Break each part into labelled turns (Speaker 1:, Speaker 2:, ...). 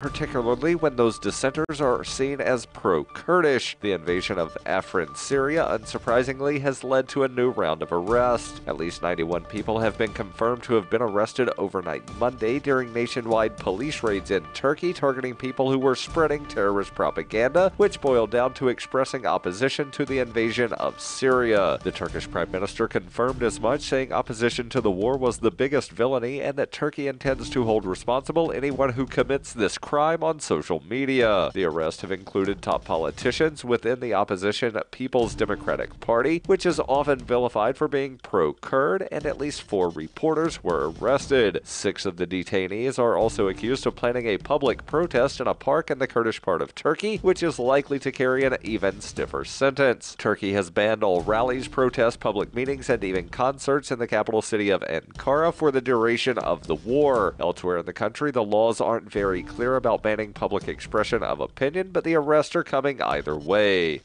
Speaker 1: particularly when those dissenters are seen as pro-Kurdish. The invasion of Afrin, Syria, unsurprisingly, has led to a new round of arrests. At least 91 people have been confirmed to have been arrested overnight Monday during nationwide police raids in Turkey targeting people who were spreading terrorist propaganda, which boiled down to expressing opposition to the invasion of Syria. The Turkish Prime Minister confirmed as much, saying opposition to the war was the biggest villainy and that Turkey intends to hold responsible anyone who commits this crime on social media. The arrests have included top politicians within the opposition People's Democratic Party, which is often vilified for being pro-Kurd, and at least 4 reporters were arrested. 6 of the detainees are also accused of planning a public protest in a park in the Kurdish part of Turkey, which is likely to carry an even stiffer sentence. Turkey has banned all rallies, protests, public meetings, and even concerts in the capital city of Ankara for the duration of the war. Elsewhere in the country, the laws aren't very clear about banning public expression of opinion, but the arrests are coming either way.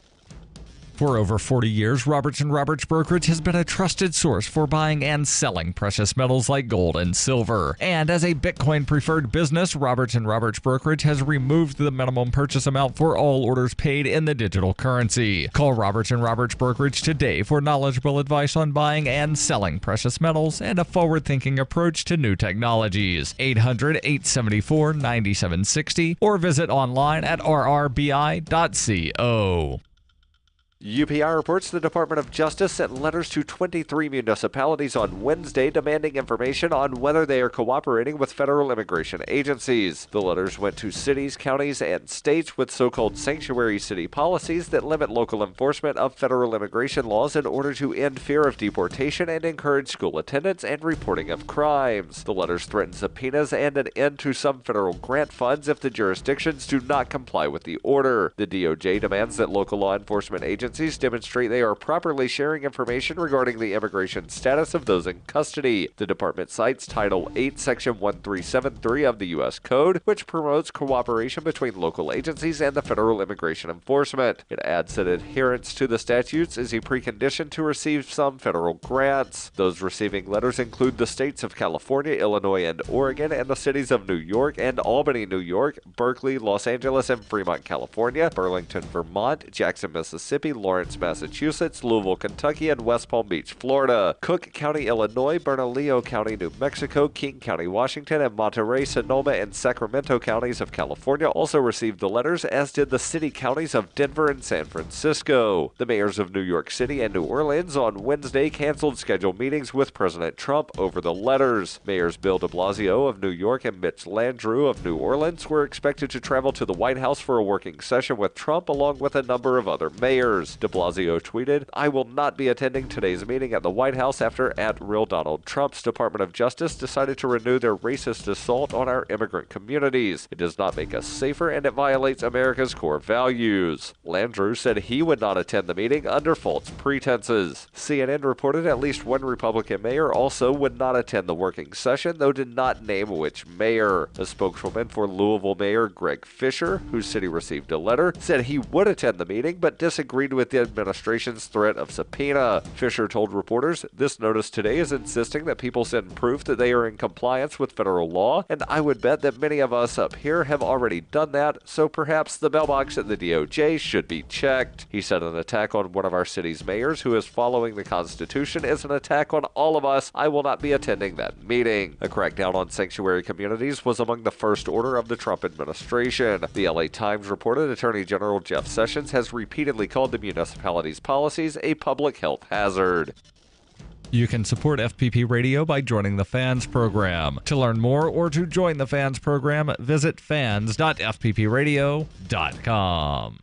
Speaker 2: For over 40 years, Roberts & Roberts Brokerage has been a trusted source for buying and selling precious metals like gold and silver. And as a Bitcoin-preferred business, Roberts & Roberts Brokerage has removed the minimum purchase amount for all orders paid in the digital currency. Call Roberts & Roberts Brokerage today for knowledgeable advice on buying and selling precious metals and a forward-thinking approach to new technologies. 800-874-9760 or visit online at rrbi.co.
Speaker 1: UPI reports the Department of Justice sent letters to 23 municipalities on Wednesday demanding information on whether they are cooperating with federal immigration agencies. The letters went to cities, counties, and states with so-called sanctuary city policies that limit local enforcement of federal immigration laws in order to end fear of deportation and encourage school attendance and reporting of crimes. The letters threaten subpoenas and an end to some federal grant funds if the jurisdictions do not comply with the order. The DOJ demands that local law enforcement agencies demonstrate they are properly sharing information regarding the immigration status of those in custody. The department cites Title 8, Section 1373 of the U.S. Code, which promotes cooperation between local agencies and the federal immigration enforcement. It adds that adherence to the statutes is a precondition to receive some federal grants. Those receiving letters include the states of California, Illinois, and Oregon, and the cities of New York and Albany, New York, Berkeley, Los Angeles, and Fremont, California, Burlington, Vermont, Jackson, Mississippi, Lawrence, Massachusetts, Louisville, Kentucky, and West Palm Beach, Florida. Cook County, Illinois, Bernalillo County, New Mexico, King County, Washington, and Monterey, Sonoma, and Sacramento counties of California also received the letters, as did the city counties of Denver and San Francisco. The mayors of New York City and New Orleans on Wednesday canceled scheduled meetings with President Trump over the letters. Mayors Bill de Blasio of New York and Mitch Landrieu of New Orleans were expected to travel to the White House for a working session with Trump along with a number of other mayors. De Blasio tweeted, "I will not be attending today's meeting at the White House after @real Donald Trump's Department of Justice decided to renew their racist assault on our immigrant communities. It does not make us safer and it violates America's core values." Landrieu said he would not attend the meeting under false pretenses. CNN reported at least one Republican mayor also would not attend the working session, though did not name which mayor. A spokeswoman for Louisville Mayor Greg Fisher, whose city received a letter, said he would attend the meeting but disagreed with the administration's threat of subpoena. Fisher told reporters, "This notice today is insisting that people send proof that they are in compliance with federal law, and I would bet that many of us up here have already done that, so perhaps the mailbox at the DOJ should be checked." He said an attack on one of our city's mayors who is following the Constitution is an attack on all of us. I will not be attending that meeting. A crackdown on sanctuary communities was among the first order of the Trump administration. The LA Times reported Attorney General Jeff Sessions has repeatedly called the municipalities' policies a public health hazard.
Speaker 2: You can support FPP Radio by joining the Fans program. To learn more or to join the Fans program, visit fans.fppradio.com.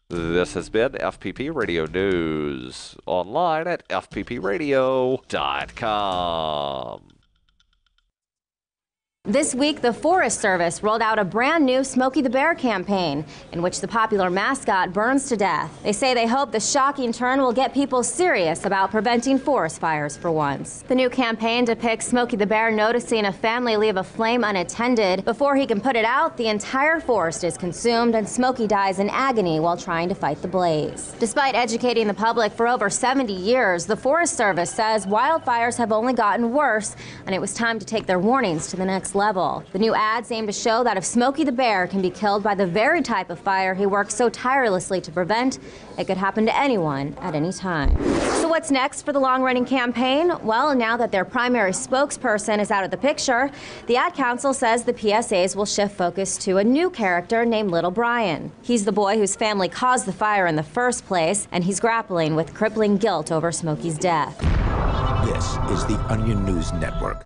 Speaker 1: This has been FPP Radio News, online at fppradio.com.
Speaker 3: This week, the Forest Service rolled out a brand new Smokey the Bear campaign in which the popular mascot burns to death. They say they hope the shocking turn will get people serious about preventing forest fires for once. The new campaign depicts Smokey the Bear noticing a family leave a flame unattended. Before he can put it out, the entire forest is consumed and Smokey dies in agony while trying to fight the blaze. Despite educating the public for over 70 years, the Forest Service says wildfires have only gotten worse and it was time to take their warnings to the next next level. The new ads aim to show that if Smokey the Bear can be killed by the very type of fire he works so tirelessly to prevent, it could happen to anyone at any time. So what's next for the long-running campaign? Well, now that their primary spokesperson is out of the picture, the Ad Council says the PSAs will shift focus to a new character named Little Brian. He's the boy whose family caused the fire in the first place, and he's grappling with crippling guilt over Smokey's death.
Speaker 4: This is the Onion News Network.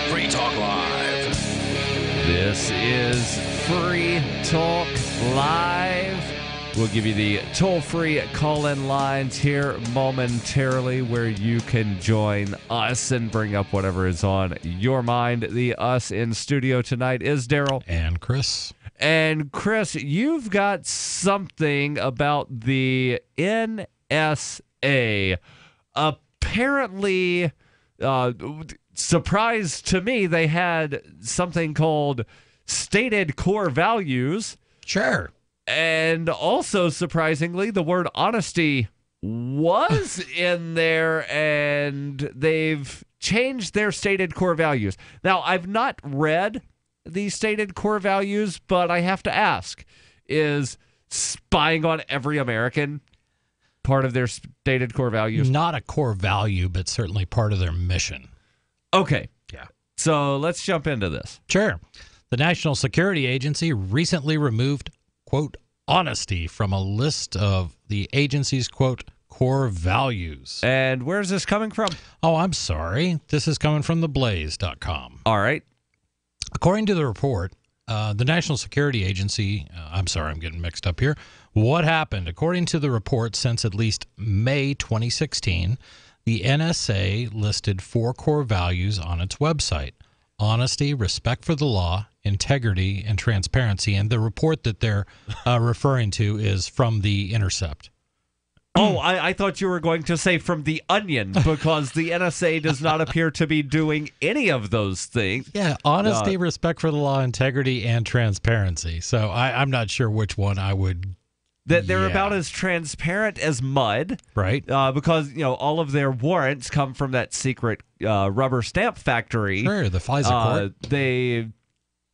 Speaker 5: Free Talk Live.
Speaker 2: This is Free Talk Live. We'll give you the toll-free call-in lines here momentarily where you can join us and bring up whatever is on your mind. The us in studio tonight is Darryl.
Speaker 6: And Chris.
Speaker 2: And Chris, you've got something about the NSA. Apparently, surprise to me, they had something called stated core values.
Speaker 6: Sure.
Speaker 2: And also, surprisingly, the word honesty was in there, and they've changed their stated core values. Now, I've not read the stated core values, but I have to ask, is spying on every American part of their stated core values?
Speaker 6: Not a core value, but certainly part of their mission.
Speaker 2: Okay.
Speaker 6: Yeah.
Speaker 2: So let's jump into this.
Speaker 6: Sure. The National Security Agency recently removed, quote, honesty from a list of the agency's, quote, core values.
Speaker 2: And where's this coming from?
Speaker 6: Oh, I'm sorry. This is coming from theblaze.com.
Speaker 2: All right.
Speaker 6: According to the report, the National Security Agency, I'm sorry, I'm getting mixed up here. What happened? According to the report, since at least May 2016, the NSA listed 4 core values on its website: honesty, respect for the law, integrity, and transparency. And the report that they're referring to is from The Intercept.
Speaker 2: Oh, I thought you were going to say from The Onion, because the NSA does not appear to be doing any of those things.
Speaker 6: Yeah, honesty, respect for the law, integrity, and transparency. So I'm not sure which one I would.
Speaker 2: That they're about as transparent as mud,
Speaker 6: right?
Speaker 2: Because all of their warrants come from that secret rubber stamp factory.
Speaker 6: Sure, the FISA court.
Speaker 2: They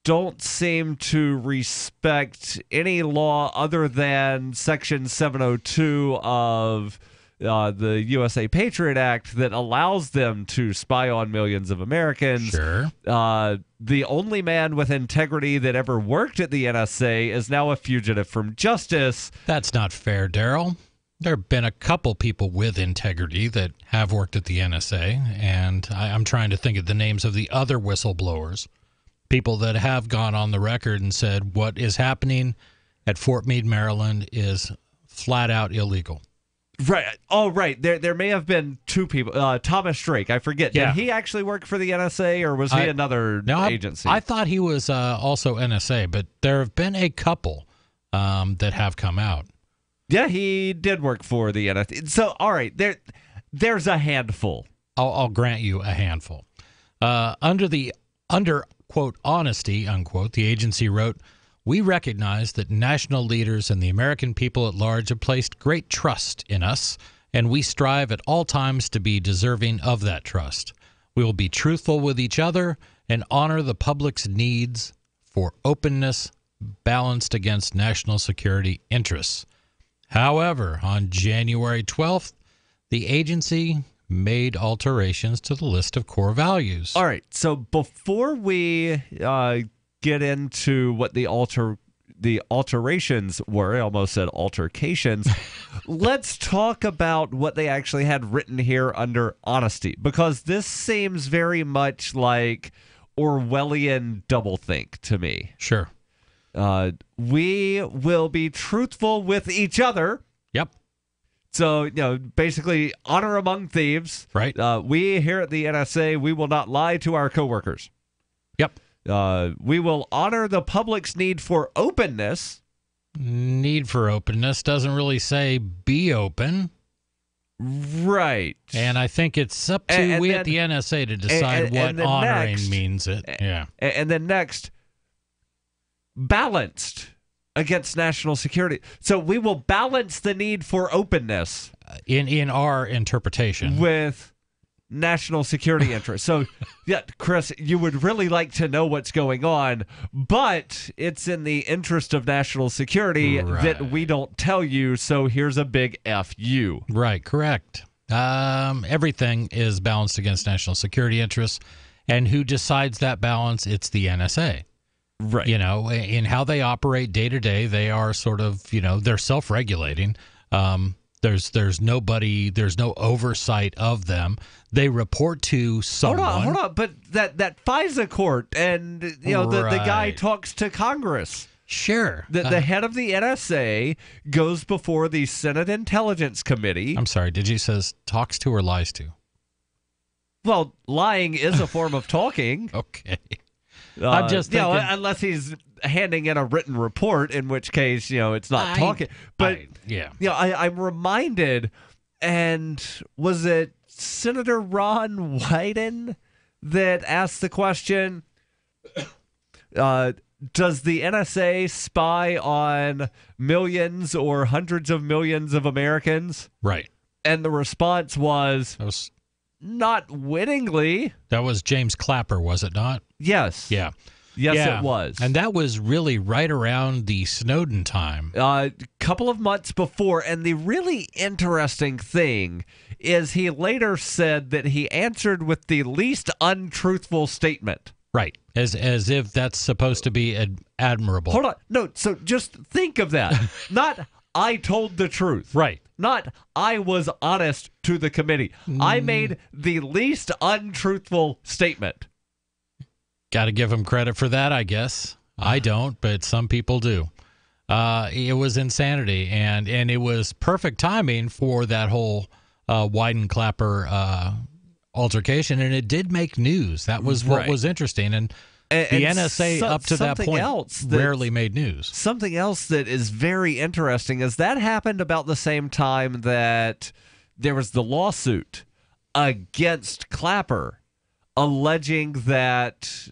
Speaker 2: don't seem to respect any law other than Section 702 of the USA Patriot Act that allows them to spy on millions of Americans.
Speaker 6: Sure.
Speaker 2: The only man with integrity that ever worked at the NSA is now a fugitive from justice.
Speaker 6: That's not fair, Darryl. There have been a couple people with integrity that have worked at the NSA, and I'm trying to think of the names of the other whistleblowers. People that have gone on the record and said what is happening at Fort Meade, Maryland is flat out illegal.
Speaker 2: Right. Oh, right. There may have been 2 people. Thomas Drake, I forget.
Speaker 6: Yeah.
Speaker 2: Did he actually work for the NSA, or was he another agency?
Speaker 6: I thought he was also NSA, but there have been a couple that have come out.
Speaker 2: Yeah, he did work for the NSA. So, all right, there's a handful.
Speaker 6: I'll grant you a handful. Under quote, honesty, unquote, the agency wrote, "We recognize that national leaders and the American people at large have placed great trust in us, and we strive at all times to be deserving of that trust. We will be truthful with each other and honor the public's needs for openness balanced against national security interests." However, on January 12th, the agency made alterations to the list of core values.
Speaker 2: All right, so before we get into what the alterations were, I almost said altercations, let's talk about what they actually had written here under honesty, because this seems very much like Orwellian doublethink to me.
Speaker 6: Sure.
Speaker 2: We will be truthful with each other.
Speaker 6: Yep.
Speaker 2: So, basically honor among thieves.
Speaker 6: Right.
Speaker 2: We here at the NSA, we will not lie to our coworkers.
Speaker 6: Yep.
Speaker 2: We will honor the public's need for openness.
Speaker 6: Need for openness doesn't really say be open.
Speaker 2: Right.
Speaker 6: And I think it's up to at the NSA to decide what honoring means. Yeah.
Speaker 2: And then next, balanced.
Speaker 1: against national security. So we will balance the need for openness
Speaker 6: in our interpretation
Speaker 1: with national security interests. So, yeah, Chris, you would really like to know what's going on, but it's in the interest of national security that we don't tell you, so here's a big F you.
Speaker 6: Right, correct. Everything is balanced against national security interests, and who decides that balance? It's the NSA.
Speaker 1: Right.
Speaker 6: You know, in how they operate day to day, they are sort of, you know, they're self-regulating. There's nobody, there's no oversight of them. They report to someone.
Speaker 1: Hold on, but that FISA court and, you know, the guy talks to Congress.
Speaker 6: Sure.
Speaker 1: The head of the NSA goes before the Senate Intelligence Committee.
Speaker 6: I'm sorry, did you says talks to or lies to?
Speaker 1: Well, lying is a form of talking.
Speaker 6: Okay. I'm just thinking,
Speaker 1: unless he's handing in a written report, in which case, you know, it's not talking. But I'm reminded, and was it Senator Ron Wyden that asked the question, does the NSA spy on millions or hundreds of millions of Americans?
Speaker 6: Right.
Speaker 1: And the response was not wittingly.
Speaker 6: That was James Clapper, was it not?
Speaker 1: Yes.
Speaker 6: Yeah.
Speaker 1: Yes, it was.
Speaker 6: And that was really right around the Snowden time.
Speaker 1: A couple of months before. And the really interesting thing is he later said that he answered with the least untruthful statement.
Speaker 6: Right. As if that's supposed to be admirable.
Speaker 1: Hold on. No, so just think of that. Not, I told the truth.
Speaker 6: Right.
Speaker 1: Not, I was honest to the committee. I made the least untruthful statement.
Speaker 6: Got to give him credit for that, I guess. I don't, but some people do. It was insanity, and it was perfect timing for that whole Wyden-Clapper altercation, and it did make news. That was what was interesting, and the NSA up to that point rarely made news. Something
Speaker 1: else that is very interesting is that happened about the same time that there was the lawsuit against Clapper, alleging that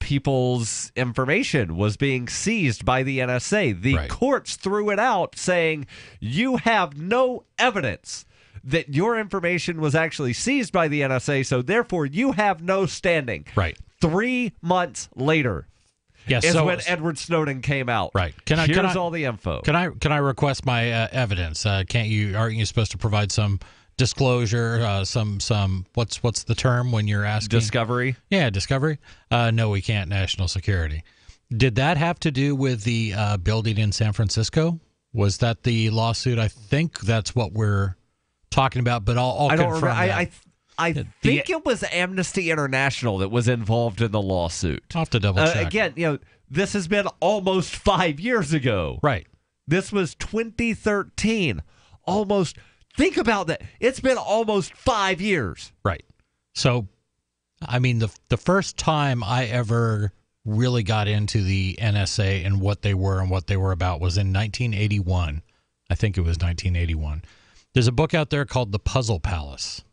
Speaker 1: people's information was being seized by the NSA. The courts threw it out, saying you have no evidence that your information was actually seized by the NSA, so therefore you have no standing.
Speaker 6: Right.
Speaker 1: 3 months later is when Edward Snowden came out.
Speaker 6: Right.
Speaker 1: Here's all the info.
Speaker 6: Can I request my evidence? Can't you? Aren't you supposed to provide some disclosure? Some what's the term when you're asking?
Speaker 1: Discovery.
Speaker 6: Yeah, discovery. No, we can't. National security. Did that have to do with the building in San Francisco? Was that the lawsuit? I think that's what we're talking about, but I'll confirm that.
Speaker 1: I think it was Amnesty International that was involved in the lawsuit.
Speaker 6: I'll have to double check.
Speaker 1: Again, you know, this has been almost 5 years ago.
Speaker 6: Right.
Speaker 1: This was 2013. Almost. Think about that. It's been almost 5 years.
Speaker 6: Right. So, I mean, the first time I ever really got into the NSA and what they were and what they were about was in 1981. I think it was 1981. There's a book out there called The Puzzle Palace.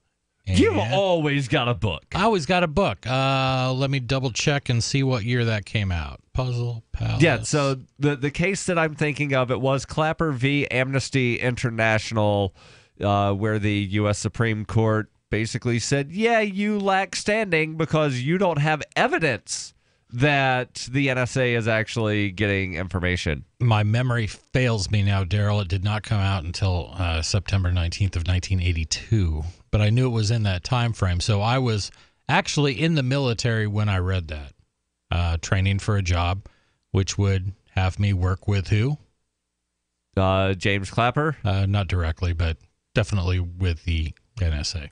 Speaker 1: You've always got a book.
Speaker 6: I always got a book. Let me double check and see what year that came out. Puzzle Palace.
Speaker 1: Yeah, so the case that I'm thinking of, it was Clapper v. Amnesty International, where the U.S. Supreme Court basically said, yeah, you lack standing because you don't have evidence that the NSA is actually getting information.
Speaker 6: My memory fails me now, Darryl. It did not come out until September 19th of 1982, but I knew it was in that time frame. So I was actually in the military when I read that, training for a job, which would have me work with who?
Speaker 1: James Clapper?
Speaker 6: Not directly, but definitely with the NSA.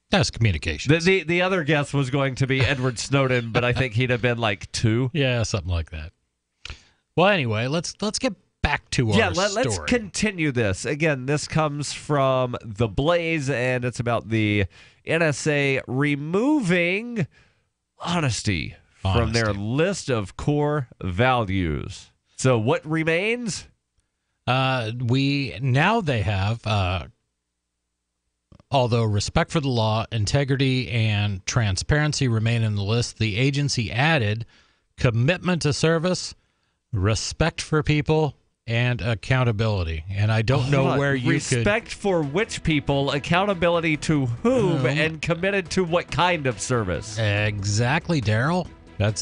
Speaker 6: That's communications.
Speaker 1: The other guess was going to be Edward Snowden, but I think he'd have been like 2.
Speaker 6: Yeah, something like that. Well, anyway, let's get back to our story.
Speaker 1: Let's continue this. Again, this comes from The Blaze, and it's about the NSA removing honesty from their list of core values. So what remains?
Speaker 6: They have... although respect for the law, integrity, and transparency remain in the list, the agency added commitment to service, Respect for people and accountability. And I don't know where you
Speaker 2: Respect for which people, accountability to whom, and committed to what kind of service?
Speaker 6: Exactly, Darryl.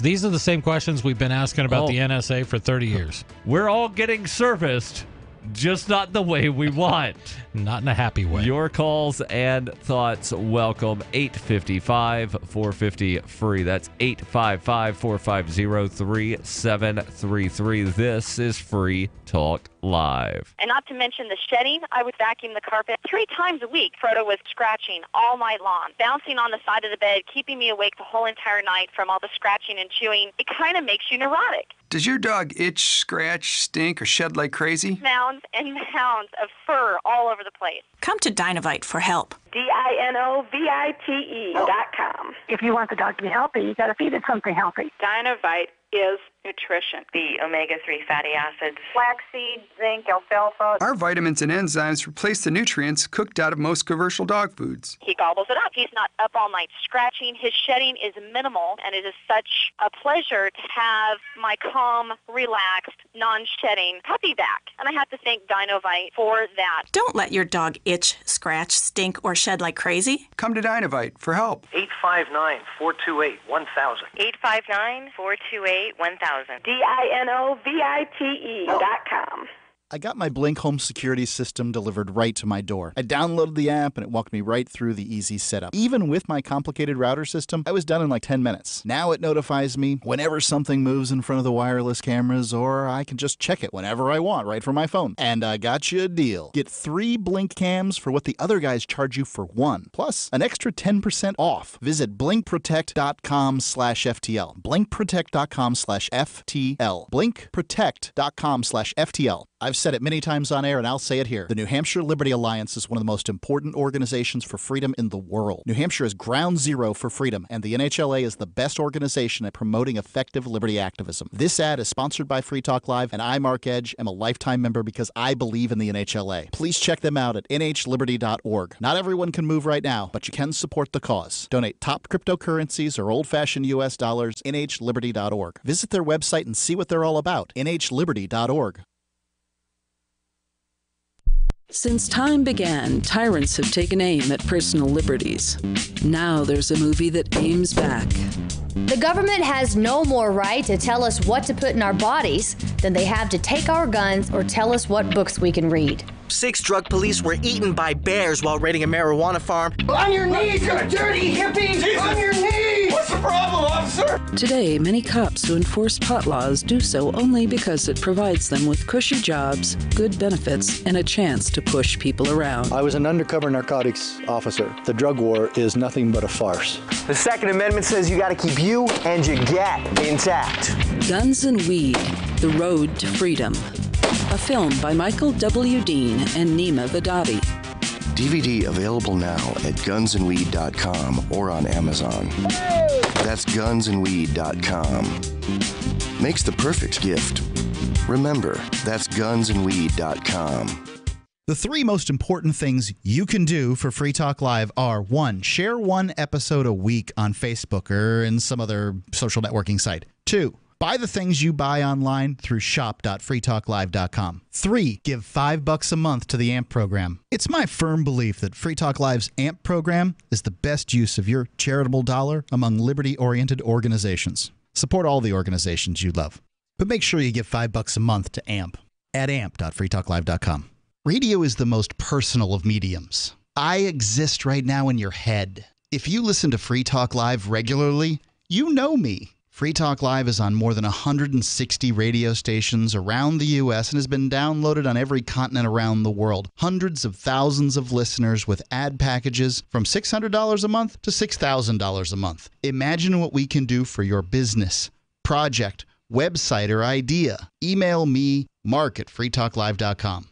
Speaker 6: These are the same questions we've been asking about the NSA for 30 years.
Speaker 2: We're all getting serviced, just not the way we want.
Speaker 6: Not in a happy way.
Speaker 2: Your calls and thoughts welcome. 855-450-FREE. That's 855-450-3733. This is Free Talk Live.
Speaker 7: And not to mention the shedding, I would vacuum the carpet 3 times a week. Frodo was scratching all night long, bouncing on the side of the bed, keeping me awake the whole entire night from all the scratching and chewing. It kind of makes you neurotic.
Speaker 8: Does your dog itch, scratch, stink, or shed like crazy?
Speaker 7: Mounds and mounds of fur all over the place.
Speaker 9: Come to Dinovite for help.
Speaker 10: DINOVITE.com.
Speaker 11: If you want the dog to be healthy, you got to feed it something healthy.
Speaker 10: Dinovite is nutrition.
Speaker 12: The omega-3 fatty acids.
Speaker 10: Flaxseed, zinc, alfalfa.
Speaker 8: Our vitamins and enzymes replace the nutrients cooked out of most commercial dog foods.
Speaker 7: He gobbles it up. He's not up all night scratching. His shedding is minimal, and it is such a pleasure to have my calm, relaxed, non-shedding puppy back. And I have to thank Dinovite for that.
Speaker 9: Don't let your dog itch, scratch, stink, or shed like crazy.
Speaker 8: Come to Dinovite for help.
Speaker 12: 859-428-1000.
Speaker 10: 859-428-1000. DINOVITE.com.
Speaker 13: I got my Blink home security system delivered right to my door. I downloaded the app and it walked me right through the easy setup. Even with my complicated router system, I was done in like 10 minutes. Now it notifies me whenever something moves in front of the wireless cameras, or I can just check it whenever I want right from my phone. And I got you a deal. Get 3 Blink cams for what the other guys charge you for 1, plus an extra 10% off. Visit blinkprotect.com/FTL. blinkprotect.com/FTL. blinkprotect.com/FTL. I've said it many times on air, and I'll say it here. The New Hampshire Liberty Alliance is one of the most important organizations for freedom in the world. New Hampshire is ground zero for freedom, and the NHLA is the best organization at promoting effective liberty activism. This ad is sponsored by Free Talk Live, and I, Mark Edge, am a lifetime member because I believe in the NHLA. Please check them out at nhliberty.org. Not everyone can move right now, but you can support the cause. Donate top cryptocurrencies or old-fashioned U.S. dollars, nhliberty.org. Visit their website and see what they're all about, nhliberty.org.
Speaker 14: Since time began, tyrants have taken aim at personal liberties. Now there's a movie that aims back.
Speaker 3: The government has no more right to tell us what to put in our bodies than they have to take our guns or tell us what books we can read.
Speaker 15: 6 drug police were eaten by bears while raiding a marijuana farm.
Speaker 16: On your knees, you dirty hippies! Jesus. On your knees! What's the problem, officer?
Speaker 14: Today, many cops who enforce pot laws do so only because it provides them with cushy jobs, good benefits, and a chance to push people around.
Speaker 17: I was an undercover narcotics officer. The drug war is nothing but a farce.
Speaker 15: The Second Amendment says you got to keep you and your gat intact.
Speaker 14: Guns and Weed, The Road to Freedom. A film by Michael W. Dean and Nima Vadadi.
Speaker 18: DVD available now at gunsandweed.com or on Amazon. That's gunsandweed.com. Makes the perfect gift. Remember, that's gunsandweed.com.
Speaker 13: The 3 most important things you can do for Free Talk Live are: 1, share 1 episode a week on Facebook or in some other social networking site. 2, buy the things you buy online through shop.freetalklive.com. 3, give $5 a month to the AMP program. It's my firm belief that Free Talk Live's AMP program is the best use of your charitable dollar among liberty-oriented organizations. Support all the organizations you love, but make sure you give $5 a month to AMP at amp.freetalklive.com. Radio is the most personal of mediums. I exist right now in your head. If you listen to Free Talk Live regularly, you know me. Free Talk Live is on more than 160 radio stations around the U.S. and has been downloaded on every continent around the world. Hundreds of thousands of listeners with ad packages from $600 a month to $6,000 a month. Imagine what we can do for your business, project, website, or idea. Email me, mark@freetalklive.com.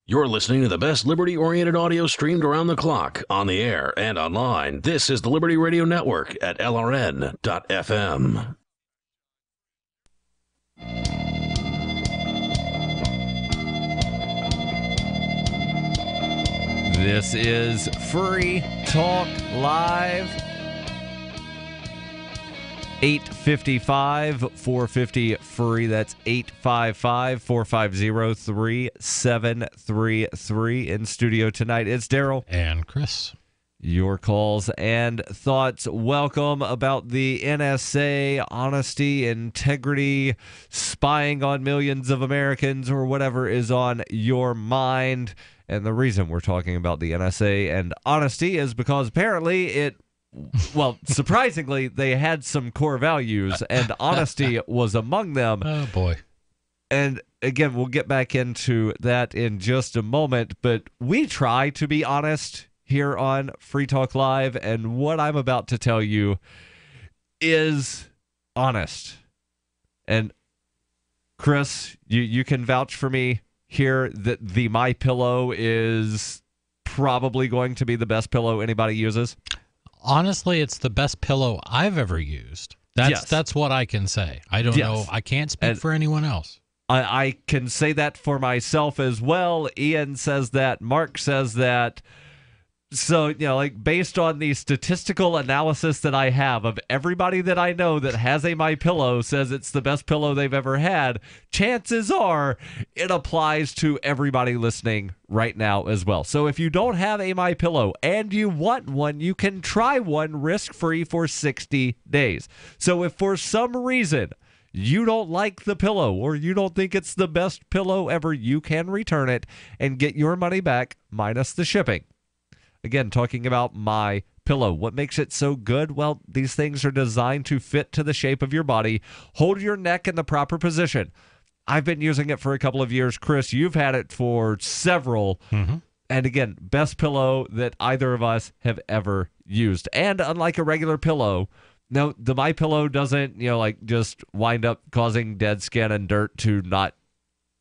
Speaker 5: You're listening to the best liberty-oriented audio streamed around the clock, on the air and online. This is the Liberty Radio Network at LRN.FM.
Speaker 2: This is Free Talk Live.
Speaker 1: 855-450-FREE. That's 855-450-3733. In studio tonight, it's Darryl.
Speaker 6: And Chris.
Speaker 1: Your calls and thoughts welcome about the NSA, honesty, integrity, spying on millions of Americans, or whatever is on your mind. And the reason we're talking about the NSA and honesty is because apparently surprisingly, they had some core values, and honesty was among them.
Speaker 6: Oh, boy.
Speaker 1: And again, we'll get back into that in just a moment, but we try to be honest here on Free Talk Live, and what I'm about to tell you is honest. And Chris, you can vouch for me here that the MyPillow is probably going to be the best pillow anybody uses.
Speaker 6: Honestly, it's the best pillow I've ever used. That's what I can say. I don't know. I can't speak for anyone else.
Speaker 1: I can say that for myself as well. Ian says that. Mark says that. So, based on the statistical analysis that I have of everybody that I know that has a MyPillow says it's the best pillow they've ever had, chances are it applies to everybody listening right now as well. So if you don't have a MyPillow and you want one, you can try one risk-free for 60 days. So if for some reason you don't like the pillow or you don't think it's the best pillow ever, you can return it and get your money back minus the shipping. Again, talking about MyPillow. What makes it so good? Well, these things are designed to fit to the shape of your body, hold your neck in the proper position. I've been using it for a couple of years. Chris, you've had it for several. Mm-hmm. And again, best pillow that either of us have ever used. And unlike a regular pillow, no, the MyPillow doesn't, just wind up causing dead skin and dirt to not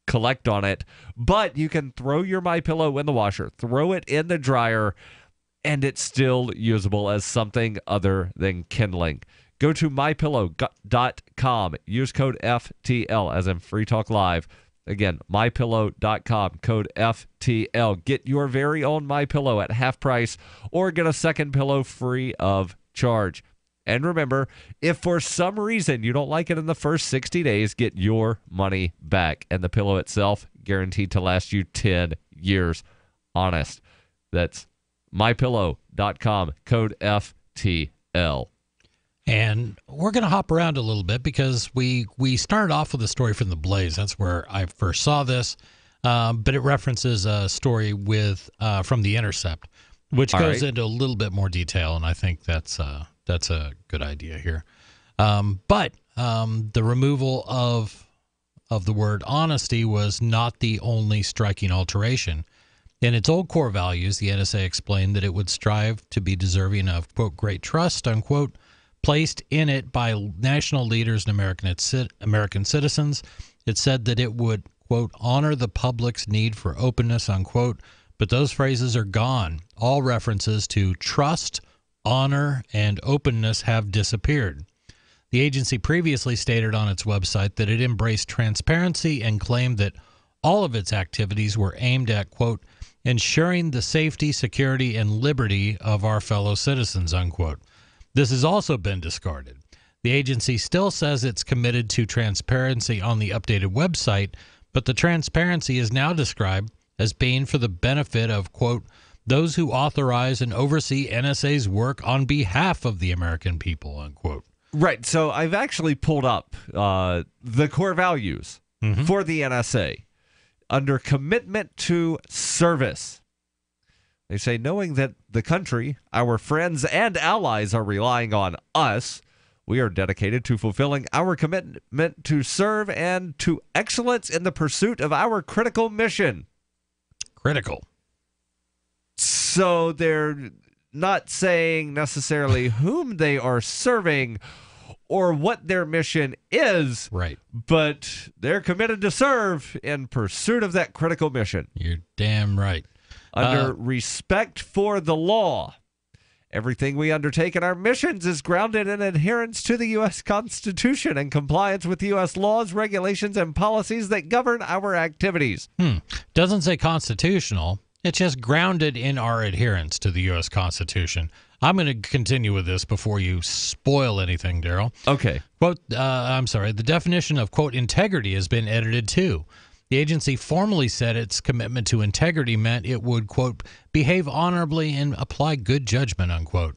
Speaker 1: collect on it, but you can throw your MyPillow in the washer, throw it in the dryer, and it's still usable as something other than kindling. Go to mypillow.com. Use code FTL, as in Free Talk Live. Again, mypillow.com, code FTL. Get your very own MyPillow at half price, or get a second pillow free of charge. And remember, if for some reason you don't like it in the first 60 days, get your money back. And the pillow itself guaranteed to last you 10 years. Honest. That's mypillow.com, code FTL.
Speaker 6: And we're going to hop around a little bit because we started off with a story from The Blaze. That's where I first saw this. But it references a story from The Intercept, which goes into a little bit more detail, and I think that's a good idea here. But the removal of the word honesty was not the only striking alteration. In its old core values, the NSA explained that it would strive to be deserving of, quote, great trust, unquote, placed in it by national leaders and American citizens. It said that it would, quote, honor the public's need for openness, unquote, but those phrases are gone. All references to trust, honor, and openness have disappeared. The agency previously stated on its website that it embraced transparency and claimed that all of its activities were aimed at, quote, ensuring the safety, security, and liberty of our fellow citizens, unquote. This has also been discarded. The agency still says it's committed to transparency on the updated website, but the transparency is now described as being for the benefit of, quote, those who authorize and oversee NSA's work on behalf of the American people, unquote.
Speaker 1: Right. So I've actually pulled up the core values for the NSA under commitment to service. They say, knowing that the country, our friends and allies are relying on us, we are dedicated to fulfilling our commitment to serve and to excellence in the pursuit of our critical mission.
Speaker 6: Critical.
Speaker 1: So they're not saying necessarily whom they are serving or what their mission is,
Speaker 6: right?
Speaker 1: But they're committed to serve in pursuit of that critical mission.
Speaker 6: You're damn right.
Speaker 1: Under respect for the law, everything we undertake in our missions is grounded in adherence to the U.S. Constitution and compliance with U.S. laws, regulations, and policies that govern our activities.
Speaker 6: Doesn't say constitutional. It's just grounded in our adherence to the U.S. Constitution. I'm going to continue with this before you spoil anything, Darryl.
Speaker 2: Okay.
Speaker 6: Quote, the definition of, quote, integrity has been edited too. The agency formally said its commitment to integrity meant it would, quote, behave honorably and apply good judgment, unquote.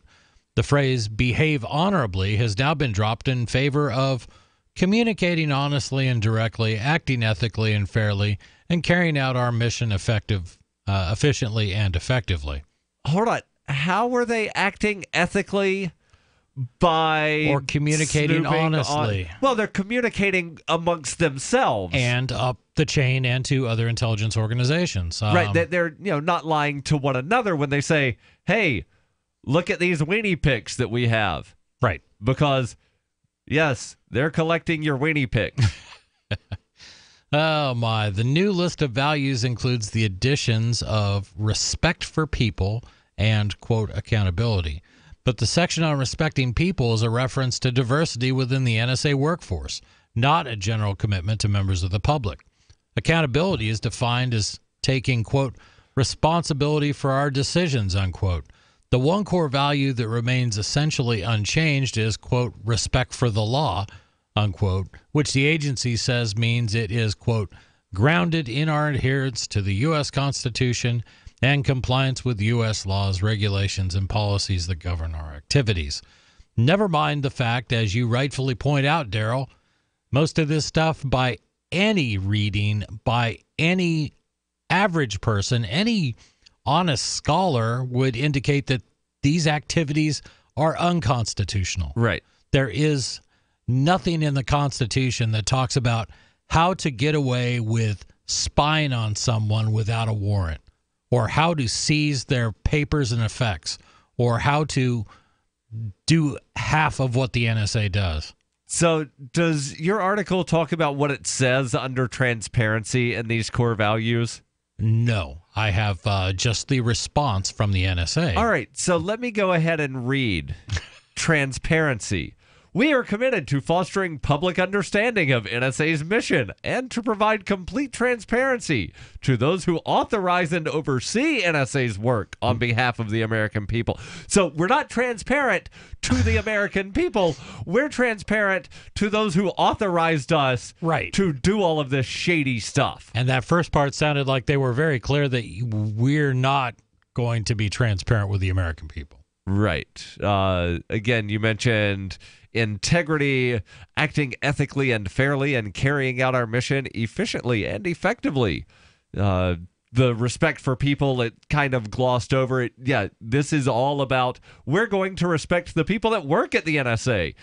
Speaker 6: The phrase behave honorably has now been dropped in favor of communicating honestly and directly, acting ethically and fairly, and carrying out our mission efficiently and effectively.
Speaker 2: Hold on. How were they acting ethically? By
Speaker 6: or communicating honestly.
Speaker 2: Well, they're communicating amongst themselves
Speaker 6: and up the chain and to other intelligence organizations.
Speaker 2: Right, they're not lying to one another when they say, "Hey, look at these weenie pics that we have."
Speaker 6: Right,
Speaker 2: because yes, they're collecting your weenie pic.
Speaker 6: Oh my! The new list of values includes the additions of respect for people and, quote, accountability. But the section on respecting people is a reference to diversity within the NSA workforce, not a general commitment to members of the public. Accountability is defined as taking, quote, responsibility for our decisions, unquote. The one core value that remains essentially unchanged is, quote, respect for the law, unquote, which the agency says means it is, quote, grounded in our adherence to the U.S. Constitution and compliance with U.S. laws, regulations, and policies that govern our activities. Never mind the fact, as you rightfully point out, Darryl, most of this stuff by any reading, by any average person, any honest scholar would indicate that these activities are unconstitutional.
Speaker 2: Right.
Speaker 6: There is nothing in the Constitution that talks about how to get away with spying on someone without a warrant, or how to seize their papers and effects, or how to do half of what the NSA does.
Speaker 2: So does your article talk about what it says under transparency and these core values?
Speaker 6: No, I have just the response from the NSA.
Speaker 2: All right, so let me go ahead and read transparency. We are committed to fostering public understanding of NSA's mission and to provide complete transparency to those who authorize and oversee NSA's work on behalf of the American people. So we're not transparent to the American people. We're transparent to those who authorized us to do all of this shady stuff.
Speaker 6: And that first part sounded like they were very clear that we're not going to be transparent with the American people.
Speaker 2: Right. Again, you mentioned integrity, acting ethically and fairly, and carrying out our mission efficiently and effectively. The respect for people, it kind of glossed over it. Yeah, this is all about we're going to respect the people that work at the NSA.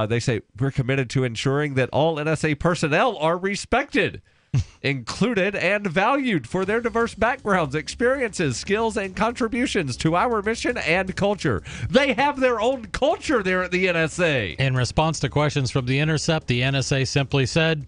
Speaker 2: They say we're committed to ensuring that all NSA personnel are respected, included, and valued for their diverse backgrounds, experiences, skills, and contributions to our mission and culture. They have their own culture there at the NSA.
Speaker 6: In response to questions from The Intercept, the NSA simply said,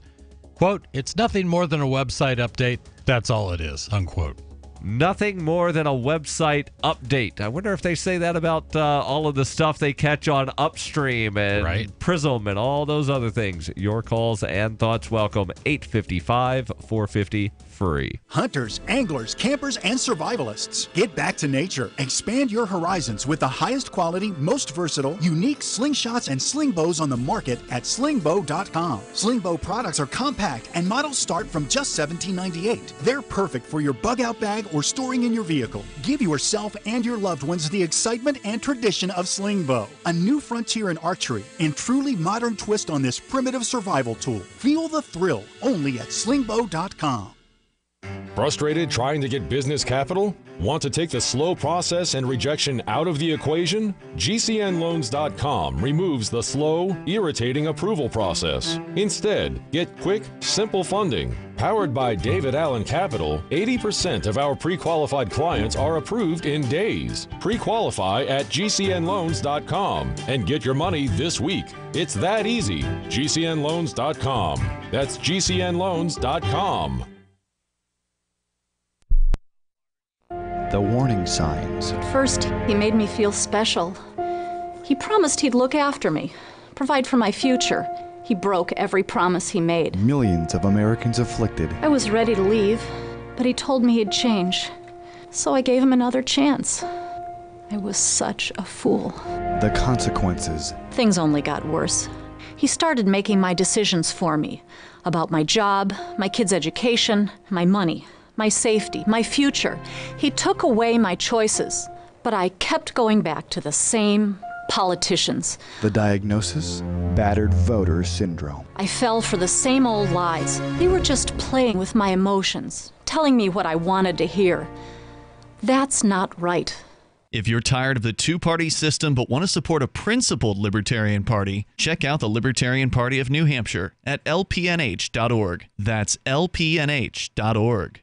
Speaker 6: quote, it's nothing more than a website update. That's all it is, unquote.
Speaker 2: Nothing more than a website update. I wonder if they say that about all of the stuff they catch on Upstream and Prism and all those other things. Your calls and thoughts welcome. 855-450-FREE.
Speaker 19: Hunters, anglers, campers, and survivalists. Get back to nature. Expand your horizons with the highest quality, most versatile, unique slingshots and sling bows on the market at slingbow.com. Slingbow products are compact and models start from just $17.98. They're perfect for your bug-out bag or storing in your vehicle. Give yourself and your loved ones the excitement and tradition of Slingbow, a new frontier in archery and truly modern twist on this primitive survival tool. Feel the thrill only at slingbow.com.
Speaker 20: Frustrated trying to get business capital? Want to take the slow process and rejection out of the equation? GCNloans.com removes the slow, irritating approval process. Instead, get quick, simple funding. Powered by David Allen Capital, 80% of our pre-qualified clients are approved in days. Pre-qualify at GCNloans.com and get your money this week. It's that easy. GCNloans.com. That's GCNloans.com.
Speaker 21: The warning signs.
Speaker 22: At first, he made me feel special. He promised he'd look after me, provide for my future. He broke every promise he made.
Speaker 21: Millions of Americans afflicted.
Speaker 22: I was ready to leave, but he told me he'd change. So I gave him another chance. I was such a fool.
Speaker 21: The consequences.
Speaker 22: Things only got worse. He started making my decisions for me. About my job, my kids' education, my money, my safety, my future. He took away my choices, but I kept going back to the same politicians.
Speaker 21: The diagnosis? Battered voter syndrome.
Speaker 22: I fell for the same old lies. They were just playing with my emotions, telling me what I wanted to hear. That's not right.
Speaker 4: If you're tired of the two-party system but want to support a principled Libertarian Party, check out the Libertarian Party of New Hampshire at lpnh.org. That's lpnh.org.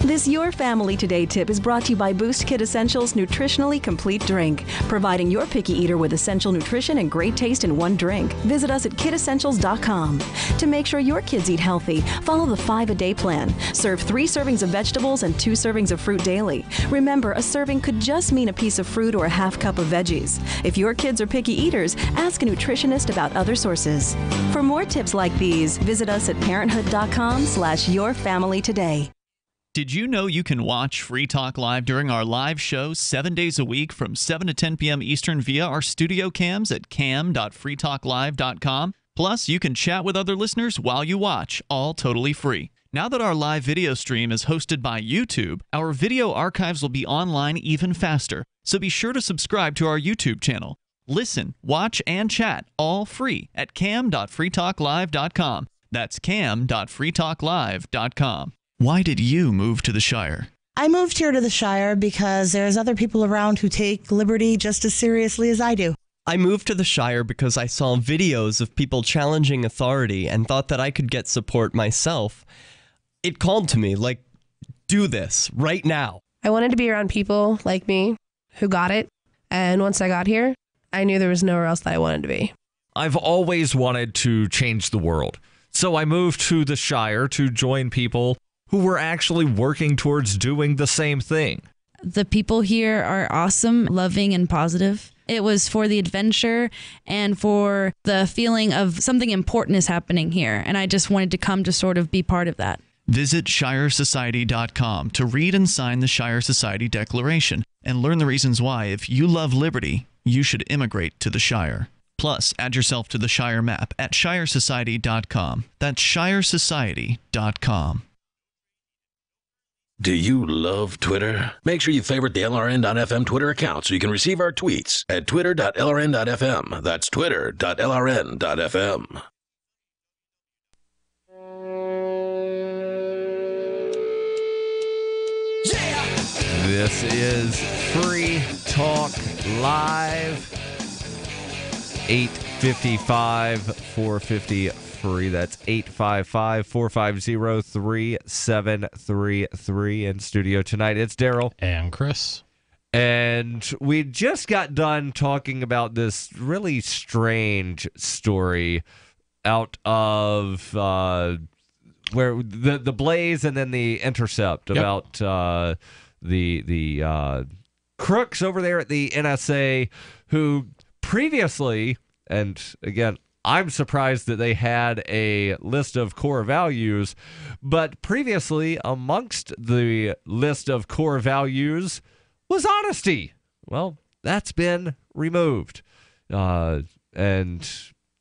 Speaker 11: This Your Family Today tip is brought to you by Boost Kid Essentials Nutritionally Complete Drink, providing your picky eater with essential nutrition and great taste in one drink. Visit us at kidessentials.com. To make sure your kids eat healthy, follow the 5-a-day plan. Serve 3 servings of vegetables and 2 servings of fruit daily. Remember, a serving could just mean a piece of fruit or a half cup of veggies. If your kids are picky eaters, ask a nutritionist about other sources. For more tips like these, visit us at parenthood.com/yourfamilytoday.
Speaker 4: Did you know you can watch Free Talk Live during our live show 7 days a week from 7 to 10 p.m. Eastern via our studio cams at cam.freetalklive.com? Plus, you can chat with other listeners while you watch, all totally free. Now that our live video stream is hosted by YouTube, our video archives will be online even faster. So be sure to subscribe to our YouTube channel. Listen, watch, and chat all free at cam.freetalklive.com. That's cam.freetalklive.com. Why did you move to the Shire?
Speaker 23: I moved here to the Shire because there's other people around who take liberty just as seriously as I do.
Speaker 24: I moved to the Shire because I saw videos of people challenging authority and thought that I could get support myself. It called to me, like, do this right now.
Speaker 25: I wanted to be around people like me who got it. And once I got here, I knew there was nowhere else that I wanted to be.
Speaker 2: I've always wanted to change the world. So I moved to the Shire to join people who were actually working towards doing the same thing.
Speaker 26: The people here are awesome, loving, and positive. It was for the adventure and for the feeling of something important is happening here. And I just wanted to come to sort of be part of that.
Speaker 4: Visit ShireSociety.com to read and sign the Shire Society Declaration and learn the reasons why, if you love liberty, you should immigrate to the Shire. Plus, add yourself to the Shire map at ShireSociety.com. That's ShireSociety.com.
Speaker 5: Do you love Twitter? Make sure you favorite the LRN.FM Twitter account so you can receive our tweets at twitter.lrn.fm. That's twitter.lrn.fm.
Speaker 2: This is Free Talk Live. 855-450 free. That's 855-450-3733. In studio tonight, it's Darryl
Speaker 6: and Chris.
Speaker 2: And we just got done talking about this really strange story out of where the Blaze and then the Intercept about the crooks over there at the NSA who previously, and again, I'm surprised that they had a list of core values, but previously amongst the list of core values was honesty. Well, that's been removed. And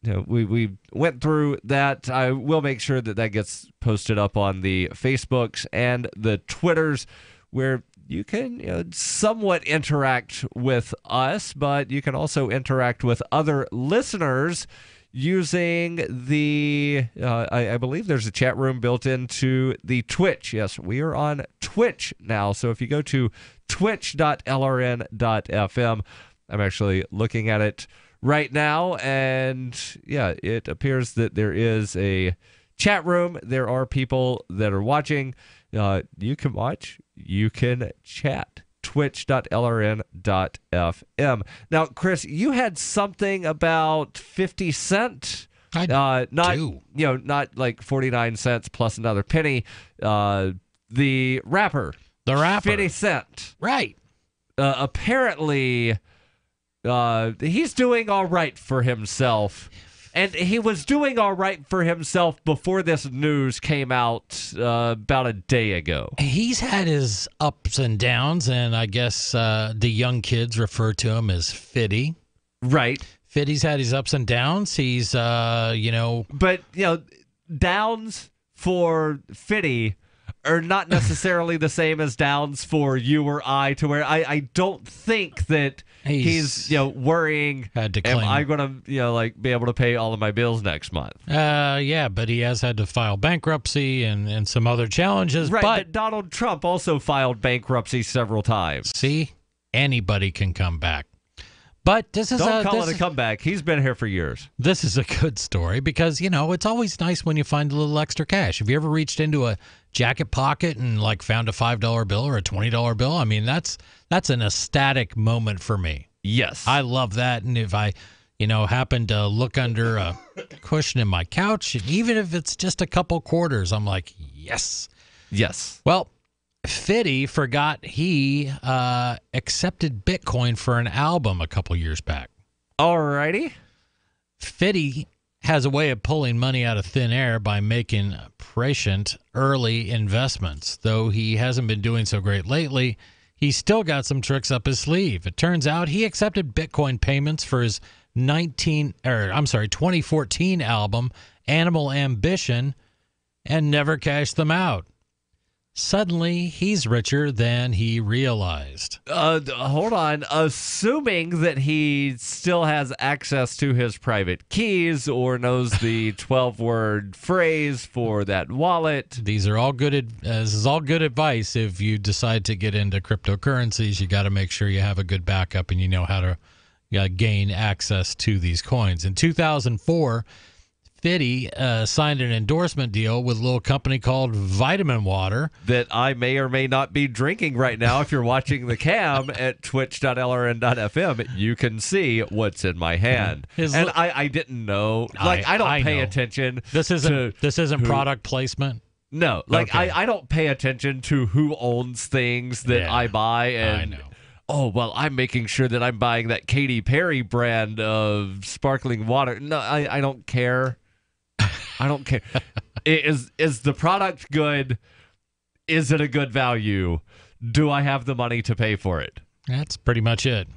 Speaker 2: you know, we went through that. I will make sure that gets posted up on the Facebooks and the Twitters where you can somewhat interact with us, but you can also interact with other listeners using the, I believe there's a chat room built into the Twitch. Yes, we are on Twitch now. So if you go to twitch.lrn.fm, I'm actually looking at it right now. And yeah, it appears that there is a chat room. There are people that are watching. You can watch, you can chat. twitch.lrn.fm. Now, Chris, you had something about 50 Cent.
Speaker 6: I
Speaker 2: do. Not like 49 cents plus another penny. The rapper. 50 Cent.
Speaker 6: Right.
Speaker 2: Apparently, he's doing all right for himself.
Speaker 1: And he was doing all right for himself before this news came out about a day ago.
Speaker 6: He's had his ups and downs, and I guess the young kids refer to him as Fitty.
Speaker 1: Right.
Speaker 6: Fitty's had his ups and downs. He's,
Speaker 1: But, downs for Fitty are not necessarily the same as downs for you or I, to where I don't think that he's worrying,
Speaker 6: had to
Speaker 1: am
Speaker 6: claim.
Speaker 1: I going to be able to pay all of my bills next month?
Speaker 6: Yeah, but he has had to file bankruptcy and some other challenges.
Speaker 1: Right,
Speaker 6: but
Speaker 1: Donald Trump also filed bankruptcy several times.
Speaker 6: See, anybody can come back. But this is
Speaker 1: Don't call it a comeback. He's been here for years.
Speaker 6: This is a good story because, it's always nice when you find a little extra cash. Have you ever reached into a jacket pocket and found a $5 bill or a $20 bill? I mean, that's an ecstatic moment for me.
Speaker 1: Yes.
Speaker 6: I love that. And if I, happen to look under a cushion in my couch, even if it's just a couple quarters, I'm like, yes.
Speaker 1: Yes.
Speaker 6: Well, Fitty forgot he accepted Bitcoin for an album a couple years back.
Speaker 1: Alrighty.
Speaker 6: Fitty has a way of pulling money out of thin air by making prescient early investments. Though he hasn't been doing so great lately, he's still got some tricks up his sleeve. It turns out he accepted Bitcoin payments for his 2014 album, Animal Ambition, and never cashed them out. Suddenly, he's richer than he realized.
Speaker 1: Hold on. Assuming that he still has access to his private keys or knows the 12-word phrase for that wallet.
Speaker 6: These are all good. This is all good advice. If you decide to get into cryptocurrencies, you got to make sure you have a good backup and you know how to gain access to these coins. In 2004. Fitty signed an endorsement deal with a little company called Vitamin Water.
Speaker 1: That I may or may not be drinking right now. If you're watching the cam at twitch.lrn.fm, you can see what's in my hand. I didn't know. I don't pay attention.
Speaker 6: This isn't product placement?
Speaker 1: No.
Speaker 6: Okay.
Speaker 1: I don't pay attention to who owns things that I buy. And
Speaker 6: I know.
Speaker 1: Oh, well, I'm making sure that I'm buying that Katy Perry brand of sparkling water. No, I don't care. I don't care. Is the product good? Is it a good value? Do I have the money to pay for it?
Speaker 6: That's pretty much it.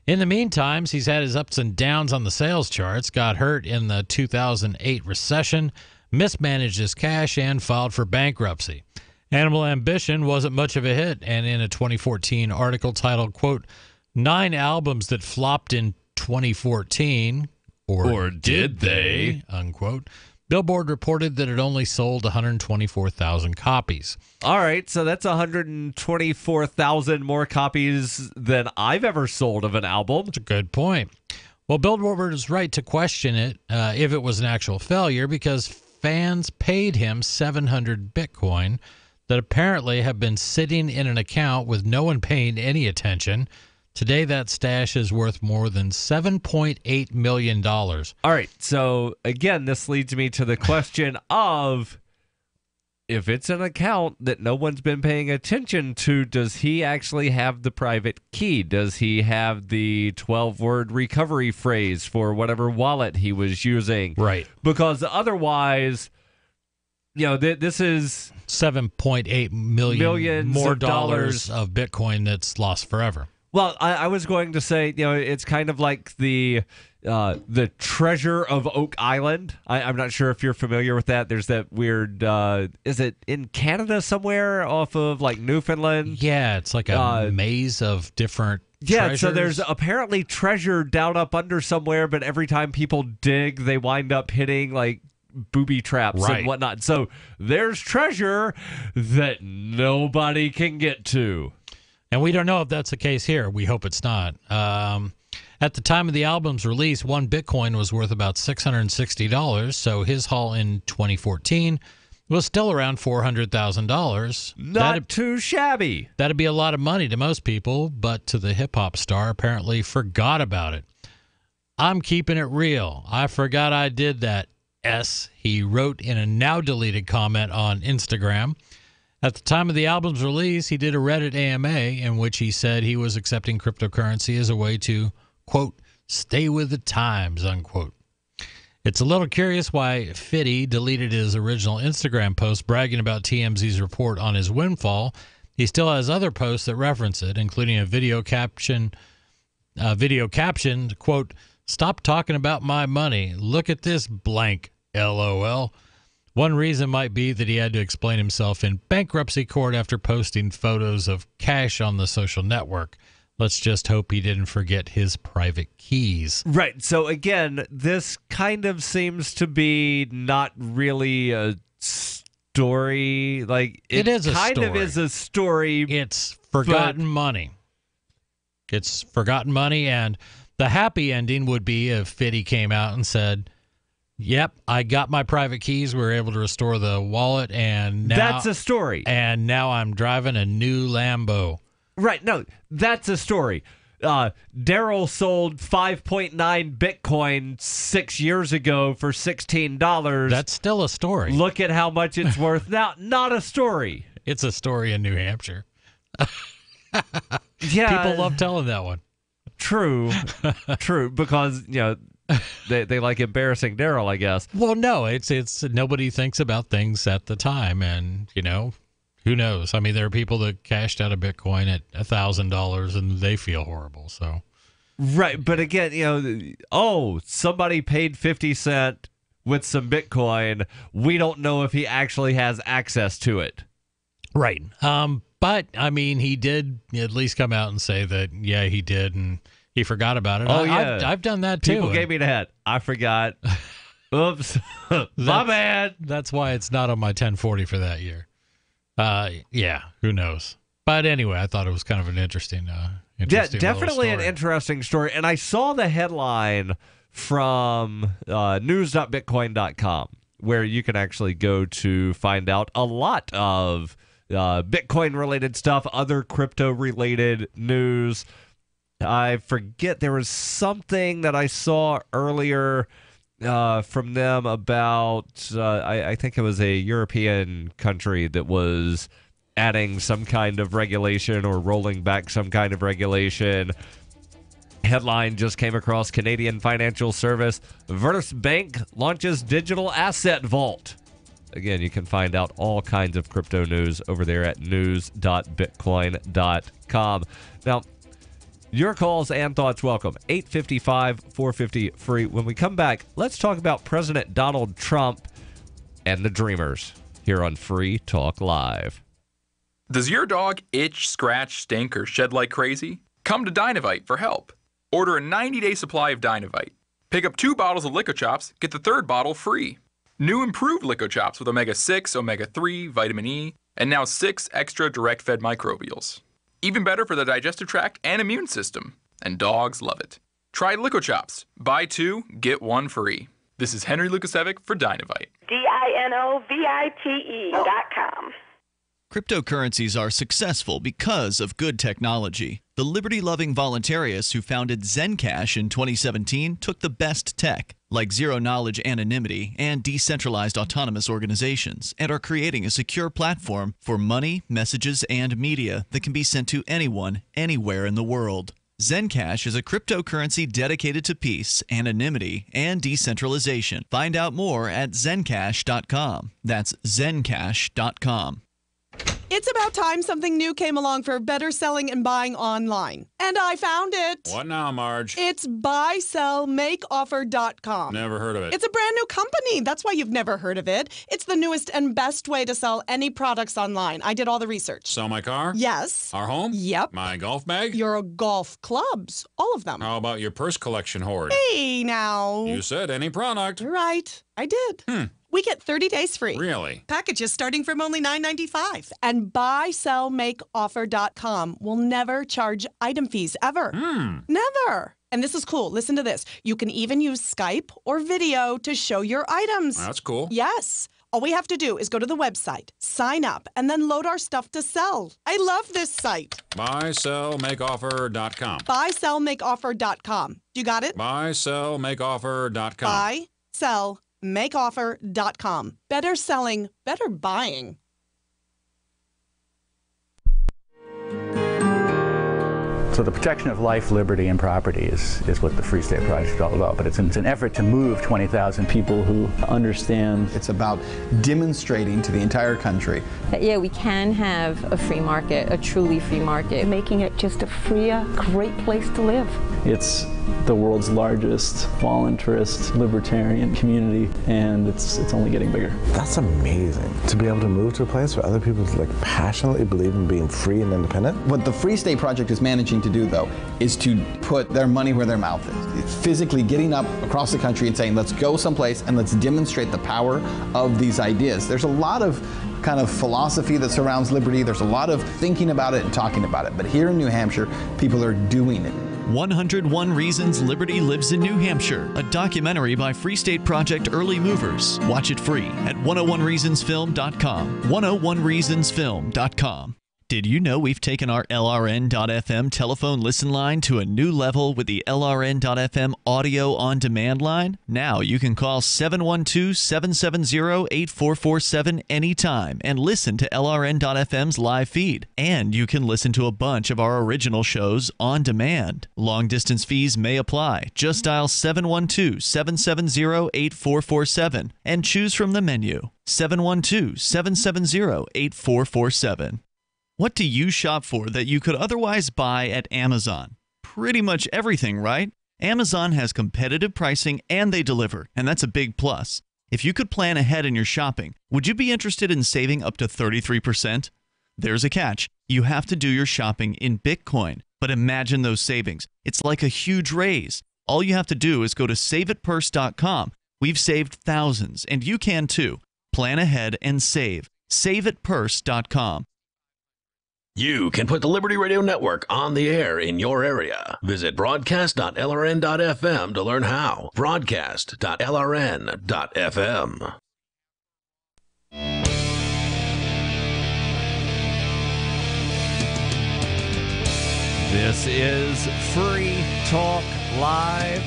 Speaker 6: In the meantime, he's had his ups and downs on the sales charts, got hurt in the 2008 recession, mismanaged his cash, and filed for bankruptcy. Animal Ambition wasn't much of a hit, and in a 2014 article titled, quote, 9 albums that flopped in 2014, or did they, unquote, Billboard reported that it only sold 124,000 copies.
Speaker 1: All right, so that's 124,000 more copies than I've ever sold of an album.
Speaker 6: That's a good point. Well, Billboard is right to question it if it was an actual failure because fans paid him 700 Bitcoin that apparently have been sitting in an account with no one paying any attention. Today, that stash is worth more than $7.8 million.
Speaker 1: All right. So, again, this leads me to the question of, if it's an account that no one's been paying attention to, does he actually have the private key? Does he have the 12-word recovery phrase for whatever wallet he was using?
Speaker 6: Right.
Speaker 1: Because otherwise, this is
Speaker 6: $7.8 million more dollars of Bitcoin that's lost forever.
Speaker 1: Well, I was going to say, it's kind of like the treasure of Oak Island. I'm not sure if you're familiar with that. There's that weird, is it in Canada somewhere off of Newfoundland?
Speaker 6: Yeah, it's like a maze of different treasures.
Speaker 1: So there's apparently treasure down up under somewhere, but every time people dig, they wind up hitting booby traps and whatnot. So there's treasure that nobody can get to.
Speaker 6: And we don't know if that's the case here. We hope it's not. At the time of the album's release, one Bitcoin was worth about $660, so his haul in 2014 was still around $400,000.
Speaker 1: Not too shabby.
Speaker 6: That'd be a lot of money to most people, but to the hip-hop star, apparently forgot about it. I'm keeping it real. I forgot I did that, he wrote in a now-deleted comment on Instagram. At the time of the album's release, he did a Reddit AMA in which he said he was accepting cryptocurrency as a way to, quote, stay with the times, unquote. It's a little curious why Fitty deleted his original Instagram post bragging about TMZ's report on his windfall. He still has other posts that reference it, including a video caption, quote, "Stop talking about my money. Look at this blank, LOL." One reason might be that he had to explain himself in bankruptcy court after posting photos of cash on the social network. Let's just hope he didn't forget his private keys.
Speaker 1: Right. So again, this kind of seems to be not really a story. Like
Speaker 6: it is a
Speaker 1: kind
Speaker 6: story.
Speaker 1: of is a story.
Speaker 6: It's forgotten money. It's forgotten money, and the happy ending would be if Fitty came out and said, "Yep, I got my private keys. We were able to restore the wallet, and now
Speaker 1: that's a story.
Speaker 6: And now I'm driving a new Lambo."
Speaker 1: Right. No, that's a story. Darryl sold 5.9 Bitcoin 6 years ago for $16.
Speaker 6: That's still a story.
Speaker 1: Look at how much it's worth now. Not a story.
Speaker 6: It's a story in New Hampshire.
Speaker 1: Yeah,
Speaker 6: people love telling that one.
Speaker 1: True, true. Because they like embarrassing Darryl, I guess.
Speaker 6: Well, no, it's nobody thinks about things at the time, and who knows? I mean, there are people that cashed out a Bitcoin at $1,000 and they feel horrible. So,
Speaker 1: right. But again, somebody paid 50 cents with some Bitcoin. We don't know if he actually has access to it.
Speaker 6: Right. But I mean, he did at least come out and say that, yeah, he did, and he forgot about it.
Speaker 1: Oh, yeah.
Speaker 6: I've done that too.
Speaker 1: People gave me the head. I forgot. Oops. My bad.
Speaker 6: That's why it's not on my 1040 for that year. Yeah, who knows? But anyway, I thought it was kind of an interesting
Speaker 1: definitely an interesting story. And I saw the headline from news.bitcoin.com, where you can actually go to find out a lot of Bitcoin-related stuff, other crypto-related news. I forget, there was something that I saw earlier from them about, I think it was a European country that was adding some kind of regulation or rolling back some kind of regulation. Headline just came across: Canadian financial service Verse Bank launches digital asset vault. Again, you can find out all kinds of crypto news over there at news.bitcoin.com. Now, your calls and thoughts welcome. 855-450-FREE. When we come back, let's talk about President Donald Trump and the Dreamers here on Free Talk Live.
Speaker 3: Does your dog itch, scratch, stink, or shed like crazy? Come to Dynavite for help. Order a 90-day supply of Dynavite. Pick up 2 bottles of Lico Chops, get the 3rd bottle free. New improved Lico Chops with omega-6, omega-3, vitamin E, and now 6 extra direct-fed microbials. Even better for the digestive tract and immune system. And dogs love it. Try Lico Chops. Buy 2, get 1 free. This is Henry Lukasevic for Dynavite.
Speaker 7: DINOVITE.com.
Speaker 4: Cryptocurrencies are successful because of good technology. The liberty-loving voluntarists who founded Zencash in 2017 took the best tech, like zero-knowledge anonymity and decentralized autonomous organizations, and are creating a secure platform for money, messages, and media that can be sent to anyone, anywhere in the world. Zencash is a cryptocurrency dedicated to peace, anonymity, and decentralization. Find out more at zencash.com. That's zencash.com.
Speaker 8: It's about time something new came along for better selling and buying online. And I found it.
Speaker 9: What now, Marge?
Speaker 8: It's buysellmakeoffer.com.
Speaker 9: Never heard of it.
Speaker 8: It's a brand new company. That's why you've never heard of it. It's the newest and best way to sell any products online. I did all the research.
Speaker 9: Sell my car?
Speaker 8: Yes.
Speaker 9: Our home?
Speaker 8: Yep.
Speaker 9: My golf bag?
Speaker 8: Your golf clubs. All of them.
Speaker 9: How about your purse collection hoard?
Speaker 8: Hey, now.
Speaker 9: You said any product.
Speaker 8: Right. I did. We get 30 days free.
Speaker 9: Really?
Speaker 8: Packages starting from only $9.95. And buysellmakeoffer.com will never charge item fees, ever. Never. And this is cool. Listen to this. You can even use Skype or video to show your items.
Speaker 9: That's cool.
Speaker 8: Yes. All we have to do is go to the website, sign up, and then load our stuff to sell. I love this site.
Speaker 9: Buysellmakeoffer.com.
Speaker 8: Buysellmakeoffer.com. You got it?
Speaker 9: Buysellmakeoffer.com.
Speaker 8: Buysellmakeoffer.com. Better selling, better buying.
Speaker 7: So the protection of life, liberty, and property is what the Free State Project is all about. But it's an effort to move 20,000 people who understand.
Speaker 10: It's about demonstrating to the entire country
Speaker 12: that, yeah, we can have a free market, a truly free market.
Speaker 15: Making it just a freer, great place to live.
Speaker 16: It's the world's largest voluntarist libertarian community, and it's only getting bigger.
Speaker 17: That's amazing, to be able to move to a place where other people passionately believe in being free and independent.
Speaker 10: What the Free State Project is managing to do, though, is to put their money where their mouth is. It's physically getting up across the country and saying, let's go someplace and let's demonstrate the power of these ideas. There's a lot of kind of philosophy that surrounds liberty. There's a lot of thinking about it and talking about it. But here in New Hampshire, people are doing it.
Speaker 4: 101 Reasons Liberty Lives in New Hampshire, a documentary by Free State Project Early Movers. Watch it free at 101reasonsfilm.com. 101reasonsfilm.com. Did you know we've taken our LRN.FM telephone listen line to a new level with the LRN.FM audio on demand line? Now you can call 712-770-8447 anytime and listen to LRN.FM's live feed. And you can listen to a bunch of our original shows on demand. Long distance fees may apply. Just dial 712-770-8447 and choose from the menu. 712-770-8447. What do you shop for that you could otherwise buy at Amazon? Pretty much everything, right? Amazon has competitive pricing and they deliver, and that's a big plus. If you could plan ahead in your shopping, would you be interested in saving up to 33%? There's a catch. You have to do your shopping in Bitcoin. But imagine those savings. It's like a huge raise. All you have to do is go to saveitpurse.com. We've saved thousands, and you can too. Plan ahead and save. Saveitpurse.com.
Speaker 5: You can put the Liberty Radio Network on the air in your area. Visit broadcast.lrn.fm to learn how. Broadcast.lrn.fm.
Speaker 1: This is Free Talk Live.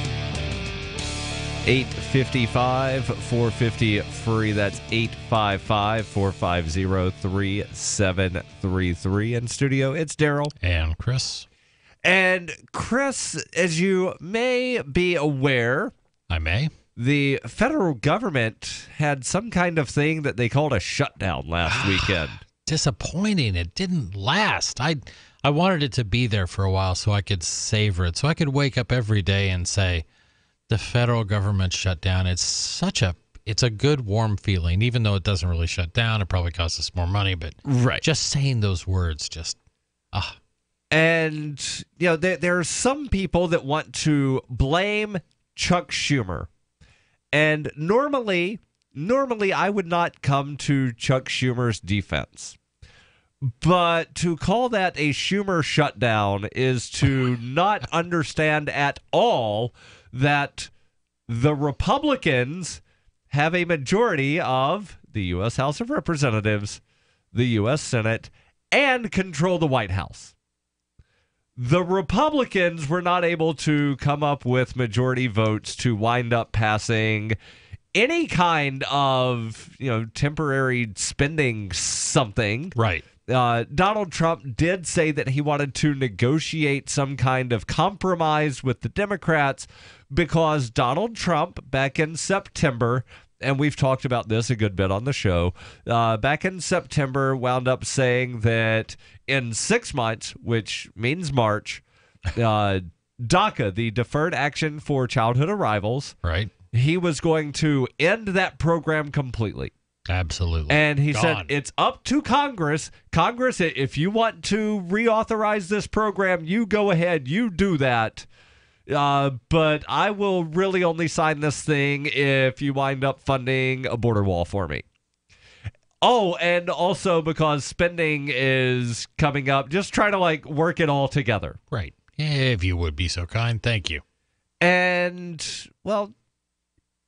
Speaker 1: 855-450-FREE. That's 855-450-3733. In studio, it's Darryl.
Speaker 6: And Chris.
Speaker 1: And Chris, as you may be aware...
Speaker 6: I may.
Speaker 1: The federal government had some kind of thing that they called a shutdown last weekend.
Speaker 6: Disappointing. It didn't last. I wanted it to be there for a while so I could savor it, so I could wake up every day and say... The federal government shut down. It's a good warm feeling, even though it doesn't really shut down. It probably costs us more money, but just saying those words,
Speaker 1: And there are some people that want to blame Chuck Schumer, and normally I would not come to Chuck Schumer's defense. But to call that a Schumer shutdown is to not understand at all that the Republicans have a majority of the U.S. House of Representatives, the U.S. Senate, and control the White House. The Republicans were not able to come up with majority votes to wind up passing any kind of, temporary spending something.
Speaker 6: Right.
Speaker 1: Donald Trump did say that he wanted to negotiate some kind of compromise with the Democrats because Donald Trump, back in September, and we've talked about this a good bit on the show, back in September wound up saying that in 6 months, which means March, DACA, the Deferred Action for Childhood Arrivals,
Speaker 6: right,
Speaker 1: he was going to end that program completely.
Speaker 6: Absolutely.
Speaker 1: And he said it's up to Congress. Congress, if you want to reauthorize this program, you go ahead, you do that. But I will really only sign this thing if you wind up funding a border wall for me. Oh, and also because spending is coming up, just try to work it all together.
Speaker 6: Right. If you would be so kind. Thank you.
Speaker 1: And, well...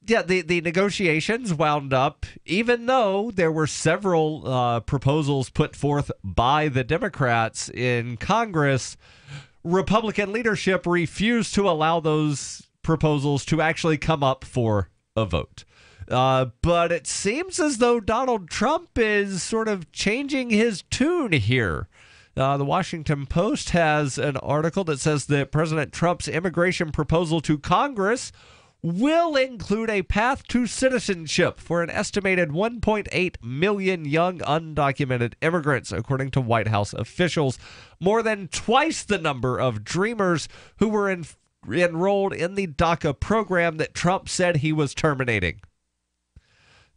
Speaker 1: yeah, the negotiations wound up, even though there were several proposals put forth by the Democrats in Congress, Republican leadership refused to allow those proposals to actually come up for a vote. But it seems as though Donald Trump is sort of changing his tune here. The Washington Post has an article that says that President Trump's immigration proposal to Congress will include a path to citizenship for an estimated 1.8 million young undocumented immigrants, according to White House officials, more than twice the number of Dreamers who were enrolled in the DACA program that Trump said he was terminating.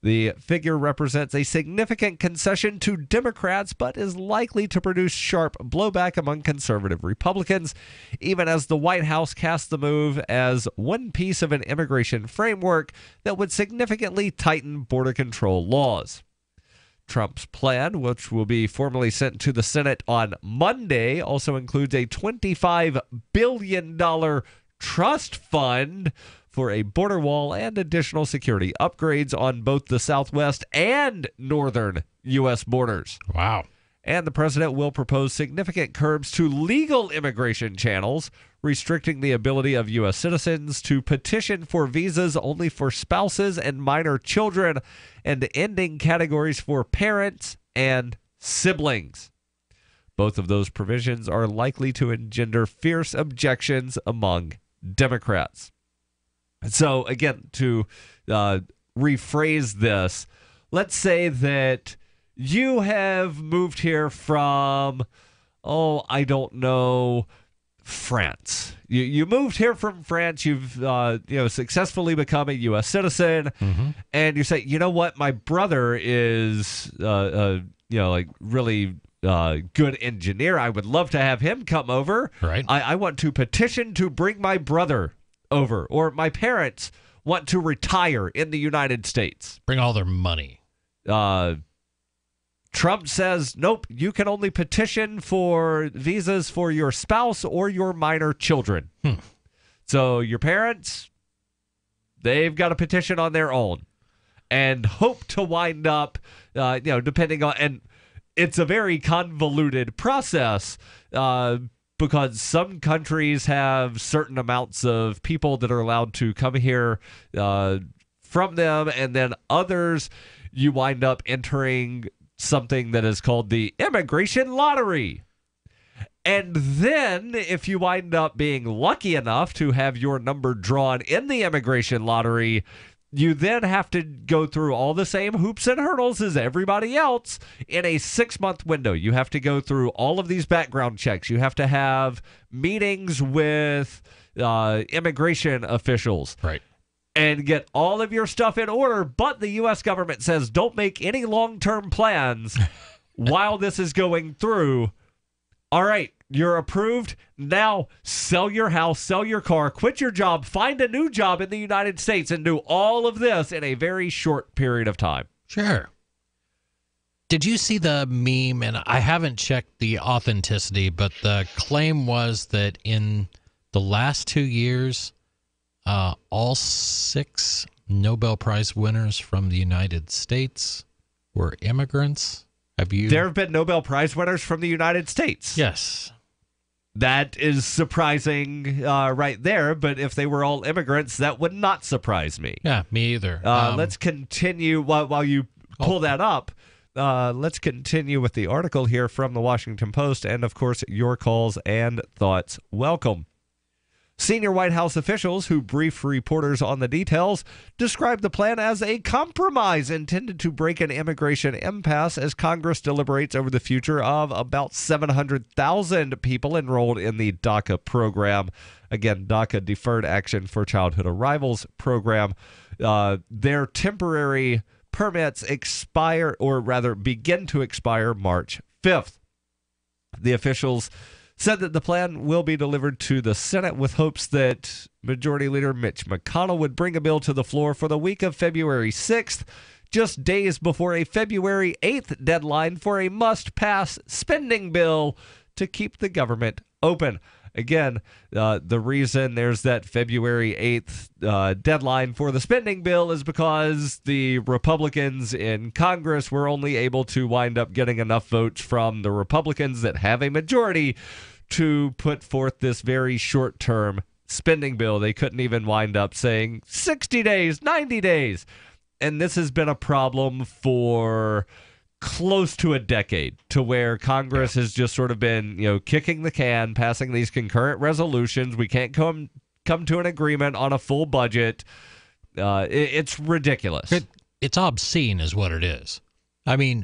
Speaker 1: The figure represents a significant concession to Democrats, but is likely to produce sharp blowback among conservative Republicans, even as the White House casts the move as one piece of an immigration framework that would significantly tighten border control laws. Trump's plan, which will be formally sent to the Senate on Monday, also includes a $25 billion trust fund for a border wall and additional security upgrades on both the southwest and northern U.S. borders.
Speaker 6: Wow.
Speaker 1: And the president will propose significant curbs to legal immigration channels, restricting the ability of U.S. citizens to petition for visas only for spouses and minor children, and ending categories for parents and siblings. Both of those provisions are likely to engender fierce objections among Democrats. So, again, to rephrase this, let's say that you have moved here from, I don't know, France. You moved here from France. You've successfully become a U.S. citizen, and you say, you know what, my brother is really good engineer. I would love to have him come over.
Speaker 6: Right.
Speaker 1: I want to petition to bring my brother over, or my parents want to retire in the United States.
Speaker 6: Bring all their money.
Speaker 1: Trump says, nope, you can only petition for visas for your spouse or your minor children. So your parents, they've got a petition on their own and hope to wind up, depending on, and it's a very convoluted process, because some countries have certain amounts of people that are allowed to come here from them, and then others, you wind up entering something that is called the immigration lottery. And then if you wind up being lucky enough to have your number drawn in the immigration lottery, you then have to go through all the same hoops and hurdles as everybody else in a 6-month window. You have to go through all of these background checks. You have to have meetings with immigration officials.
Speaker 6: Right.
Speaker 1: And get all of your stuff in order. But the U.S. government says don't make any long-term plans while this is going through. All right, you're approved. Now sell your house, sell your car, quit your job, find a new job in the United States, and do all of this in a very short period of time.
Speaker 6: Sure. Did you see the meme? And I haven't checked the authenticity, but the claim was that in the last 2 years, all 6 Nobel Prize winners from the United States were immigrants.
Speaker 1: There have been Nobel Prize winners from the United States.
Speaker 6: Yes.
Speaker 1: That is surprising right there, but if they were all immigrants, that would not surprise me.
Speaker 6: Yeah, me either.
Speaker 1: Let's continue while you pull that up. Let's continue with the article here from the Washington Post, and of course, your calls and thoughts welcome. Senior White House officials who briefed reporters on the details described the plan as a compromise intended to break an immigration impasse as Congress deliberates over the future of about 700,000 people enrolled in the DACA program. Again, DACA, Deferred Action for Childhood Arrivals program. Their temporary permits begin to expire March 5th. The officials said that the plan will be delivered to the Senate with hopes that Majority Leader Mitch McConnell would bring a bill to the floor for the week of February 6th, just days before a February 8th deadline for a must-pass spending bill to keep the government open. Again, the reason there's that February 8th deadline for the spending bill is because the Republicans in Congress were only able to wind up getting enough votes from the Republicans that have a majority to put forth this very short-term spending bill. They couldn't even wind up saying 60 days, 90 days. And this has been a problem for close to a decade to where Congress has just sort of been, kicking the can, passing these concurrent resolutions. We can't come to an agreement on a full budget. It's ridiculous.
Speaker 6: It's obscene is what it is. I mean,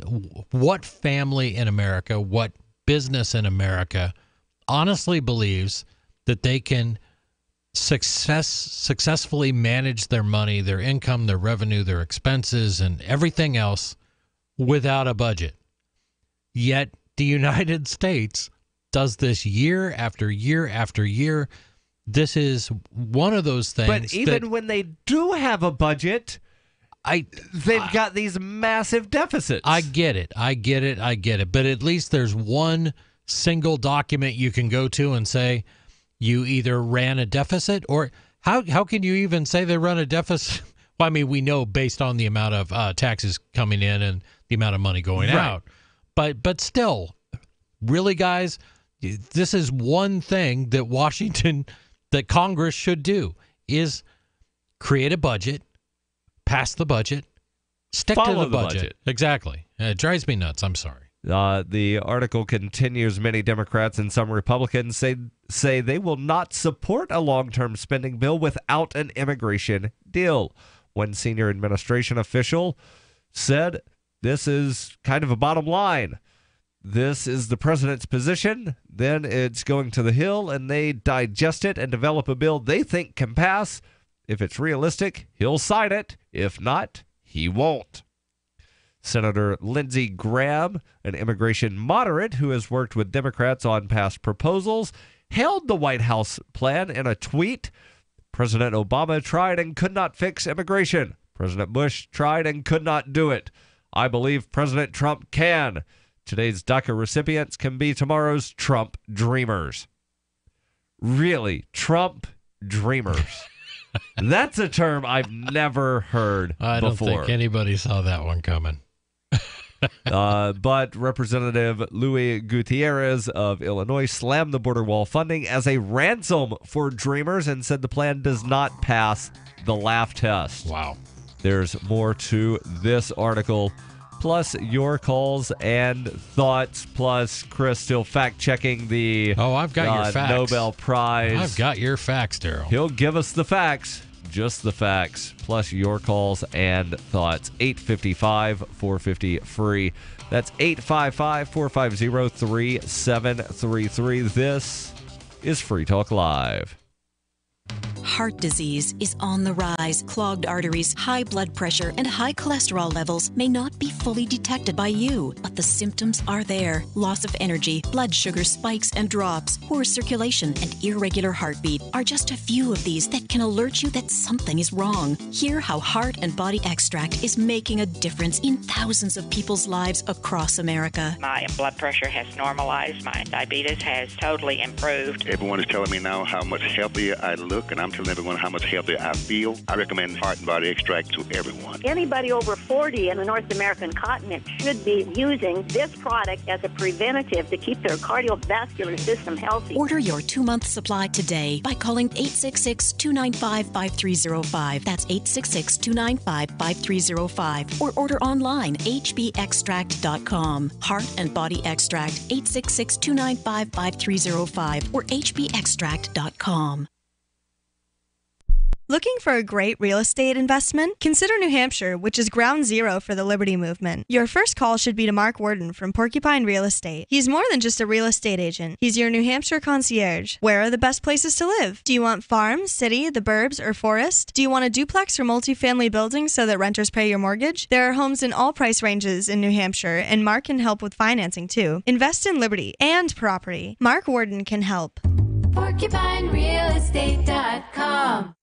Speaker 6: what family in America, what business in America honestly believes that they can successfully manage their money, their income, their revenue, their expenses, and everything else without a budget? Yet the United States does this year after year after year. This is one of those things.
Speaker 1: But even when they do have a budget, they've got these massive deficits.
Speaker 6: I get it. But at least there's one single document you can go to and say you either ran a deficit, or how can you even say they run a deficit? Well, I mean, we know based on the amount of taxes coming in and the amount of money going out. But still, really, guys, this is one thing that that Congress should do, is create a budget, pass the budget, stick to the budget. Exactly. It drives me nuts. I'm sorry.
Speaker 1: The article continues. Many Democrats and some Republicans say they will not support a long-term spending bill without an immigration deal. One senior administration official said, "This is kind of a bottom line. This is the president's position. Then it's going to the Hill, and they digest it and develop a bill they think can pass. If it's realistic, he'll sign it. If not, he won't." Senator Lindsey Graham, an immigration moderate who has worked with Democrats on past proposals, hailed the White House plan in a tweet. "President Obama tried and could not fix immigration. President Bush tried and could not do it. I believe President Trump can. Today's DACA recipients can be tomorrow's Trump dreamers." Really, Trump dreamers. That's a term I've never heard before.
Speaker 6: I don't think anybody saw that one coming.
Speaker 1: But Representative Luis Gutierrez of Illinois slammed the border wall funding as a ransom for dreamers and said the plan does not pass the laugh test.
Speaker 6: Wow.
Speaker 1: There's more to this article, plus your calls and thoughts, plus Chris still fact-checking the
Speaker 6: I've got your facts.
Speaker 1: Nobel Prize.
Speaker 6: I've got your facts, Darryl.
Speaker 1: He'll give us the facts. Just the facts, plus your calls and thoughts. 855-450-FREE. That's 855-450-3733. This is Free Talk Live.
Speaker 13: Heart disease is on the rise. Clogged arteries, high blood pressure, and high cholesterol levels may not be fully detected by you, but the symptoms are there. Loss of energy, blood sugar spikes and drops, poor circulation, and irregular heartbeat are just a few of these that can alert you that something is wrong. Hear how Heart and Body Extract is making a difference in thousands of people's lives across America.
Speaker 14: My blood pressure has normalized. My diabetes has totally improved.
Speaker 18: Everyone is telling me now how much healthier I look, and I'm telling everyone how much healthier I feel. I recommend Heart and Body Extract to everyone.
Speaker 19: Anybody over 40 in the North American continent should be using this product as a preventative to keep their cardiovascular system healthy.
Speaker 13: Order your 2-month supply today by calling 866-295-5305. That's 866-295-5305. Or order online, hbextract.com. Heart and Body Extract, 866-295-5305 or hbextract.com.
Speaker 20: Looking for a great real estate investment? Consider New Hampshire, which is ground zero for the Liberty Movement. Your first call should be to Mark Worden from Porcupine Real Estate. He's more than just a real estate agent. He's your New Hampshire concierge. Where are the best places to live? Do you want farm, city, the burbs, or forest? Do you want a duplex or multifamily building so that renters pay your mortgage? There are homes in all price ranges in New Hampshire, and Mark can help with financing too. Invest in liberty and property. Mark Worden can help.
Speaker 21: PorcupineRealEstate.com.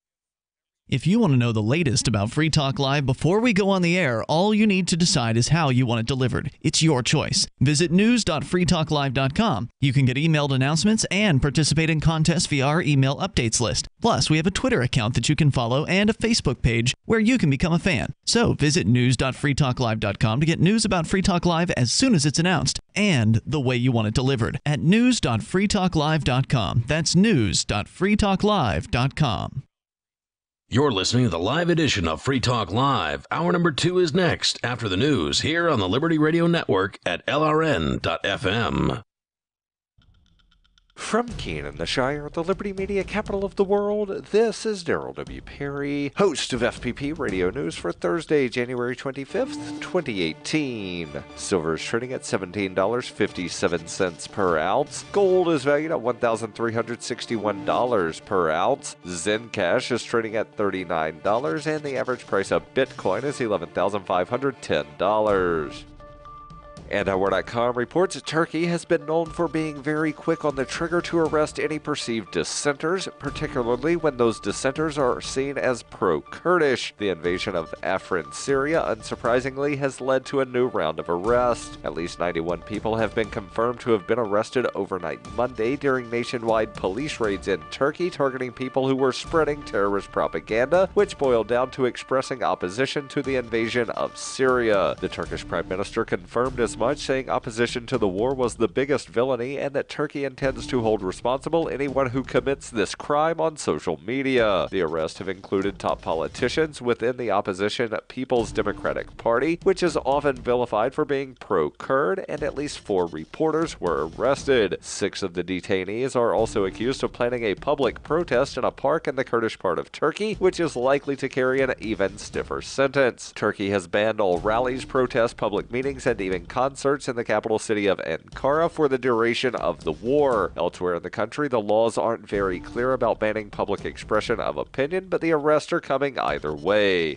Speaker 4: If you want to know the latest about Free Talk Live before we go on the air, all you need to decide is how you want it delivered. It's your choice. Visit news.freetalklive.com. You can get emailed announcements and participate in contests via our email updates list. Plus, we have a Twitter account that you can follow and a Facebook page where you can become a fan. So visit news.freetalklive.com to get news about Free Talk Live as soon as it's announced and the way you want it delivered at news.freetalklive.com. That's news.freetalklive.com.
Speaker 5: You're listening to the live edition of Free Talk Live. Hour number 2 is next after the news here on the Liberty Radio Network at LRN.FM.
Speaker 1: From Keene, the Shire, the Liberty Media capital of the world, this is Darryl W. Perry, host of FPP Radio News for Thursday, January 25th, 2018. Silver is trading at $17.57 per ounce. Gold is valued at $1,361 per ounce. Zencash is trading at $39, and the average price of Bitcoin is $11,510. And Hour.com reports that Turkey has been known for being very quick on the trigger to arrest any perceived dissenters, particularly when those dissenters are seen as pro-Kurdish. The invasion of Afrin, Syria, unsurprisingly, has led to a new round of arrests. At least 91 people have been confirmed to have been arrested overnight Monday during nationwide police raids in Turkey, targeting people who were spreading terrorist propaganda, which boiled down to expressing opposition to the invasion of Syria. The Turkish Prime Minister confirmed as much, saying opposition to the war was the biggest villainy and that Turkey intends to hold responsible anyone who commits this crime on social media. The arrests have included top politicians within the opposition People's Democratic Party, which is often vilified for being pro-Kurd, and at least 4 reporters were arrested. 6 of the detainees are also accused of planning a public protest in a park in the Kurdish part of Turkey, which is likely to carry an even stiffer sentence. Turkey has banned all rallies, protests, public meetings, and even concerts in the capital city of Ankara for the duration of the war. Elsewhere in the country, the laws aren't very clear about banning public expression of opinion, but the arrests are coming either way.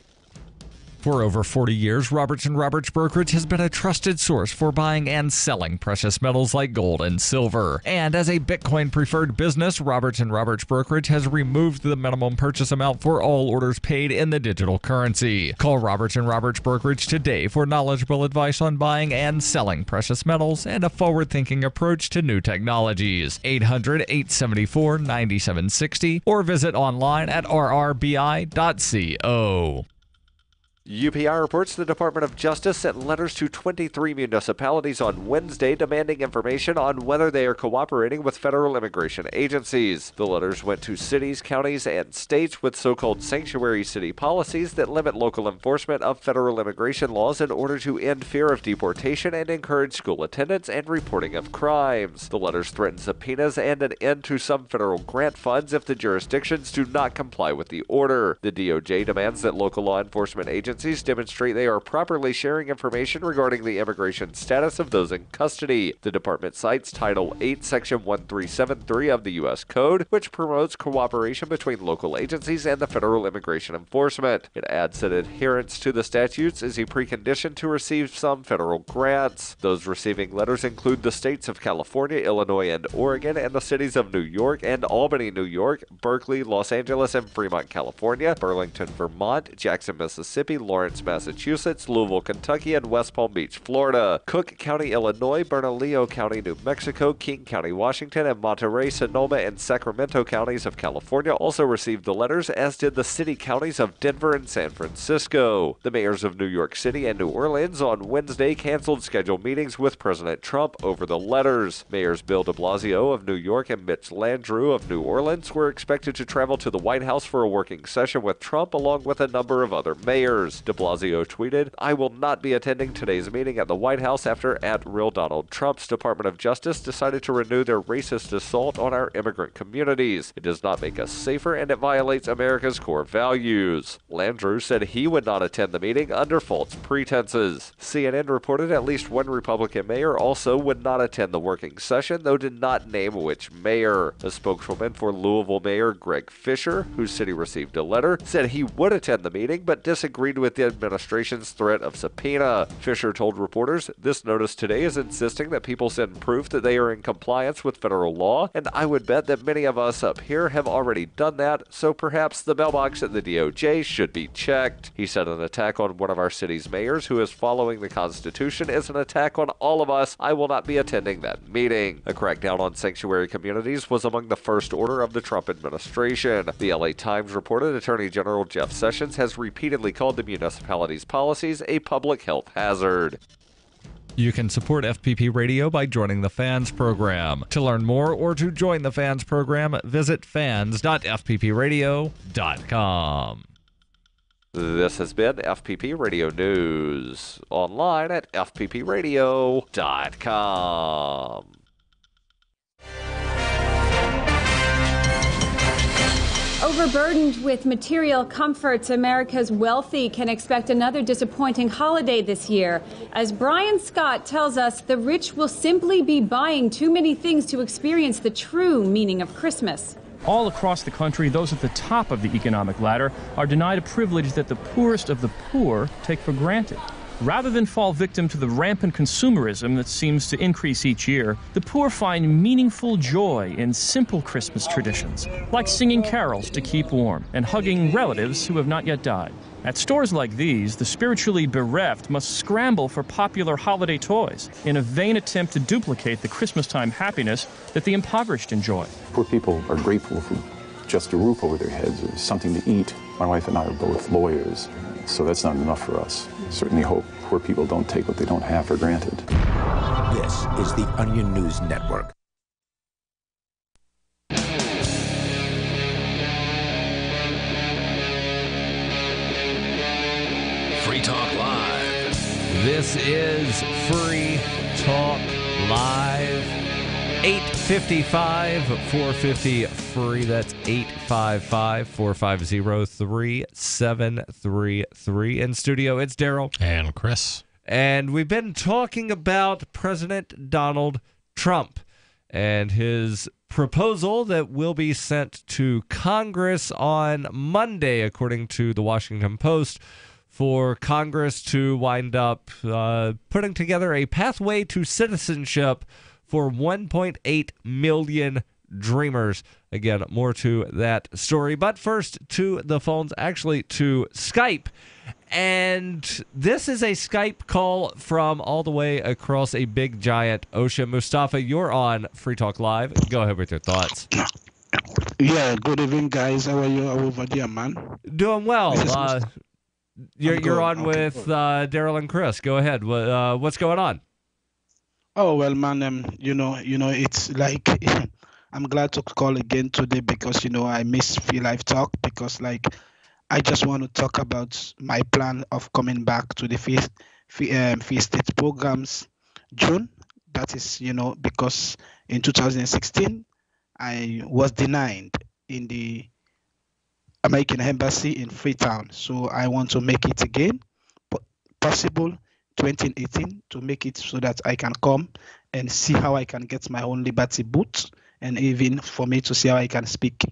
Speaker 2: For over 40 years, Robertson Roberts Brokerage has been a trusted source for buying and selling precious metals like gold and silver. And as a Bitcoin-preferred business, Robertson Roberts Brokerage has removed the minimum purchase amount for all orders paid in the digital currency. Call Robertson Roberts Brokerage today for knowledgeable advice on buying and selling precious metals and a forward-thinking approach to new technologies. 800-874-9760 or visit online at rrbi.co.
Speaker 1: UPI reports the Department of Justice sent letters to 23 municipalities on Wednesday demanding information on whether they are cooperating with federal immigration agencies. The letters went to cities, counties, and states with so-called sanctuary city policies that limit local enforcement of federal immigration laws in order to end fear of deportation and encourage school attendance and reporting of crimes. The letters threaten subpoenas and an end to some federal grant funds if the jurisdictions do not comply with the order. The DOJ demands that local law enforcement agencies demonstrate they are properly sharing information regarding the immigration status of those in custody. The department cites Title 8, Section 1373 of the U.S. Code, which promotes cooperation between local agencies and the federal immigration enforcement. It adds that adherence to the statutes is a precondition to receive some federal grants. Those receiving letters include the states of California, Illinois, and Oregon, and the cities of New York and Albany, New York, Berkeley, Los Angeles, and Fremont, California, Burlington, Vermont, Jackson, Mississippi, Lawrence, Massachusetts, Louisville, Kentucky, and West Palm Beach, Florida. Cook County, Illinois, Bernalillo County, New Mexico, King County, Washington, and Monterey, Sonoma, and Sacramento counties of California also received the letters, as did the city counties of Denver and San Francisco. The mayors of New York City and New Orleans on Wednesday canceled scheduled meetings with President Trump over the letters. Mayors Bill de Blasio of New York and Mitch Landrieu of New Orleans were expected to travel to the White House for a working session with Trump along with a number of other mayors. De Blasio tweeted, "I will not be attending today's meeting at the White House after @RealDonald Trump's Department of Justice decided to renew their racist assault on our immigrant communities. It does not make us safer and it violates America's core values." Landrieu said he would not attend the meeting under false pretenses. CNN reported at least one Republican mayor also would not attend the working session, though did not name which mayor. A spokeswoman for Louisville Mayor Greg Fisher, whose city received a letter, said he would attend the meeting but disagreed with the administration's threat of subpoena. Fisher told reporters, "This notice today is insisting that people send proof that they are in compliance with federal law, and I would bet that many of us up here have already done that, so perhaps the mailbox at the DOJ should be checked." He said an attack on one of our city's mayors who is following the Constitution is an attack on all of us. I will not be attending that meeting. A crackdown on sanctuary communities was among the first order of the Trump administration. The LA Times reported Attorney General Jeff Sessions has repeatedly called the municipalities' policies a public health hazard.
Speaker 2: You can support FPP Radio by joining the Fans program. To learn more or to join the Fans program, visit fans.fppradio.com.
Speaker 1: This has been FPP Radio News, online at fppradio.com.
Speaker 11: Overburdened with material comforts, America's wealthy can expect another disappointing holiday this year. As Brian Scott tells us, the rich will simply be buying too many things to experience the true meaning of Christmas.
Speaker 21: All across the country, those at the top of the economic ladder are denied a privilege that the poorest of the poor take for granted. Rather than fall victim to the rampant consumerism that seems to increase each year, the poor find meaningful joy in simple Christmas traditions, like singing carols to keep warm and hugging relatives who have not yet died. At stores like these, the spiritually bereft must scramble for popular holiday toys in a vain attempt to duplicate the Christmas-time happiness that the impoverished enjoy.
Speaker 22: Poor people are grateful for just a roof over their heads or something to eat. My wife and I are both lawyers, so that's not enough for us. Certainly hope poor people don't take what they don't have for granted.
Speaker 23: This is the Onion News Network.
Speaker 5: Free Talk Live.
Speaker 2: This is Free Talk Live. 855-450-FREE. That's 855-450-3733. In studio, it's Darryl.
Speaker 6: And Chris.
Speaker 2: And we've been talking about President Donald Trump and his proposal that will be sent to Congress on Monday, according to the Washington Post, for Congress to wind up putting together a pathway to citizenship for 1.8 million dreamers. Again, more to that story. But first, to the phones, actually to Skype. And this is a Skype call from all the way across a big, giant ocean. Mustapha, you're on Free Talk Live. Go ahead with your thoughts.
Speaker 24: Yeah, good evening, guys. How are you over there, man?
Speaker 2: Doing well. You're on with Darryl and Chris. Go ahead. What's going on?
Speaker 24: Oh well, man. It's like I'm glad to call again today because I miss Free Live Talk because I just want to talk about my plan of coming back to the Free State programs June. That is because in 2016 I was denied in the American Embassy in Freetown, so I want to make it again possible. 2018 to make it so that I can come and see how I can get my own Liberty boots and even for me to see how I can speak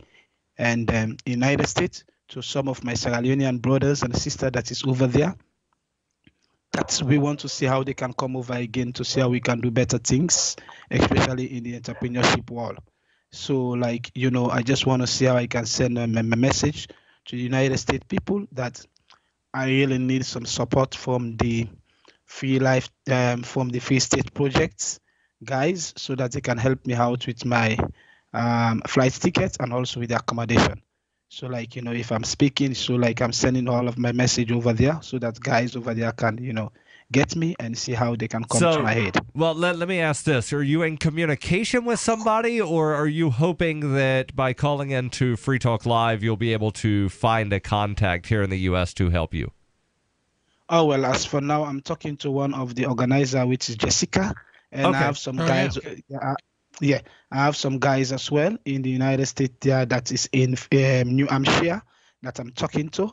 Speaker 24: and United States to some of my Sierra Leonean brothers and sisters that is over there. That we want to see how they can come over again to see how we can do better things, especially in the entrepreneurship world. So I just want to see how I can send a message to the United States people that I really need some support from the Free Life, from the Free State projects guys, so that they can help me out with my flight tickets and also with the accommodation. So if I'm speaking, so I'm sending all of my message over there so that guys over there can, get me and see how they can come to my aid.
Speaker 2: Well, let me ask this. Are you in communication with somebody, or are you hoping that by calling into Free Talk Live, you'll be able to find a contact here in the U.S. to help you?
Speaker 24: Oh, well, as for now, I'm talking to one of the organizer, which is Jessica, and
Speaker 2: okay.
Speaker 24: I have some guys. I have some guys as well in the United States there that is in New Hampshire that I'm talking to.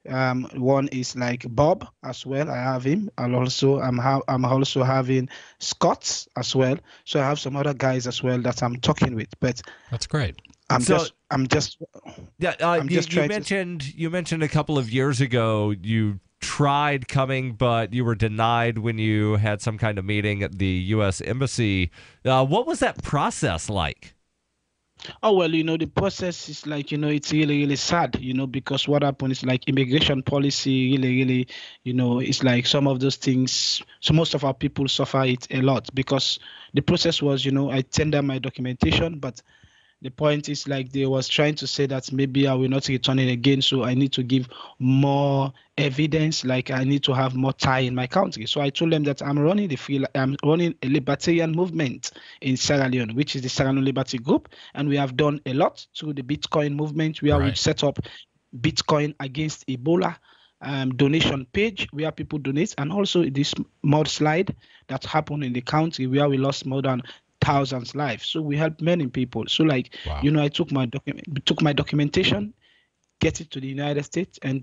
Speaker 24: One is Bob as well. I have him, and also I'm also having Scott as well. So I have some other guys as well that I'm talking with. But
Speaker 6: that's great.
Speaker 2: You mentioned a couple of years ago you tried coming, but you were denied when you had some kind of meeting at the U.S. Embassy. What was that process like?
Speaker 24: Oh, well, the process is it's really, really sad, because what happened is immigration policy really, it's some of those things. So most of our people suffer it a lot because the process was, I tender my documentation, but The point is like they was trying to say that maybe I will not return it again, so I need to give more evidence, like I need to have more tie in my country. So I told them that I'm running a libertarian movement in Sierra Leone, which is the Sierra Leone Liberty Group, and we have done a lot through the Bitcoin movement, where we've set up Bitcoin against Ebola donation page where people donate, and also this mudslide that happened in the country where we lost more than thousands lives. So we help many people. So like, I took my documentation, get it to the United States and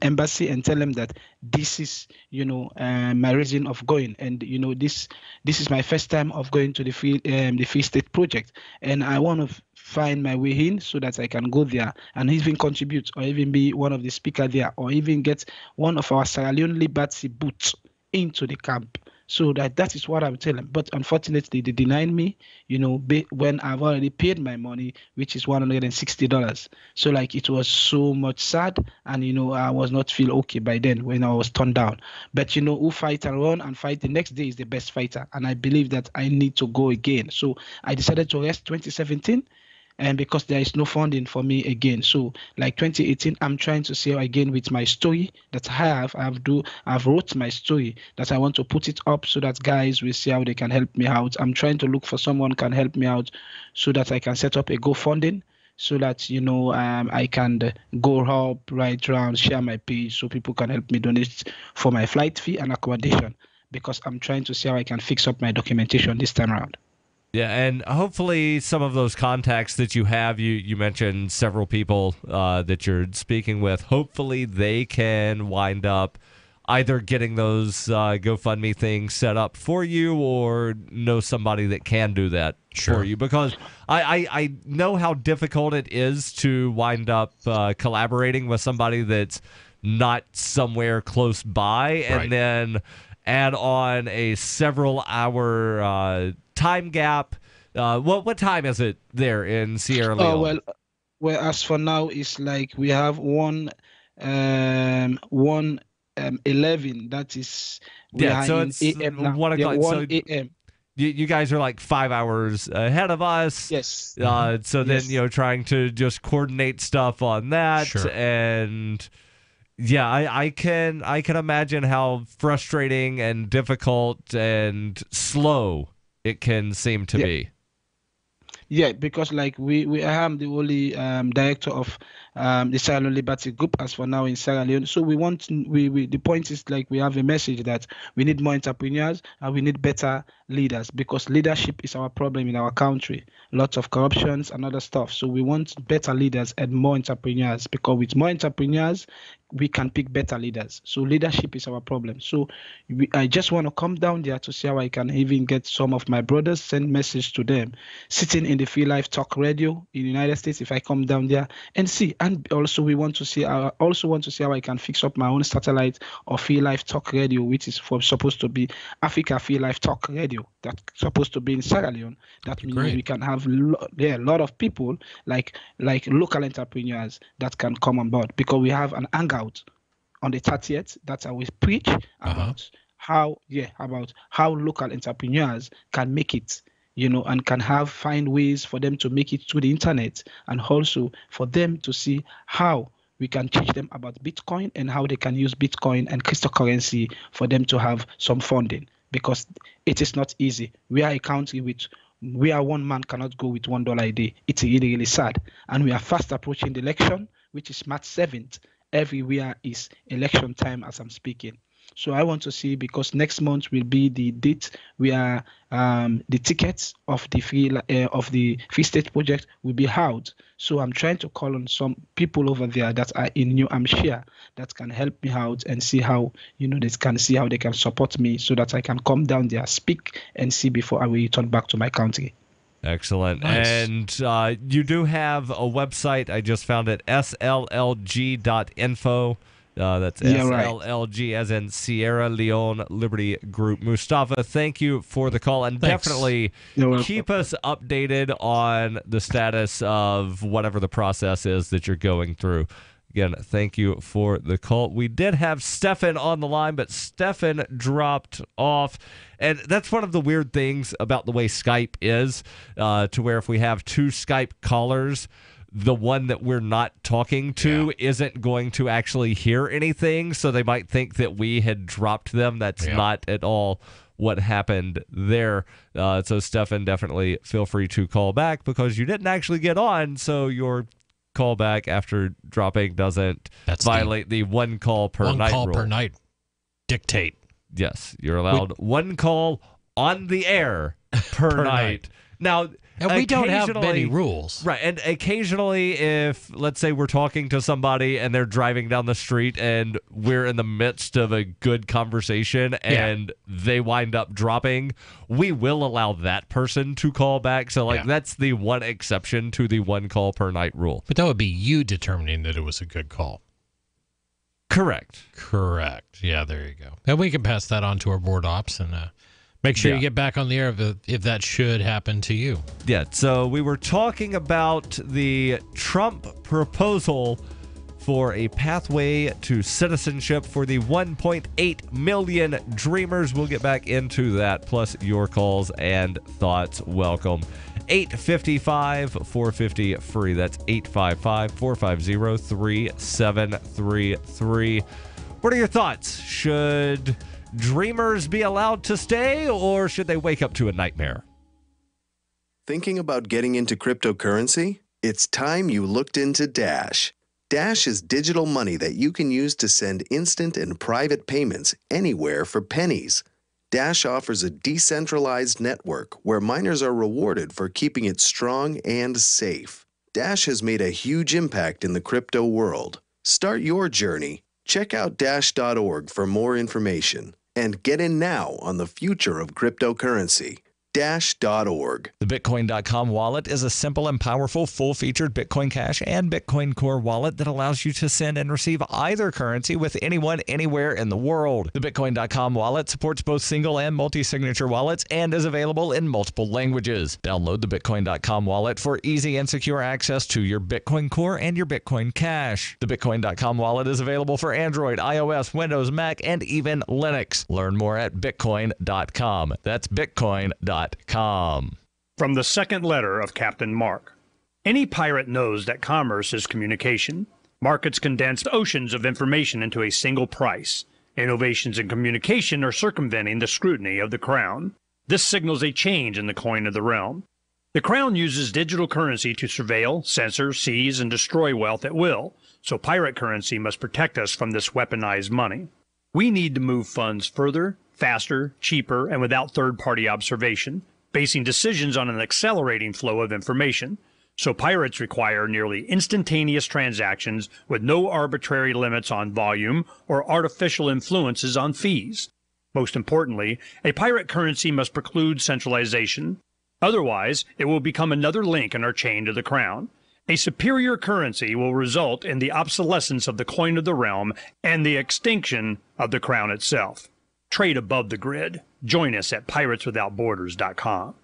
Speaker 24: embassy, and tell them that this is, my reason of going, and this is my first time of going to the Free State Project, and I want to find my way in so that I can go there and even contribute, or even be one of the speakers there, or even get one of our Sierra Leone Liberty boots into the camp. So that is what I'm telling them. But unfortunately, they denied me, when I've already paid my money, which is $160. So like, it was so much sad, and I was not feel okay by then when I was turned down. But who fight and run and fight the next day is the best fighter, and I believe that I need to go again. So I decided to rest 2017. And because there is no funding for me again, so like 2018, I'm trying to see again with my story that I've wrote my story, that I want to put it up so that guys will see how they can help me out. I'm trying to look for someone can help me out so that I can set up a GoFunding, so that I can go up right around, share my page, so people can help me donate for my flight fee and accommodation, because I'm trying to see how I can fix up my documentation this time around.
Speaker 1: Yeah, and hopefully some of those contacts that you have, you mentioned several people that you're speaking with, hopefully they can wind up either getting those GoFundMe things set up for you, or know somebody that can do that for you. Because I know how difficult it is to wind up collaborating with somebody that's not somewhere close by, and then add on a several-hour time gap. What time is it there in Sierra Leone?
Speaker 24: Well, as for now, it's like we have 1:11. That is,
Speaker 1: so it's
Speaker 24: AM now.
Speaker 1: 1 o'clock.
Speaker 24: 1 a.m.
Speaker 1: You guys are like 5 hours ahead of us.
Speaker 24: Yes.
Speaker 1: So then trying to just coordinate stuff on that, and yeah, I can imagine how frustrating and difficult and slow it can seem to be.
Speaker 24: Yeah, because like I am the only director of the Sierra Leone Liberty Group as for now in Sierra Leone. So the point is like we have a message that we need more entrepreneurs and we need better leaders, because leadership is our problem in our country. Lots of corruptions and other stuff. So we want better leaders and more entrepreneurs, because with more entrepreneurs, we can pick better leaders. So leadership is our problem. So I just want to come down there to see how I can even get some of my brothers, send message to them, sitting in the Free Life Talk Radio in the United States. If I come down there and see, and also we want to see, I also want to see how I can fix up my own satellite of Free Life Talk Radio, which is supposed to be Africa Free Life Talk Radio. That's supposed to be in Sierra Leone. That means we can have a lot of people like local entrepreneurs that can come on board, because we have an hangout on the 30th that I will preach about how local entrepreneurs can make it, and can find ways for them to make it through the internet, and also for them to see how we can teach them about Bitcoin and how they can use Bitcoin and cryptocurrency for them to have some funding, because it is not easy. We are a country where one man cannot go with $1 a day. It's really, really sad. And we are fast approaching the election, which is March 7th. Everywhere is election time as I'm speaking. So I want to see, because next month will be the date where the tickets of the Free State Project will be held. So I'm trying to call on some people over there that are in New Hampshire that can help me out and see how they can see how they can support me, so that I can come down there, speak, and see before I will return back to my country.
Speaker 1: Excellent. Nice. And you do have a website. I just found it, sllg.info. That's SLLG as in Sierra Leone Liberty Group. Mustapha, thank you for the call, and definitely keep us updated on the status of whatever the process is that you're going through. Again, thank you for the call. We did have Stefan on the line, but Stefan dropped off. And that's one of the weird things about the way Skype is, to where if we have two Skype callers, the one that we're not talking to isn't going to actually hear anything. So they might think that we had dropped them. That's not at all what happened there. So Stefan, definitely feel free to call back because you didn't actually get on. So your call back after dropping doesn't violate the one call per night rule.
Speaker 6: One call per night dictate.
Speaker 1: Yes, you're allowed one call on the air per night. Now,
Speaker 6: and we don't have many rules.
Speaker 1: Right, and occasionally if, let's say, we're talking to somebody and they're driving down the street and we're in the midst of a good conversation and they wind up dropping, we will allow that person to call back. So, that's the one exception to the one call per night rule.
Speaker 6: But that would be you determining that it was a good call.
Speaker 1: Correct.
Speaker 6: Yeah, there you go. And we can pass that on to our board ops and make sure you get back on the air if that should happen to you.
Speaker 1: Yeah, so we were talking about the Trump proposal for a pathway to citizenship for the 1.8 million Dreamers. We'll get back into that, plus your calls and thoughts. Welcome. 855-450-FREE. That's 855-450-3733. What are your thoughts? Should Dreamers be allowed to stay, or should they wake up to a nightmare?
Speaker 3: Thinking about getting into cryptocurrency? It's time you looked into Dash. Dash is digital money that you can use to send instant and private payments anywhere for pennies. Dash offers a decentralized network where miners are rewarded for keeping it strong and safe. Dash has made a huge impact in the crypto world. Start your journey. Check out Dash.org for more information and get in now on the future of cryptocurrency. Dash.org.
Speaker 2: The Bitcoin.com wallet is a simple and powerful full-featured Bitcoin Cash and Bitcoin Core wallet that allows you to send and receive either currency with anyone, anywhere in the world. The Bitcoin.com wallet supports both single and multi-signature wallets and is available in multiple languages. Download the Bitcoin.com wallet for easy and secure access to your Bitcoin Core and your Bitcoin Cash. The Bitcoin.com wallet is available for Android, iOS, Windows, Mac, and even Linux. Learn more at Bitcoin.com. That's Bitcoin.com.
Speaker 7: From the second letter of Captain Mark. Any pirate knows that commerce is communication. Markets condense oceans of information into a single price. Innovations in communication are circumventing the scrutiny of the crown. This signals a change in the coin of the realm. The crown uses digital currency to surveil, censor, seize, and destroy wealth at will, so pirate currency must protect us from this weaponized money. We need to move funds further, faster, cheaper, and without third-party observation, basing decisions on an accelerating flow of information. So pirates require nearly instantaneous transactions with no arbitrary limits on volume or artificial influences on fees. Most importantly, a pirate currency must preclude centralization. Otherwise, it will become another link in our chain to the crown. A superior currency will result in the obsolescence of the coin of the realm and the extinction of the crown itself. Trade above the grid. Join us at pirateswithoutborders.com.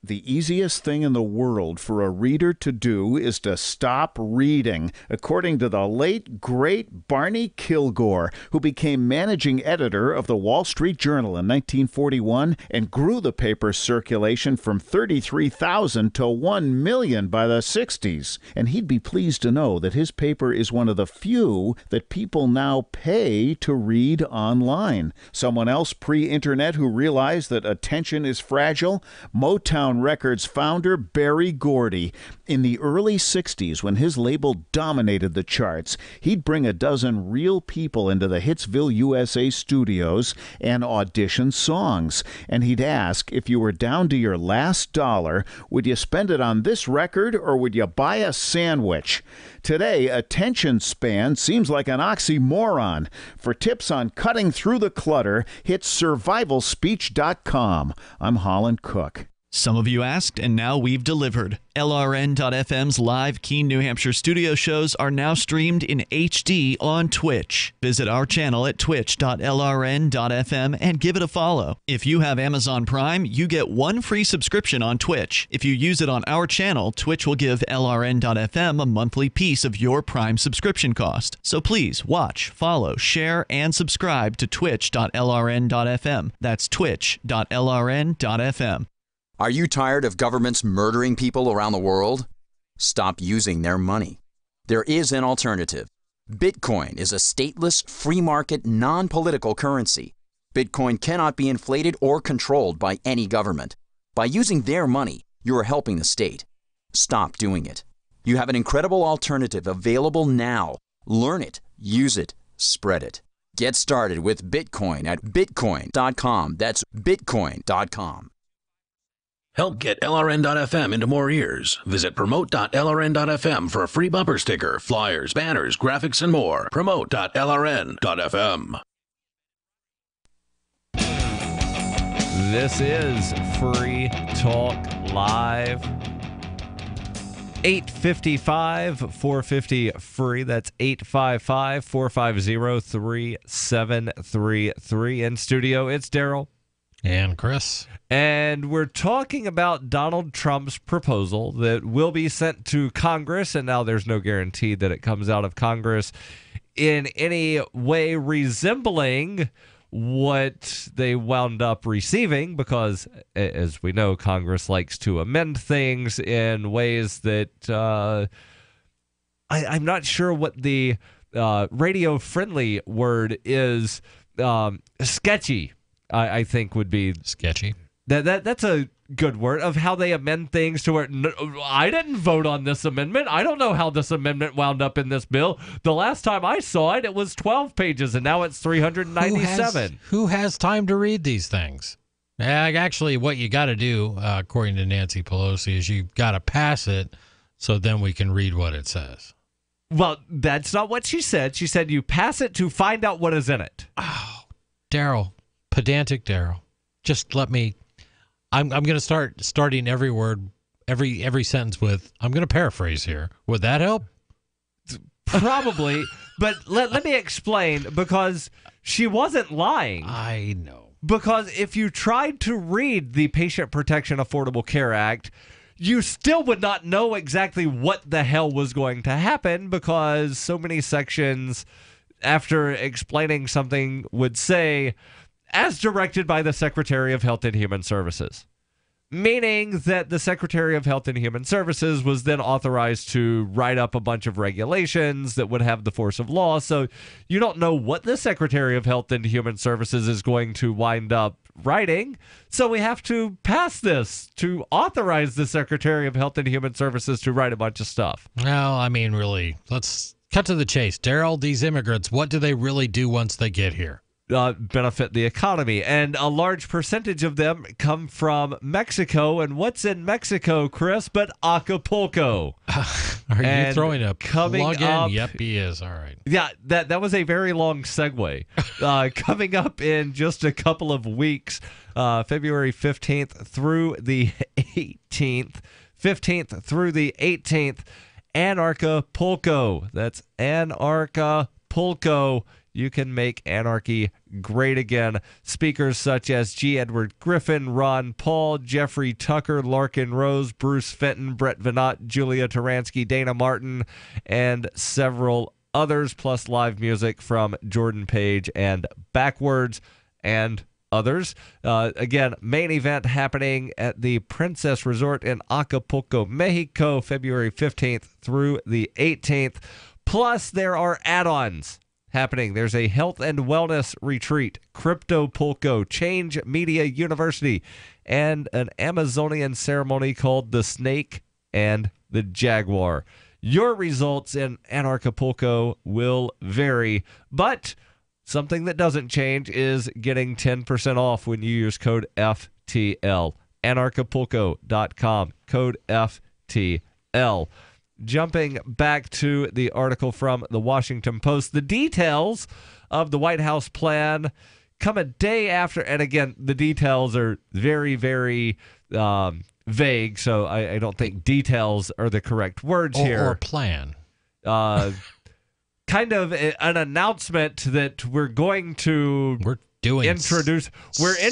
Speaker 8: The easiest thing in the world for a reader to do is to stop reading, according to the late, great Barney Kilgore, who became managing editor of the Wall Street Journal in 1941 and grew the paper's circulation from 33,000 to 1 million by the 60s. And he'd be pleased to know that his paper is one of the few that people now pay to read online. Someone else pre-internet who realized that attention is fragile? Motown Records founder Berry Gordy. In the early 60s, when his label dominated the charts, he'd bring a dozen real people into the Hitsville, USA studios and audition songs. And he'd ask, if you were down to your last dollar, would you spend it on this record or would you buy a sandwich? Today, attention span seems like an oxymoron. For tips on cutting through the clutter, hit survivalspeech.com. I'm Holland Cook.
Speaker 4: Some of you asked, and now we've delivered. LRN.FM's live Keene, New Hampshire studio shows are now streamed in HD on Twitch. Visit our channel at twitch.lrn.fm and give it a follow. If you have Amazon Prime, you get one free subscription on Twitch. If you use it on our channel, Twitch will give LRN.FM a monthly piece of your Prime subscription cost. So please watch, follow, share, and subscribe to twitch.lrn.fm. That's twitch.lrn.fm.
Speaker 9: Are you tired of governments murdering people around the world? Stop using their money. There is an alternative. Bitcoin is a stateless, free market, non-political currency. Bitcoin cannot be inflated or controlled by any government. By using their money, you are helping the state. Stop doing it. You have an incredible alternative available now. Learn it, use it, spread it. Get started with Bitcoin at bitcoin.com. That's bitcoin.com.
Speaker 5: Help get LRN.FM into more ears. Visit promote.lrn.fm for a free bumper sticker, flyers, banners, graphics, and more. Promote.lrn.fm.
Speaker 2: This is Free Talk Live. 855-450-FREE. That's 855-450-3733. In studio, it's Darryl.
Speaker 6: And Chris.
Speaker 2: And we're talking about Donald Trump's proposal that will be sent to Congress, and now there's no guarantee that it comes out of Congress in any way resembling what they wound up receiving, because, as we know, Congress likes to amend things in ways that I'm not sure what the radio-friendly word is. Sketchy, I think, would be
Speaker 6: sketchy.
Speaker 2: That's a good word, of how they amend things to where I didn't vote on this amendment. I don't know how this amendment wound up in this bill. The last time I saw it, it was 12 pages, and now it's 397.
Speaker 6: Who has time to read these things? Actually, what you got to do, according to Nancy Pelosi, is you got to pass it so then we can read what it says.
Speaker 2: Well, that's not what she said. She said you pass it to find out what is in it.
Speaker 6: Oh, Darryl, pedantic Darryl. Just let me... I'm going to start starting every word, every sentence with, I'm going to paraphrase here. Would that help?
Speaker 2: Probably, but let me explain, because she wasn't lying.
Speaker 6: I know.
Speaker 2: Because if you tried to read the Patient Protection Affordable Care Act, you still would not know exactly what the hell was going to happen, because so many sections, after explaining something, would say, as directed by the Secretary of Health and Human Services. Meaning that the Secretary of Health and Human Services was then authorized to write up a bunch of regulations that would have the force of law. So you don't know what the Secretary of Health and Human Services is going to wind up writing. So we have to pass this to authorize the Secretary of Health and Human Services to write a bunch of stuff.
Speaker 6: Well, I mean, really, let's cut to the chase. Darryl, these immigrants, what do they really do once they get here?
Speaker 2: Benefit the economy, and a large percentage of them come from Mexico. And what's in Mexico, Chris, but Acapulco?
Speaker 6: Are you throwing a plug in?
Speaker 2: Up,
Speaker 6: yep, he is. All right.
Speaker 2: Yeah, that was a very long segue. Coming up in just a couple of weeks, February 15th through the 18th, 15th through the 18th, Anarchapulco. That's Anarchapulco. You can make anarchy great again. Speakers such as G. Edward Griffin, Ron Paul, Jeffrey Tucker, Larkin Rose, Bruce Fenton, Brett Venat, Julia Taransky, Dana Martin, and several others, plus live music from Jordan Page and Backwards and others. Again, main event happening at the Princess Resort in Acapulco, Mexico, February 15th through the 18th. Plus, there are add-ons happening. There's a health and wellness retreat, Cryptopulco, Change Media University, and an Amazonian ceremony called the Snake and the Jaguar. Your results in Anarchapulco will vary, but something that doesn't change is getting 10% off when you use code FTL. Anarchapulco.com, code FTL. Jumping back to the article from the Washington Post, the details of the White House plan come a day after, and again, the details are very, very
Speaker 1: vague, so I don't think details are the correct words here.
Speaker 6: Or plan.
Speaker 1: Kind of an announcement that we're going to introducing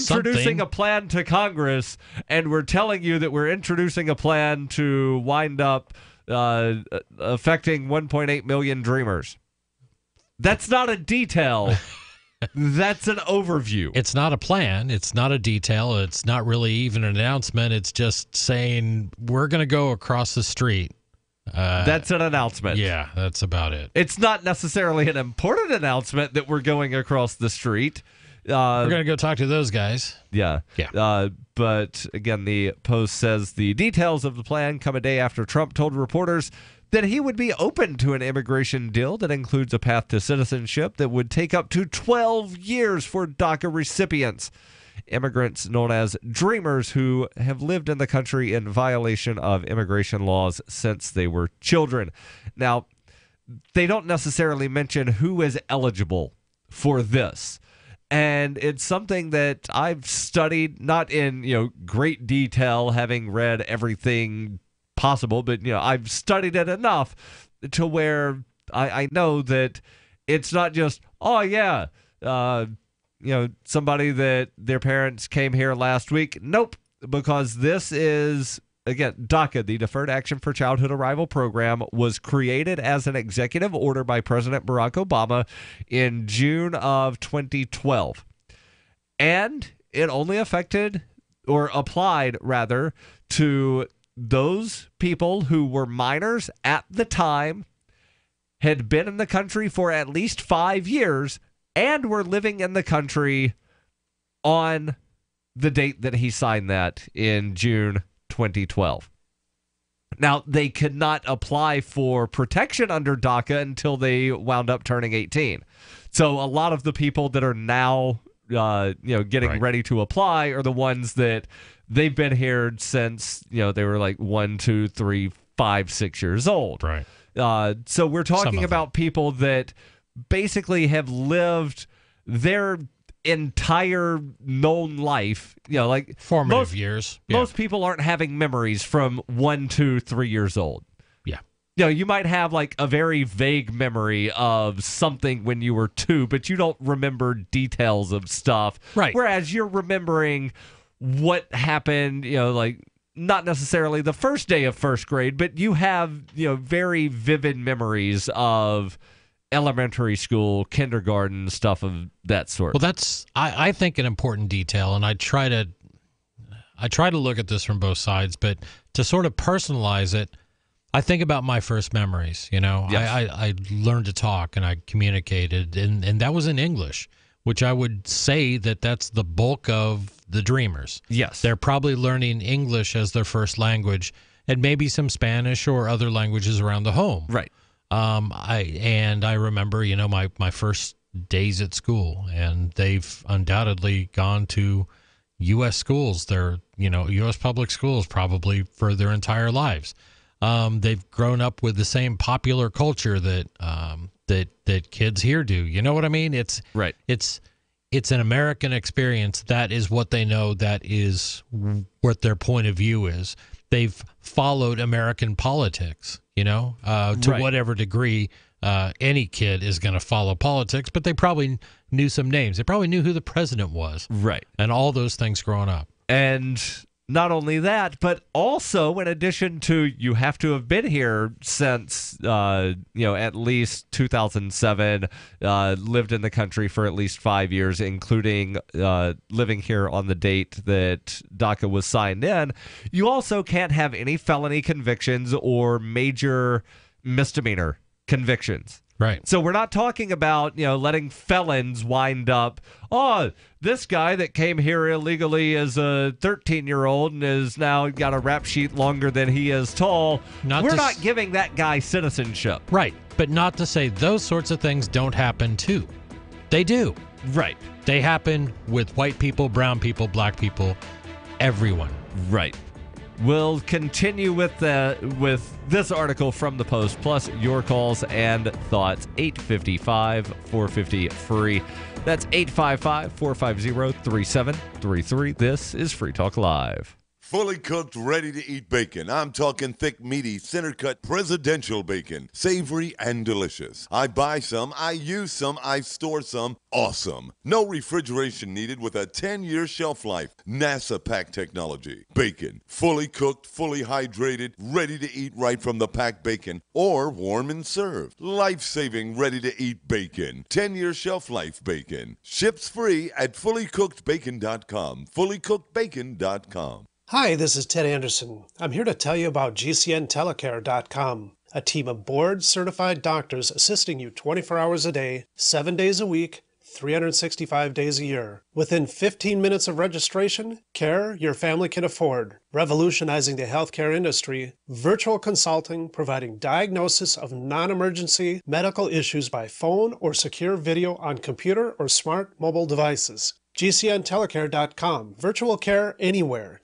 Speaker 6: something.
Speaker 1: a plan to Congress, and we're telling you that we're introducing a plan to wind up affecting 1.8 million dreamers. That's not a detail. That's an overview.
Speaker 6: It's not a plan. It's not a detail. It's not really even an announcement. It's just saying we're going to go across the street.
Speaker 1: That's an announcement.
Speaker 6: Yeah, that's about it.
Speaker 1: It's not necessarily an important announcement that we're going across the street.
Speaker 6: We're going to go talk to those guys.
Speaker 1: Yeah. But again, the Post says the details of the plan come a day after Trump told reporters that he would be open to an immigration deal that includes a path to citizenship that would take up to 12 years for DACA recipients. Immigrants known as dreamers who have lived in the country in violation of immigration laws since they were children. Now, they don't necessarily mention who is eligible for this. And it's something that I've studied, not in great detail, having read everything possible, but I've studied it enough to where I know that it's not just, somebody that their parents came here last week. Nope, because this is, again, DACA, the Deferred Action for Childhood Arrival Program, was created as an executive order by President Barack Obama in June of 2012. And it only applied to those people who were minors at the time, had been in the country for at least 5 years, and were living in the country on the date that he signed that in June 2012. Now, they could not apply for protection under DACA until they wound up turning 18. So a lot of the people that are now getting ready to apply are the ones that they've been here since they were like 1, 2, 3, 5, 6 years old.
Speaker 6: Right.
Speaker 1: So we're talking about people that basically have lived their entire known life, like
Speaker 6: formative years. Yeah.
Speaker 1: Most people aren't having memories from 1, 2, 3 years old.
Speaker 6: Yeah.
Speaker 1: You might have like a very vague memory of something when you were 2, but you don't remember details of stuff.
Speaker 6: Right.
Speaker 1: Whereas you're remembering what happened, like not necessarily the first day of first grade, but you have, very vivid memories of elementary school, kindergarten, stuff of that sort.
Speaker 6: Well, that's I think an important detail, and I try to look at this from both sides, but to sort of personalize it, I think about my first memories. Yes. I learned to talk and I communicated, and that was in English, which I would say that's the bulk of the dreamers.
Speaker 1: Yes.
Speaker 6: They're probably learning English as their first language, and maybe some Spanish or other languages around the home.
Speaker 1: Right.
Speaker 6: I remember, my first days at school, and they've undoubtedly gone to U.S. schools. They're, U.S. public schools probably for their entire lives. They've grown up with the same popular culture that kids here do. You know what I mean? It's
Speaker 1: right.
Speaker 6: It's an American experience. That is what they know. That is what their point of view is. They've followed American politics, to whatever degree any kid is going to follow politics, but they probably knew some names. They probably knew who the president was.
Speaker 1: Right.
Speaker 6: And all those things growing up.
Speaker 1: And not only that, but also in addition to you have to have been here since, at least 2007, lived in the country for at least 5 years, including living here on the date that DACA was signed in. You also can't have any felony convictions or major misdemeanor convictions.
Speaker 6: Right.
Speaker 1: So we're not talking about, letting felons wind up, this guy that came here illegally as a 13-year-old and has now got a rap sheet longer than he is tall. We're not giving that guy citizenship.
Speaker 6: Right. But not to say those sorts of things don't happen too. They do.
Speaker 1: Right.
Speaker 6: They happen with white people, brown people, black people, everyone.
Speaker 1: Right. We'll continue with this article from the Post, plus your calls and thoughts. 855-450-FREE. That's 855-450-3733. This is Free Talk Live.
Speaker 12: Fully cooked, ready-to-eat bacon. I'm talking thick, meaty, center-cut presidential bacon. Savory and delicious. I buy some, I use some, I store some. Awesome. No refrigeration needed with a 10-year shelf life. NASA pack technology. Bacon. Fully cooked, fully hydrated, ready to eat right from the packed bacon or warm and served. Life-saving, ready-to-eat bacon. 10-year shelf life bacon. Ships free at fullycookedbacon.com. Fullycookedbacon.com.
Speaker 15: Hi, this is Ted Anderson. I'm here to tell you about GCNtelecare.com, a team of board-certified doctors assisting you 24 hours a day, 7 days a week, 365 days a year. Within 15 minutes of registration, care your family can afford. Revolutionizing the healthcare industry, virtual consulting providing diagnosis of non-emergency medical issues by phone or secure video on computer or smart mobile devices. GCNtelecare.com. Virtual care anywhere.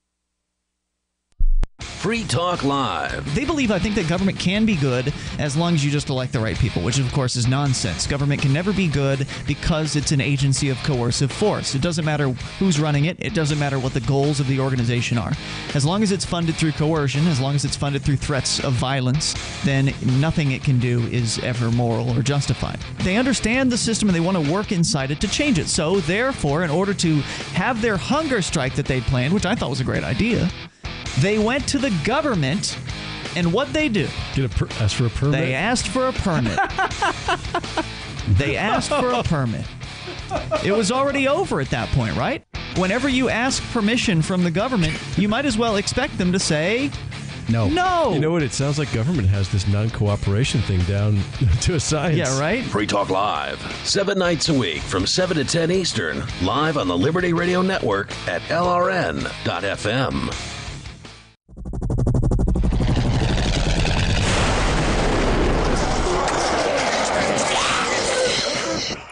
Speaker 5: Free Talk Live.
Speaker 4: They believe, I think, that government can be good as long as you just elect the right people, which, of course, is nonsense. Government can never be good because it's an agency of coercive force. It doesn't matter who's running it. It doesn't matter what the goals of the organization are. As long as it's funded through coercion, as long as it's funded through threats of violence, then nothing it can do is ever moral or justified. They understand the system and they want to work inside it to change it. So, therefore, in order to have their hunger strike that they'd planned, which I thought was a great idea, they went to the government, and what they do?
Speaker 16: Ask for a permit?
Speaker 4: They asked for a permit. They asked for a permit. It was already over at that point, right? Whenever you ask permission from the government, you might as well expect them to say no. No!
Speaker 16: You know what? It sounds like government has this non-cooperation thing down to a science.
Speaker 4: Yeah, right?
Speaker 5: Free Talk Live, 7 nights a week from 7 to 10 Eastern, live on the Liberty Radio Network at LRN.FM.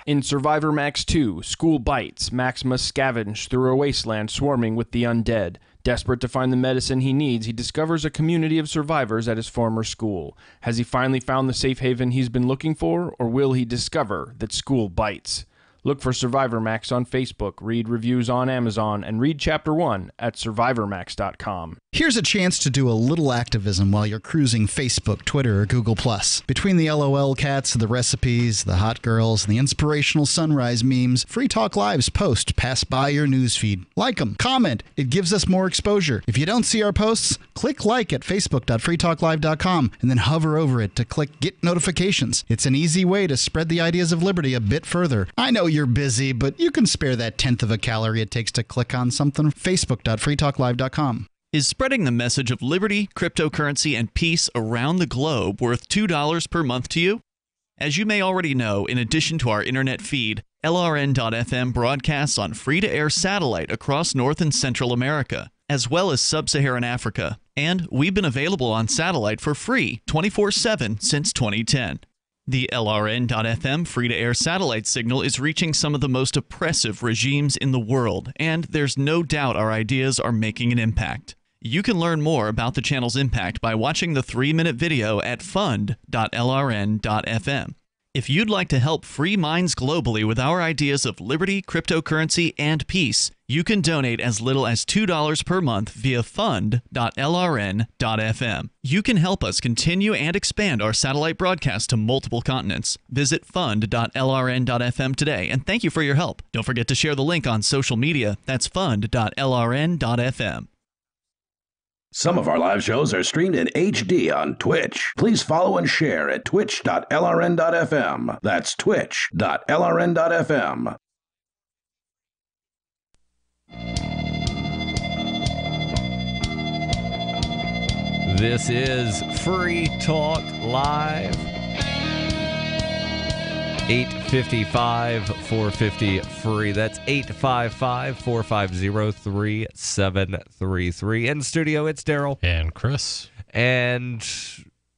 Speaker 21: In Survivor Max 2, School Bites, Max must scavenge through a wasteland swarming with the undead. Desperate to find the medicine he needs, he discovers a community of survivors at his former school. Has he finally found the safe haven he's been looking for, or will he discover that school bites? Look for Survivor Max on Facebook, read reviews on Amazon, and read Chapter 1 at SurvivorMax.com.
Speaker 17: Here's a chance to do a little activism while you're cruising Facebook, Twitter, or Google+. Between the LOL cats, the recipes, the hot girls, and the inspirational sunrise memes, Free Talk Live's posts pass by your newsfeed. Like them, comment. It gives us more exposure. If you don't see our posts, click like at facebook.freetalklive.com and then hover over it to click Get Notifications. It's an easy way to spread the ideas of liberty a bit further. I know you're busy, but you can spare that 1/10 of a calorie it takes to click on something. Facebook.freetalklive.com.
Speaker 4: Is spreading the message of liberty, cryptocurrency, and peace around the globe worth $2 per month to you? As you may already know, in addition to our internet feed, LRN.FM broadcasts on free-to-air satellite across North and Central America, as well as Sub-Saharan Africa. And we've been available on satellite for free 24/7 since 2010. The LRN.FM free-to-air satellite signal is reaching some of the most oppressive regimes in the world, and there's no doubt our ideas are making an impact. You can learn more about the channel's impact by watching the 3-minute video at fund.lrn.fm. If you'd like to help free minds globally with our ideas of liberty, cryptocurrency, and peace, you can donate as little as $2 per month via fund.lrn.fm. You can help us continue and expand our satellite broadcast to multiple continents. Visit fund.lrn.fm today, and thank you for your help. Don't forget to share the link on social media. That's fund.lrn.fm.
Speaker 5: Some of our live shows are streamed in HD on Twitch. Please follow and share at twitch.lrn.fm. That's twitch.lrn.fm.
Speaker 2: This is Free Talk Live. 855-450-FREE. That's 855-450-3733. In studio, it's Darryl.
Speaker 6: And Chris.
Speaker 2: And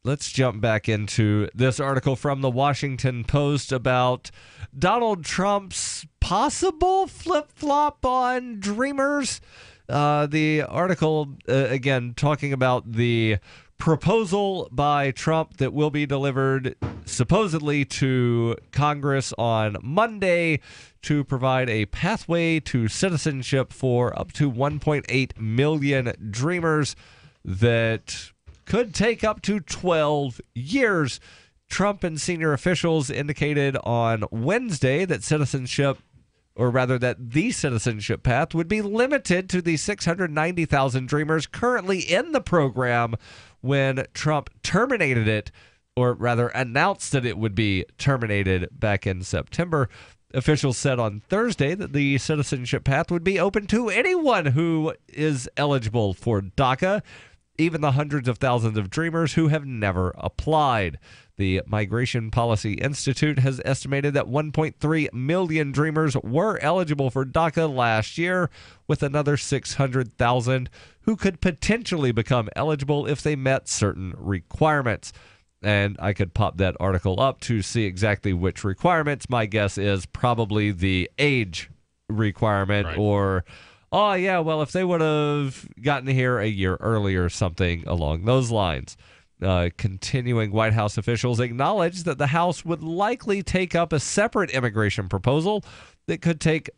Speaker 2: let's jump back into this article from the Washington Post about Donald Trump's possible flip-flop on Dreamers. The article, again, talking about the proposal by Trump that will be delivered
Speaker 1: supposedly to Congress on Monday to provide a pathway to citizenship for up to 1.8 million Dreamers that could take up to 12 years. Trump and senior officials indicated on Wednesday that the citizenship path would be limited to the 690,000 Dreamers currently in the program when Trump terminated it, or rather announced that it would be terminated back in September. Officials said on Thursday that the citizenship path would be open to anyone who is eligible for DACA, even the hundreds of thousands of Dreamers who have never applied. The Migration Policy Institute has estimated that 1.3 million Dreamers were eligible for DACA last year, with another 600,000 who could potentially become eligible if they met certain requirements. And I could pop that article up to see exactly which requirements. My guess is probably the age requirement, right. Or, oh, yeah, well, if they would have gotten here a year earlier, something along those lines. Continuing White House officials acknowledged that the House would likely take up a separate immigration proposal that could take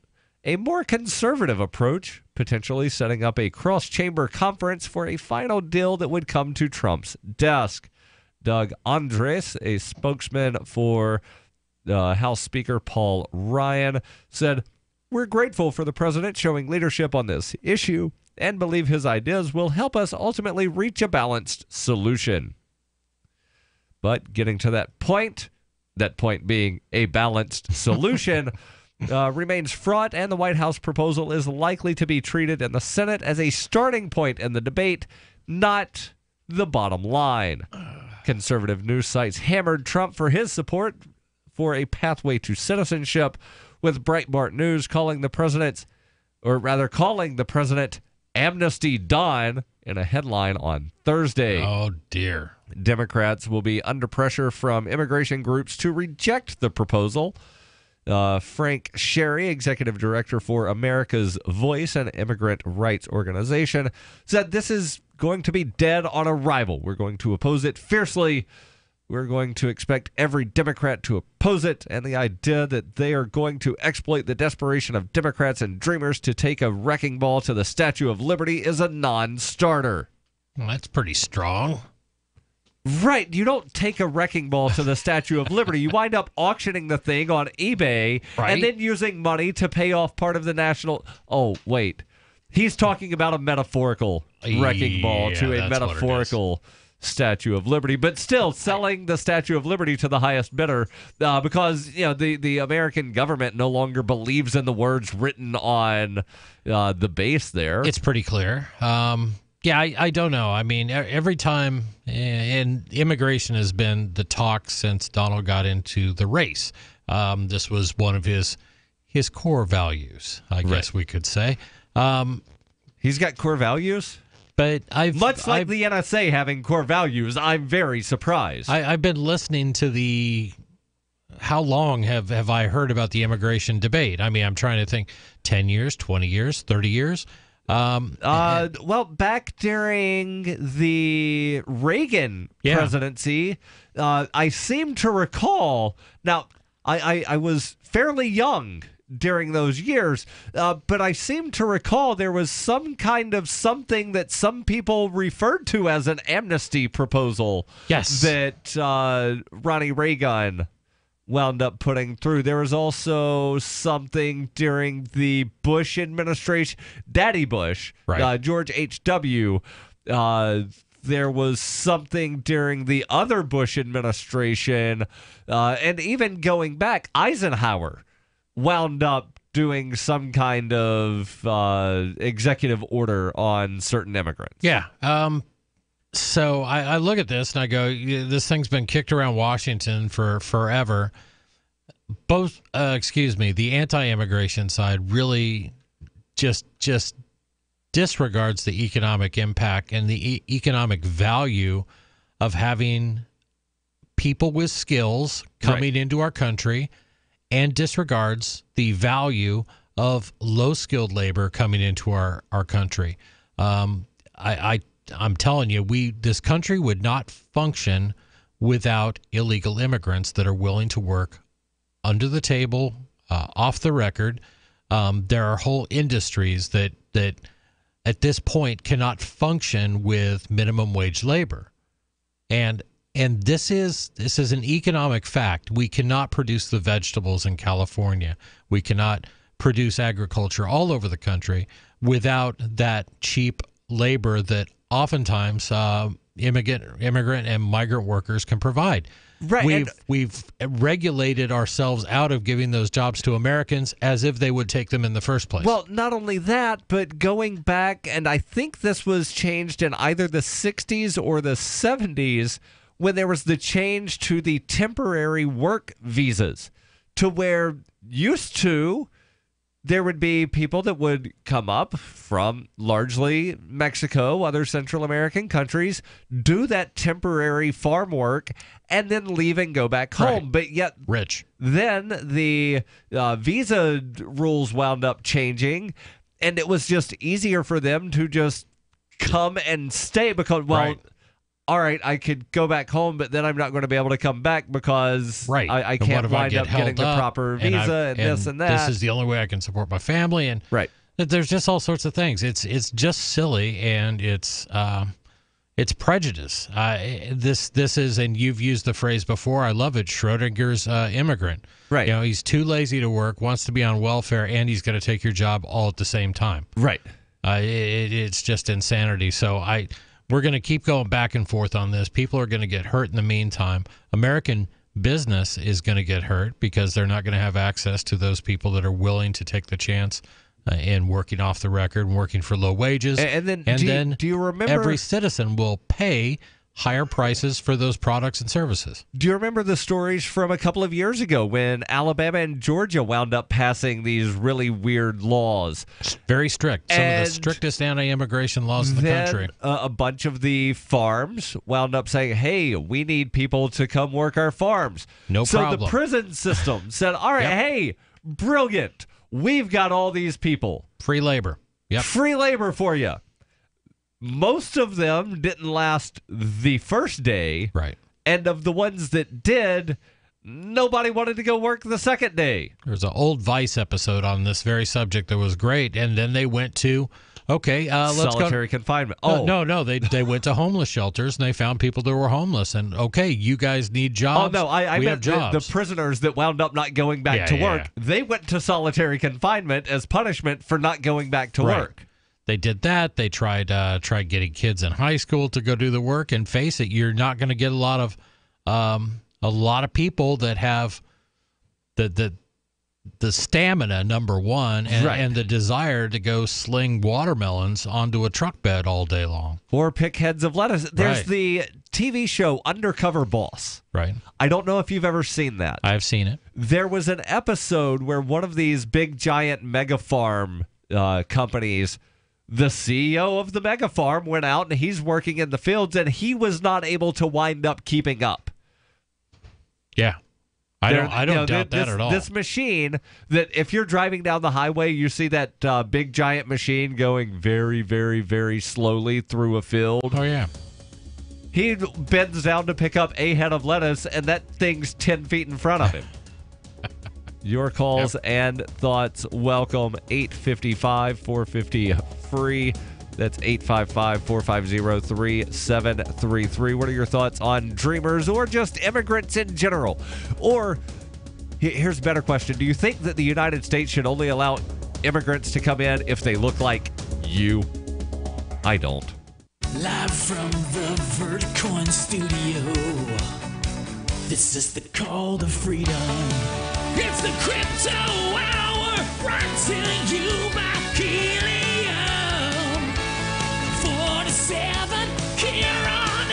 Speaker 1: a more conservative approach, potentially setting up a cross-chamber conference for a final deal that would come to Trump's desk. Doug Andres, a spokesman for House Speaker Paul Ryan, said, "We're grateful for the president showing leadership on this issue and believe his ideas will help us ultimately reach a balanced solution." But getting to that point being a balanced solution, remains fraught, and the White House proposal is likely to be treated in the Senate as a starting point in the debate, not the bottom line. Conservative news sites hammered Trump for his support for a pathway to citizenship, with Breitbart News calling the president Amnesty Don in a headline on Thursday.
Speaker 6: Oh, dear.
Speaker 1: Democrats will be under pressure from immigration groups to reject the proposal. Frank Sherry, executive director for America's Voice, an immigrant rights organization, said this is going to be dead on arrival. We're going to oppose it fiercely. We're going to expect every Democrat to oppose it, and the idea that they are going to exploit the desperation of Democrats and Dreamers to take a wrecking ball to the Statue of Liberty is a non-starter.
Speaker 6: Well, that's pretty strong.
Speaker 1: Right. You don't take a wrecking ball to the Statue of Liberty. You wind up auctioning the thing on eBay, right, and then using money to pay off part of the national... Oh, wait. He's talking about a metaphorical wrecking ball to a metaphorical Statue of Liberty, but still selling the Statue of Liberty to the highest bidder because the American government no longer believes in the words written on the base there.
Speaker 6: It's pretty clear. I don't know. I mean, every time, and immigration has been the talk since Donald got into the race. This was one of his core values, I guess we could say.
Speaker 1: He's got core values?
Speaker 6: But the
Speaker 1: NSA having core values, I'm very surprised.
Speaker 6: I've been listening to how long have I heard about the immigration debate? I mean, I'm trying to think, 10 years, 20 years, 30 years?
Speaker 1: Well, back during the Reagan presidency, I seem to recall, now, I was fairly young during those years, but I seem to recall there was some kind of something that some people referred to as an amnesty proposal.
Speaker 6: Yes.
Speaker 1: That Ronnie Reagan wound up putting through. There was also something during the Bush administration, Daddy Bush,
Speaker 6: right.
Speaker 1: George H.W. There was something during the other Bush administration, and even going back, Eisenhower wound up doing some kind of executive order on certain immigrants.
Speaker 6: Yeah. So I look at this and I go, this thing's been kicked around Washington for forever. The anti-immigration side really just disregards the economic impact and the economic value of having people with skills coming into our country, and disregards the value of low-skilled labor coming into our country. I'm telling you, this country would not function without illegal immigrants that are willing to work under the table, off the record. There are whole industries that at this point cannot function with minimum wage labor. And this is an economic fact. We cannot produce the vegetables in California. We cannot produce agriculture all over the country without that cheap labor that oftentimes immigrant and migrant workers can provide.
Speaker 2: Right.
Speaker 6: We've regulated ourselves out of giving those jobs to Americans as if they would take them in the first place.
Speaker 2: Well, not only that, but going back, and I think this was changed in either the 60s or the 70s, when there was the change to the temporary work visas, to where used to there would be people that would come up from largely Mexico, other Central American countries, do that temporary farm work, and then leave and go back home.
Speaker 6: Right.
Speaker 2: But yet,
Speaker 6: rich.
Speaker 2: Then the visa rules wound up changing, and it was just easier for them to just come and stay because, well,
Speaker 6: Right.
Speaker 2: all right, I could go back home, but then I'm not going to be able to come back because
Speaker 6: Right.
Speaker 2: I
Speaker 6: And
Speaker 2: can't
Speaker 6: what if I
Speaker 2: wind
Speaker 6: get
Speaker 2: up getting
Speaker 6: held
Speaker 2: the
Speaker 6: up
Speaker 2: proper visa and this and that.
Speaker 6: This is the only way I can support my family. And
Speaker 2: right.
Speaker 6: There's just all sorts of things. It's just silly, and it's prejudice. This is, and you've used the phrase before. I love it. Schrodinger's immigrant.
Speaker 2: Right.
Speaker 6: You know, he's too lazy to work, wants to be on welfare, and he's going to take your job all at the same time.
Speaker 2: Right.
Speaker 6: It's just insanity. So we're going to keep going back and forth on this. People are going to get hurt in the meantime. American business is going to get hurt because they're not going to have access to those people that are willing to take the chance in working off the record and working for low wages.
Speaker 2: And then, do you remember
Speaker 6: every citizen will pay higher prices for those products and services?
Speaker 2: Do you remember the stories from a couple of years ago when Alabama and Georgia wound up passing these really weird laws?
Speaker 6: Very strict. Some of the strictest anti-immigration laws in the country.
Speaker 2: A bunch of the farms wound up saying, hey, we need people to come work our farms.
Speaker 6: No problem.
Speaker 2: So the prison system said, all right, hey, brilliant. We've got all these people.
Speaker 6: Free labor. Yep.
Speaker 2: Free labor for you. Most of them didn't last the first day.
Speaker 6: Right.
Speaker 2: And of the ones that did, nobody wanted to go work the second day.
Speaker 6: There's an old Vice episode on this very subject that was great. And then they went to, let's go.
Speaker 2: Solitary confinement.
Speaker 6: No. They went to homeless shelters and they found people that were homeless. And, you guys need jobs.
Speaker 2: Oh, no, I meant the prisoners that wound up not going back to work.
Speaker 6: Yeah.
Speaker 2: They went to solitary confinement as punishment for not going back to work.
Speaker 6: They did that. They tried getting kids in high school to go do the work. And face it, you're not going to get a lot of people that have the stamina, number one, and the desire to go sling watermelons onto a truck bed all day long.
Speaker 2: Or pick heads of lettuce. There's the TV show Undercover Boss.
Speaker 6: Right.
Speaker 2: I don't know if you've ever seen that.
Speaker 6: I've seen it.
Speaker 2: There was an episode where one of these big, giant mega farm companies, the CEO of the mega farm went out and he's working in the fields and he was not able to wind up keeping up.
Speaker 6: Yeah. I don't doubt that at all.
Speaker 2: This machine that if you're driving down the highway, you see that big giant machine going very, very, very slowly through a field.
Speaker 6: Oh, yeah.
Speaker 2: He bends down to pick up a head of lettuce and that thing's 10 feet in front of him. Your calls and thoughts welcome. 855-450-FREE. That's 855-450-3733. What are your thoughts on dreamers or just immigrants in general? Or here's a better question. Do you think that the United States should only allow immigrants to come in if they look like you? I don't.
Speaker 10: Live from the Verticoin studio. This is the call to freedom. It's the Crypto Hour, brought to you by Helium 47 here on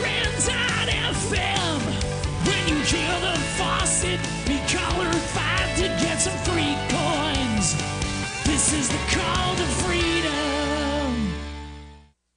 Speaker 10: LRN.FM. When you hear the faucet, be caller 5 to get some free coins. This is the call to freedom.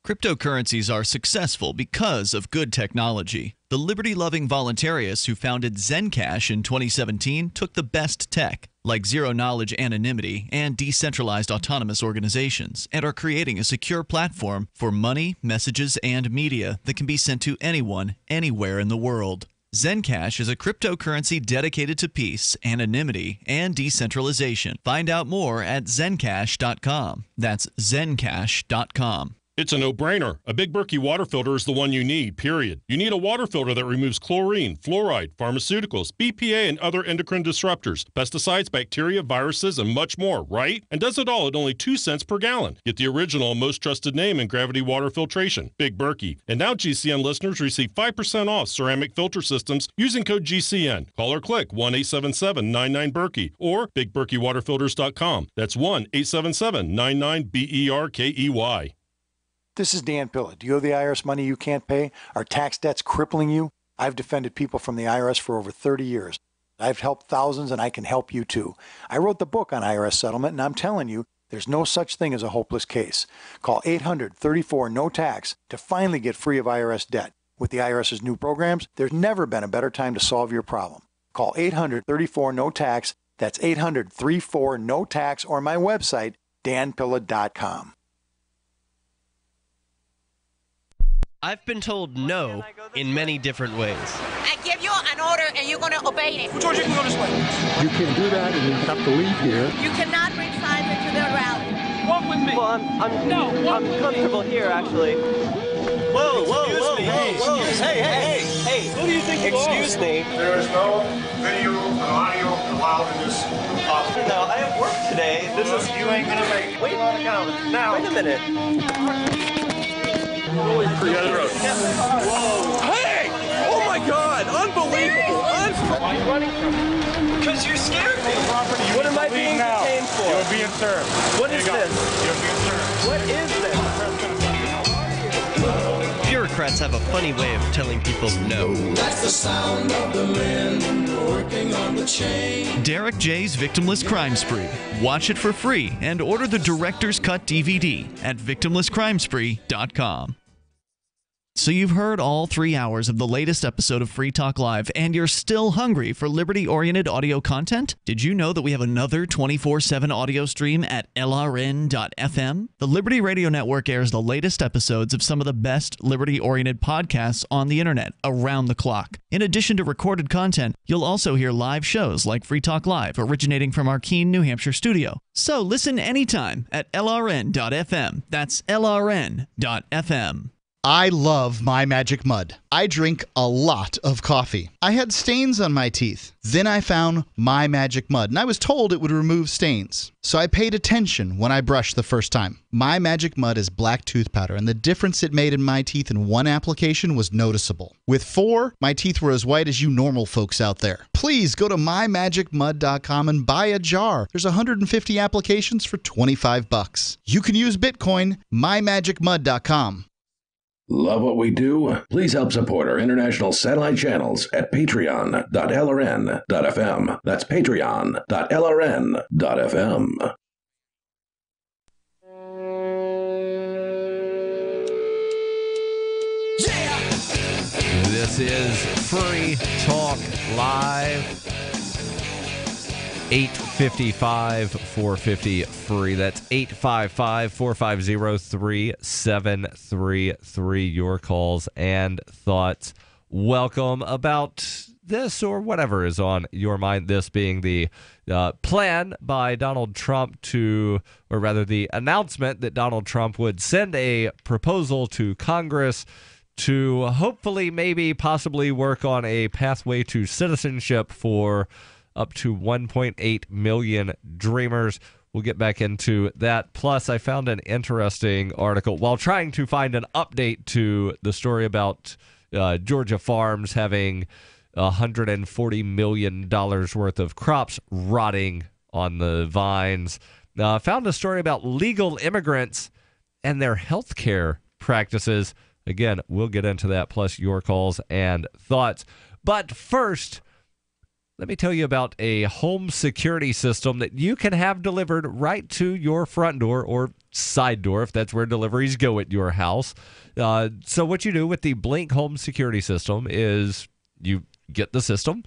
Speaker 4: Cryptocurrencies are successful because of good technology. The liberty-loving voluntarists who founded Zencash in 2017 took the best tech, like zero-knowledge anonymity and decentralized autonomous organizations, and are creating a secure platform for money, messages, and media that can be sent to anyone, anywhere in the world. Zencash is a cryptocurrency dedicated to peace, anonymity, and decentralization. Find out more at zencash.com. That's zencash.com.
Speaker 13: It's a no-brainer. A Big Berkey water filter is the one you need, period. You need a water filter that removes chlorine, fluoride, pharmaceuticals, BPA, and other endocrine disruptors, pesticides, bacteria, viruses, and much more, right? And does it all at only 2 cents per gallon. Get the original, most trusted name in gravity water filtration, Big Berkey. And now GCN listeners receive 5% off ceramic filter systems using code GCN. Call or click 1-877-99-BERKEY or BigBerkeyWaterFilters.com. That's 1-877-99-BERKEY.
Speaker 14: This is Dan Pilla. Do you owe the IRS money you can't pay? Are tax debts crippling you? I've defended people from the IRS for over 30 years. I've helped thousands, and I can help you too. I wrote the book on IRS settlement, and I'm telling you, there's no such thing as a hopeless case. Call 800-34-NO-TAX to finally get free of IRS debt. With the IRS's new programs, there's never been a better time to solve your problem. Call 800-34-NO-TAX. That's 800-34-NO-TAX, or my website, danpilla.com.
Speaker 18: I've been told no in many different ways.
Speaker 19: I give you an order and you're going to obey it.
Speaker 25: George, you can go this way. You can do that and you have to leave here.
Speaker 19: You cannot bring signs into the rally.
Speaker 18: Walk with me. Well, I'm comfortable here, actually. Whoa. Hey. Who do you think you are? Excuse me.
Speaker 25: There is no video and audio allowed in this office.
Speaker 18: No, I have work today.
Speaker 25: You ain't going to make it.
Speaker 18: Wait on account. Now. Wait a minute.
Speaker 25: Whoa.
Speaker 18: Hey! Oh my God! Unbelievable!
Speaker 25: Why are you running from me?
Speaker 18: Because you scared me.
Speaker 25: What
Speaker 18: am I being detained for?
Speaker 25: You're being served.
Speaker 18: What is this?
Speaker 25: You're being served.
Speaker 18: What is this? Bureaucrats have a funny way of telling people no.
Speaker 10: That's the sound of the men working on the chain.
Speaker 4: Derek J's Victimless Crime Spree. Watch it for free and order the Director's Cut DVD at victimlesscrimespree.com. So you've heard all 3 hours of the latest episode of Free Talk Live, and you're still hungry for liberty-oriented audio content? Did you know that we have another 24/7 audio stream at LRN.FM? The Liberty Radio Network airs the latest episodes of some of the best liberty-oriented podcasts on the internet around the clock. In addition to recorded content, you'll also hear live shows like Free Talk Live, originating from our Keene, New Hampshire studio. So listen anytime at LRN.FM. That's LRN.FM.
Speaker 17: I love My Magic Mud. I drink a lot of coffee. I had stains on my teeth. Then I found My Magic Mud, and I was told it would remove stains. So I paid attention when I brushed the first time. My Magic Mud is black tooth powder, and the difference it made in my teeth in one application was noticeable. With 4, my teeth were as white as you normal folks out there. Please go to mymagicmud.com and buy a jar. There's 150 applications for $25. You can use Bitcoin, mymagicmud.com.
Speaker 5: Love what we do? Please help support our international satellite channels at patreon.lrn.fm. That's patreon.lrn.fm.
Speaker 1: This is Free Talk Live. 855-450-FREE. That's 855-450-3733. Your calls and thoughts. Welcome about this or whatever is on your mind. This being the plan by Donald Trump to, or rather the announcement that Donald Trump would send a proposal to Congress to hopefully, maybe, possibly work on a pathway to citizenship for up to 1.8 million Dreamers. We'll get back into that. Plus, I found an interesting article while trying to find an update to the story about Georgia farms having $140 million worth of crops rotting on the vines. I found a story about legal immigrants and their health care practices. Again, we'll get into that, plus your calls and thoughts. But first, let me tell you about a home security system that you can have delivered right to your front door or side door, if that's where deliveries go at your house. So what you do with the Blink home security system is you get the system,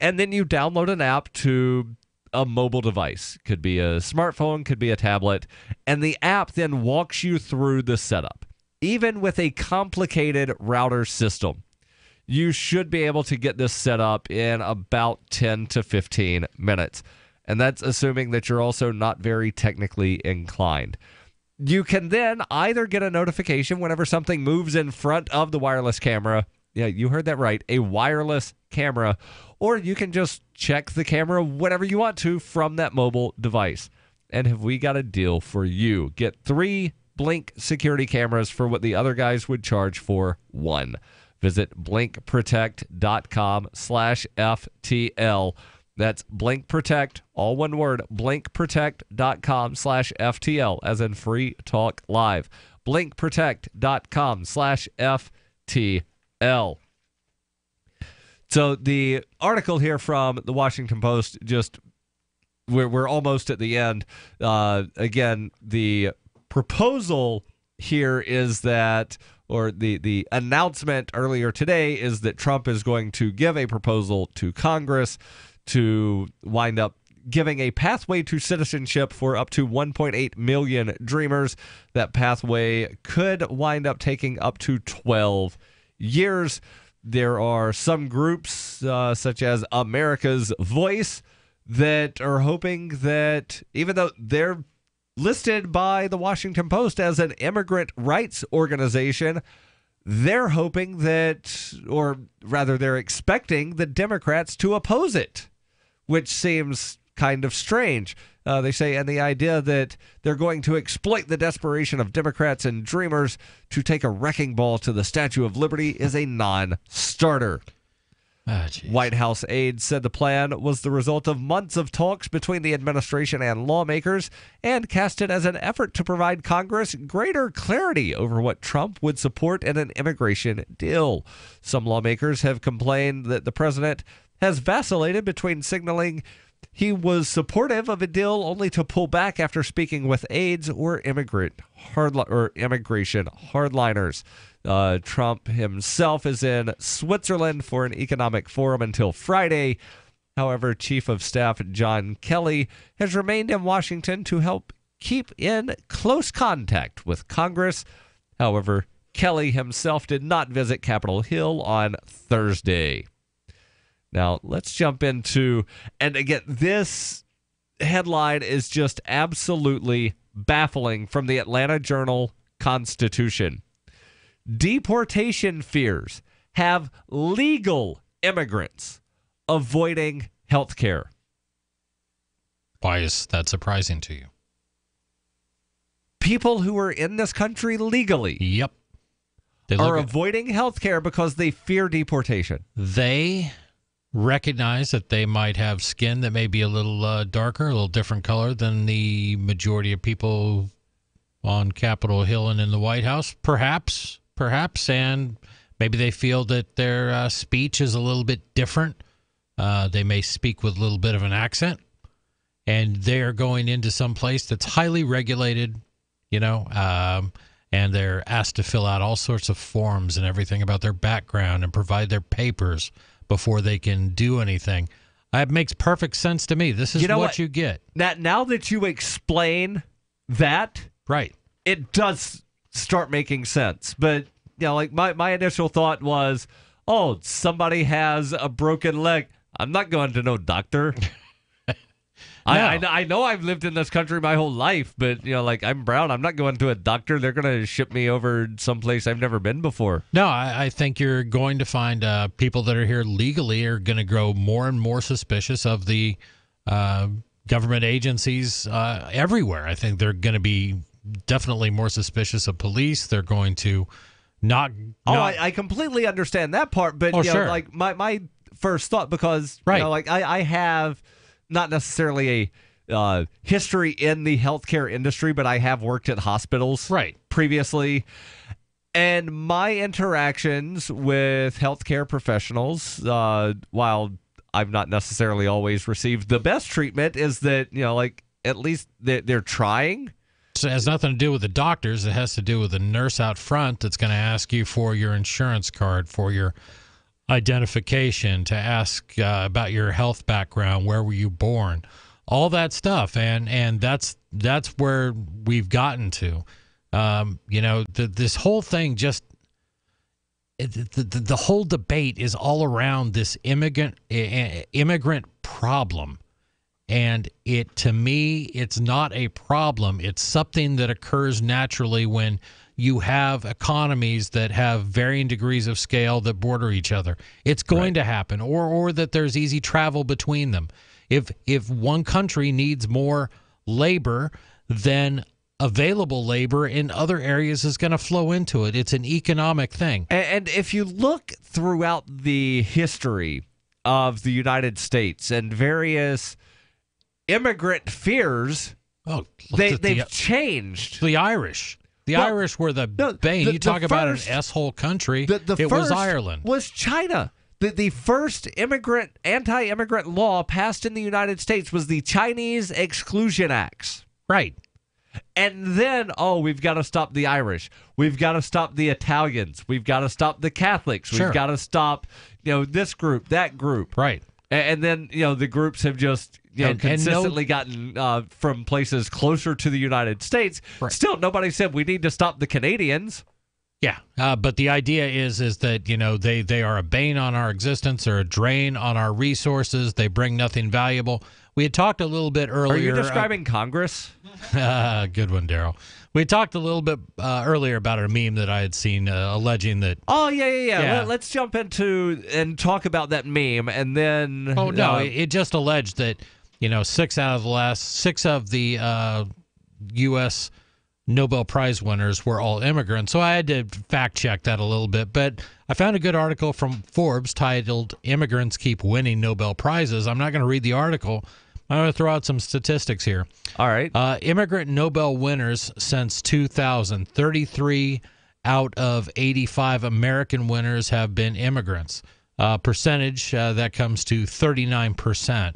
Speaker 1: and then you download an app to a mobile device. Could be a smartphone, could be a tablet, and the app then walks you through the setup. Even with a complicated router system, you should be able to get this set up in about 10 to 15 minutes. And that's assuming that you're also not very technically inclined. You can then either get a notification whenever something moves in front of the wireless camera. Yeah, you heard that right, a wireless camera. Or you can just check the camera whenever you want to from that mobile device. And have we got a deal for you? Get 3 Blink security cameras for what the other guys would charge for 1. Visit blinkprotect.com/FTL. That's blinkprotect, all one word, blinkprotect.com/FTL, as in Free Talk Live. blinkprotect.com/FTL. So the article here from the Washington Post, just we're almost at the end. Again, the proposal here is that, or the announcement earlier today is that Trump is going to give a proposal to Congress to wind up giving a pathway to citizenship for up to 1.8 million Dreamers. That pathway could wind up taking up to 12 years. There are some groups, such as America's Voice, that are hoping that, even though they're listed by the Washington Post as an immigrant rights organization, they're hoping that, or rather they're expecting the Democrats to oppose it, which seems kind of strange. They say, and the idea that they're going to exploit the desperation of Democrats and Dreamers to take a wrecking ball to the Statue of Liberty is a non-starter. White House aides said the plan was the result of months of talks between the administration and lawmakers and cast it as an effort to provide Congress greater clarity over what Trump would support in an immigration deal. Some lawmakers have complained that the president has vacillated between signaling he was supportive of a deal only to pull back after speaking with aides or immigration hardliners. Trump himself is in Switzerland for an economic forum until Friday. However, Chief of Staff John Kelly has remained in Washington to help keep in close contact with Congress. However, Kelly himself did not visit Capitol Hill on Thursday. Now, let's jump into, and again, this headline is just absolutely baffling from the Atlanta Journal-Constitution. Deportation fears have legal immigrants avoiding health care.
Speaker 6: Why is that surprising to you?
Speaker 1: People who are in this country legally.
Speaker 6: Yep.
Speaker 1: Are avoiding health care because they fear deportation.
Speaker 6: They recognize that they might have skin that may be a little darker, a little different color than the majority of people on Capitol Hill and in the White House, perhaps, and maybe they feel that their speech is a little bit different. They may speak with a little bit of an accent, and they're going into some place that's highly regulated, and they're asked to fill out all sorts of forms and everything about their background and provide their papers before they can do anything. It makes perfect sense to me. This is what you get.
Speaker 1: Now that you explain that,
Speaker 6: right,
Speaker 1: it does start making sense. But like my initial thought was, oh, somebody has a broken leg. I'm not going to no doctor.
Speaker 6: No.
Speaker 1: I know I've lived in this country my whole life, but I'm brown. I'm not going to a doctor. They're going to ship me over someplace I've never been before.
Speaker 6: No, I think you're going to find people that are here legally are going to grow more and more suspicious of the government agencies everywhere. I think they're going to be definitely more suspicious of police. They're going to not.
Speaker 1: I completely understand that part, but
Speaker 6: sure.
Speaker 1: My first thought, because I have not necessarily a history in the healthcare industry, but I have worked at hospitals previously. And my interactions with healthcare professionals, while I've not necessarily always received the best treatment, is that, at least they're trying.
Speaker 6: So it has nothing to do with the doctors. It has to do with the nurse out front that's going to ask you for your insurance card, for your identification, to ask about your health background, where were you born, all that stuff, and that's where we've gotten to. This whole thing just the whole debate is all around this immigrant problem. And to me, it's not a problem. It's something that occurs naturally when you have economies that have varying degrees of scale that border each other. It's going to happen, or that there's easy travel between them. If one country needs more labor, then available labor in other areas is going to flow into it. It's an economic thing.
Speaker 2: And if you look throughout the history of the United States and various immigrant fears, they've changed.
Speaker 6: The Irish. The Irish were the bane. You talk about an S-hole country. It was Ireland.
Speaker 2: Was China. The first anti-immigrant law passed in the United States was the Chinese Exclusion Acts.
Speaker 6: Right.
Speaker 2: And then, we've got to stop the Irish. We've got to stop the Italians. We've got to stop the Catholics.
Speaker 6: Sure.
Speaker 2: We've got to stop, this group, that group.
Speaker 6: Right.
Speaker 2: And then, the groups have just consistently gotten from places closer to the United States. Right. Still, nobody said we need to stop the Canadians.
Speaker 6: Yeah, but the idea is that, they are a bane on our existence or a drain on our resources. They bring nothing valuable. We had talked a little bit earlier.
Speaker 2: Are you describing Congress?
Speaker 6: Good one, Darryl. We talked a little bit earlier about a meme that I had seen alleging that...
Speaker 2: Oh, yeah. Let's jump into and talk about that meme, and then...
Speaker 6: Oh, no, it just alleged that, 6 of the U.S. Nobel Prize winners were all immigrants. So I had to fact-check that a little bit. But I found a good article from Forbes titled, "Immigrants Keep Winning Nobel Prizes." I'm not going to read the article. I'm going to throw out some statistics here.
Speaker 2: All right.
Speaker 6: Immigrant Nobel winners since 2000. 33 out of 85 American winners have been immigrants. Percentage, that comes to 39%.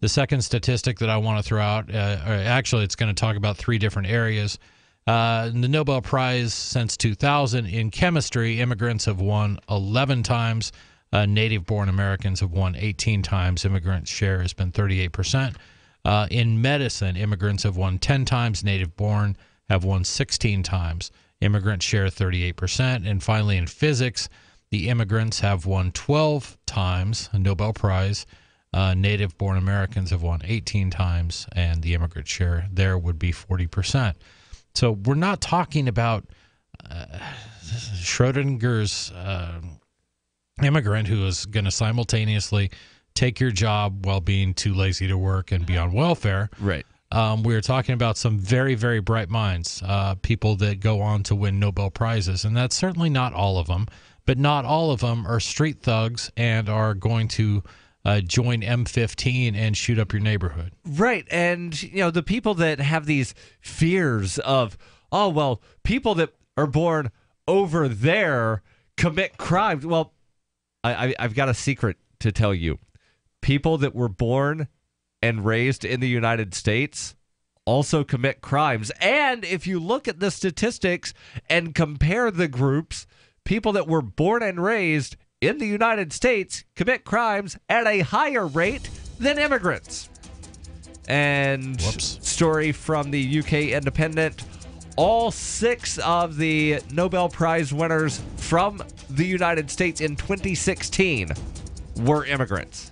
Speaker 6: The second statistic that I want to throw out, actually it's going to talk about 3 different areas. The Nobel Prize since 2000 in chemistry, immigrants have won 11 times. Native-born Americans have won 18 times. Immigrant share has been 38%. In medicine, immigrants have won 10 times. Native-born have won 16 times. Immigrant share 38%. And finally, in physics, the immigrants have won 12 times a Nobel Prize. Native-born Americans have won 18 times, and the immigrant share there would be 40%. So we're not talking about Schrodinger's immigrant who is going to simultaneously take your job while being too lazy to work and be on welfare.
Speaker 2: Right.
Speaker 6: We're talking about some very, very bright minds, people that go on to win Nobel Prizes. And that's certainly not all of them, but not all of them are street thugs and are going to join M15 and shoot up your neighborhood.
Speaker 2: Right. And, the people that have these fears of, people that are born over there commit crimes. Well, I've got a secret to tell you. People that were born and raised in the United States also commit crimes. And if you look at the statistics and compare the groups, people that were born and raised in the United States commit crimes at a higher rate than immigrants. And story from the UK Independent, all 6 of the Nobel Prize winners from the United States in 2016 were immigrants.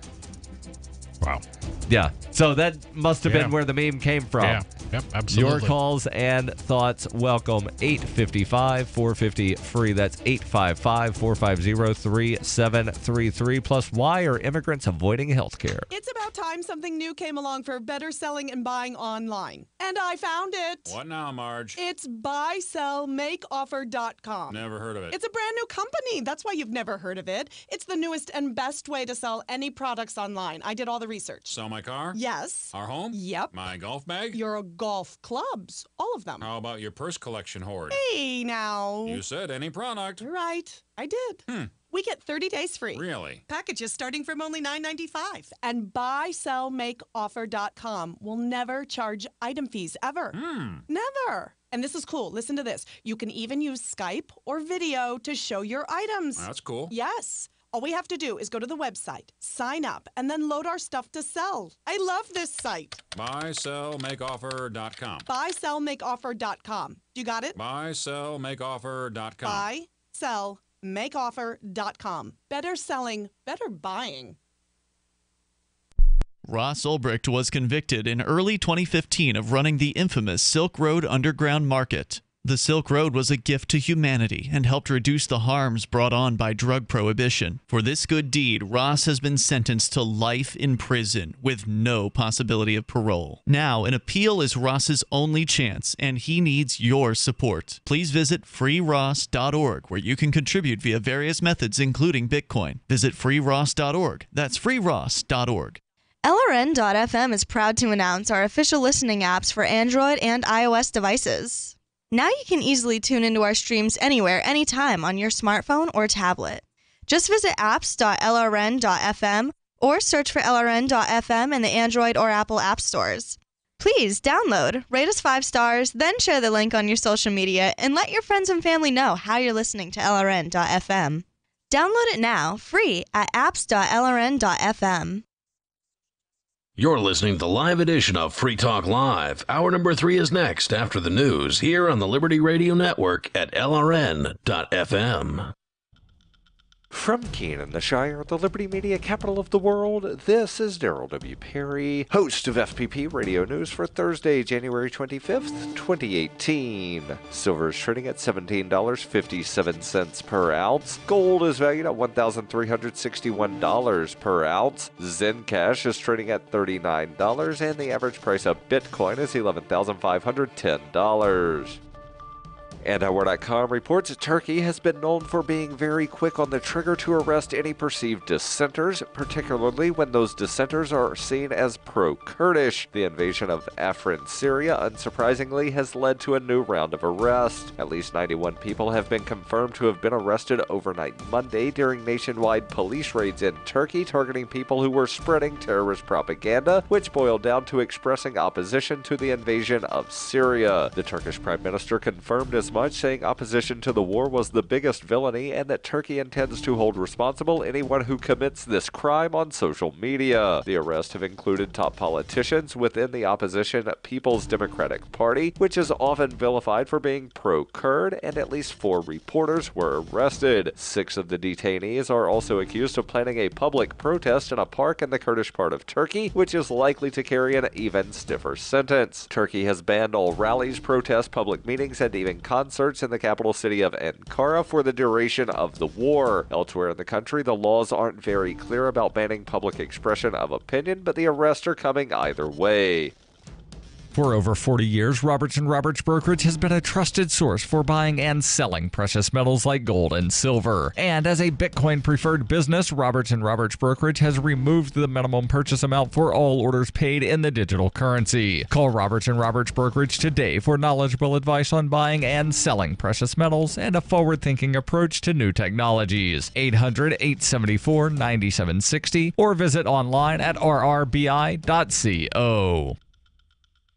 Speaker 6: Wow.
Speaker 2: Yeah. So that must have been where the meme came from.
Speaker 6: Yeah. Yep, absolutely.
Speaker 2: Your calls and thoughts welcome. 855-450-FREE. That's 855-450-3733. Plus, why are immigrants avoiding health care?
Speaker 11: It's about time something new came along for better selling and buying online. And I found it.
Speaker 20: What now, Marge?
Speaker 11: It's buysellmakeoffer.com.
Speaker 20: Never heard of it.
Speaker 11: It's a brand new company. That's why you've never heard of it. It's the newest and best way to sell any products online. I did all the research.
Speaker 20: Sell my car?
Speaker 11: Yes.
Speaker 20: Our home?
Speaker 11: Yep.
Speaker 20: My golf bag?
Speaker 11: Your golf clubs. All of them.
Speaker 20: How about your purse collection hoard?
Speaker 11: Hey, now.
Speaker 20: You said any product.
Speaker 11: Right. I did. We get 30 days free.
Speaker 20: Really?
Speaker 11: Packages starting from only $9.95. And buysellmakeoffer.com will never charge item fees ever. Never. And this is cool. Listen to this. You can even use Skype or video to show your items.
Speaker 20: That's cool.
Speaker 11: Yes. All we have to do is go to the website, sign up, and then load our stuff to sell. I love this site.
Speaker 20: BuySellMakeOffer.com.
Speaker 11: BuySellMakeOffer.com. You got it?
Speaker 20: BuySellMakeOffer.com.
Speaker 11: BuySellMakeOffer.com. Better selling, better buying.
Speaker 4: Ross Ulbricht was convicted in early 2015 of running the infamous Silk Road Underground Market. The Silk Road was a gift to humanity and helped reduce the harms brought on by drug prohibition. For this good deed, Ross has been sentenced to life in prison with no possibility of parole. Now, an appeal is Ross's only chance, and he needs your support. Please visit freeross.org, where you can contribute via various methods, including Bitcoin. Visit freeross.org. That's freeross.org.
Speaker 3: LRN.FM is proud to announce our official listening apps for Android and iOS devices. Now you can easily tune into our streams anywhere, anytime on your smartphone or tablet. Just visit apps.lrn.fm or search for LRN.FM in the Android or Apple app stores. Please download, rate us 5 stars, then share the link on your social media and let your friends and family know how you're listening to LRN.FM. Download it now, free at apps.lrn.fm.
Speaker 5: You're listening to the live edition of Free Talk Live. Hour number 3 is next after the news here on the Liberty Radio Network at LRN.FM.
Speaker 1: From Keene, the Shire, the Liberty Media capital of the world, this is Darryl W. Perry, host of FPP Radio News for Thursday, January 25th, 2018. Silver is trading at $17.57 per ounce. Gold is valued at $1,361 per ounce. Zencash is trading at $39, and the average price of Bitcoin is $11,510. And Hour.com reports Turkey has been known for being very quick on the trigger to arrest any perceived dissenters, particularly when those dissenters are seen as pro-Kurdish. The invasion of Afrin, Syria, unsurprisingly, has led to a new round of arrests. At least 91 people have been confirmed to have been arrested overnight Monday during nationwide police raids in Turkey, targeting people who were spreading terrorist propaganda, which boiled down to expressing opposition to the invasion of Syria. The Turkish Prime Minister confirmed as much, saying opposition to the war was the biggest villainy and that Turkey intends to hold responsible anyone who commits this crime on social media. The arrests have included top politicians within the opposition People's Democratic Party, which is often vilified for being pro-Kurd, and at least 4 reporters were arrested. 6 of the detainees are also accused of planning a public protest in a park in the Kurdish part of Turkey, which is likely to carry an even stiffer sentence. Turkey has banned all rallies, protests, public meetings, and even concerts in the capital city of Ankara for the duration of the war. Elsewhere in the country, the laws aren't very clear about banning public expression of opinion, but the arrests are coming either way.
Speaker 2: For over 40 years, Roberts & Roberts Brokerage has been a trusted source for buying and selling precious metals like gold and silver. And as a Bitcoin-preferred business, Roberts & Roberts Brokerage has removed the minimum purchase amount for all orders paid in the digital currency. Call Roberts & Roberts Brokerage today for knowledgeable advice on buying and selling precious metals and a forward-thinking approach to new technologies. 800-874-9760 or visit online at rrbi.co.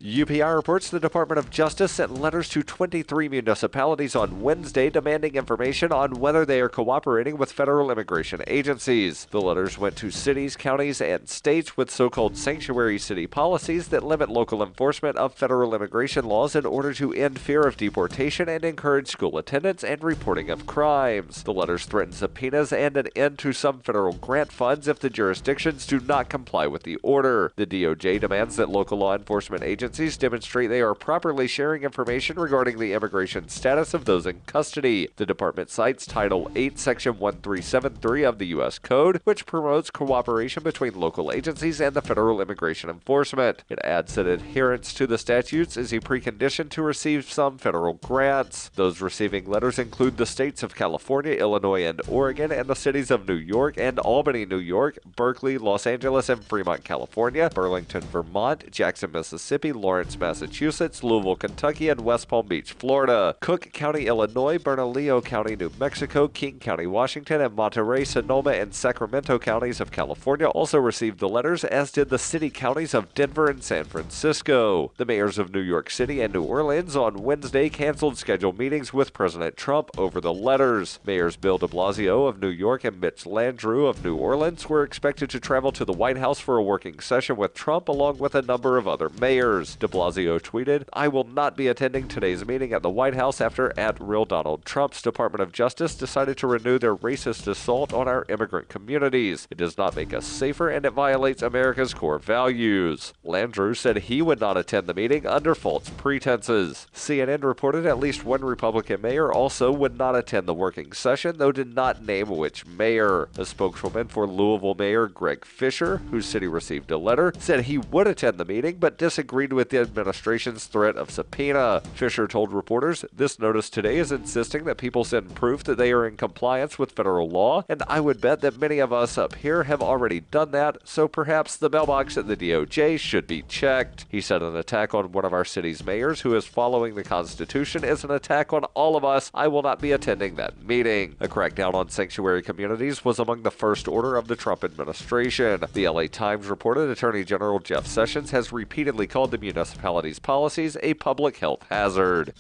Speaker 1: UPI reports the Department of Justice sent letters to 23 municipalities on Wednesday demanding information on whether they are cooperating with federal immigration agencies. The letters went to cities, counties, and states with so-called sanctuary city policies that limit local enforcement of federal immigration laws in order to end fear of deportation and encourage school attendance and reporting of crimes. The letters threaten subpoenas and an end to some federal grant funds if the jurisdictions do not comply with the order. The DOJ demands that local law enforcement agencies demonstrate they are properly sharing information regarding the immigration status of those in custody. The department cites Title 8, Section 1373 of the U.S. Code, which promotes cooperation between local agencies and the federal immigration enforcement. It adds that adherence to the statutes is a precondition to receive some federal grants. Those receiving letters include the states of California, Illinois, and Oregon, and the cities of New York and Albany, New York, Berkeley, Los Angeles, and Fremont, California, Burlington, Vermont, Jackson, Mississippi, Lawrence, Massachusetts, Louisville, Kentucky, and West Palm Beach, Florida. Cook County, Illinois, Bernalillo County, New Mexico, King County, Washington, and Monterey, Sonoma, and Sacramento counties of California also received the letters, as did the city counties of Denver and San Francisco. The mayors of New York City and New Orleans on Wednesday canceled scheduled meetings with President Trump over the letters. Mayors Bill de Blasio of New York and Mitch Landrieu of New Orleans were expected to travel to the White House for a working session with Trump along with a number of other mayors. De Blasio tweeted, "I will not be attending today's meeting at the White House after @real Donald Trump's Department of Justice decided to renew their racist assault on our immigrant communities. It does not make us safer and it violates America's core values." Landrieu said he would not attend the meeting under false pretenses. CNN reported at least one Republican mayor also would not attend the working session, though did not name which mayor. A spokeswoman for Louisville Mayor Greg Fisher, whose city received a letter, said he would attend the meeting but disagreed with the administration's threat of subpoena. Fisher told reporters, "This notice today is insisting that people send proof that they are in compliance with federal law, and I would bet that many of us up here have already done that, so perhaps the mailbox at the DOJ should be checked." He said an attack on one of our city's mayors who is following the Constitution is an attack on all of us. I will not be attending that meeting. A crackdown on sanctuary communities was among the first order of the Trump administration. The LA Times reported Attorney General Jeff Sessions has repeatedly called the municipality's policies a public health hazard.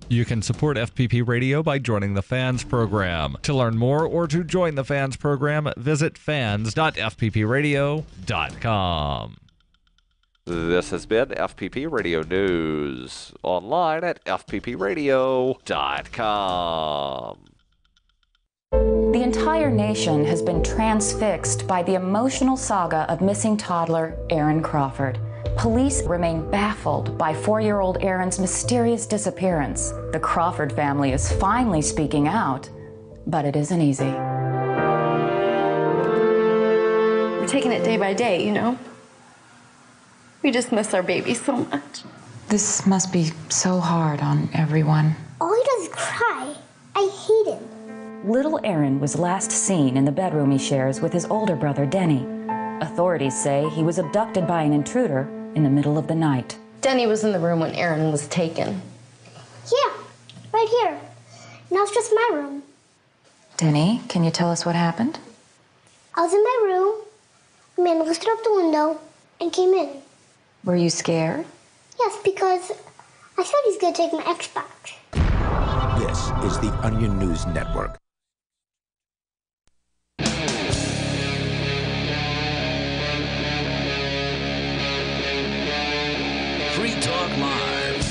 Speaker 2: You can support FPP Radio by joining the Fans program. To learn more or to join the Fans program, visit fans.fppradio.com.
Speaker 1: This has been FPP Radio News, online at fppradio.com.
Speaker 7: The entire nation has been transfixed by the emotional saga of missing toddler Aaron Crawford. Police remain baffled by 4-year-old Aaron's mysterious disappearance. The Crawford family is finally speaking out, but it isn't easy.
Speaker 8: We're taking it day by day, you know? We just miss our baby so much.
Speaker 7: This must be so hard on everyone.
Speaker 22: All he does is cry. I hate him.
Speaker 7: Little Aaron was last seen in the bedroom he shares with his older brother, Denny. Authorities say he was abducted by an intruder in the middle of the night.
Speaker 8: Denny was in the room when Aaron was taken.
Speaker 22: Yeah, right here. Now it's just my room.
Speaker 7: Denny, can you tell us what happened?
Speaker 22: I was in my room. A man lifted up the window and came in.
Speaker 7: Were you scared?
Speaker 22: Yes, because I thought he's going to take my Xbox.
Speaker 23: This is the Onion News Network.
Speaker 5: Free Talk Live.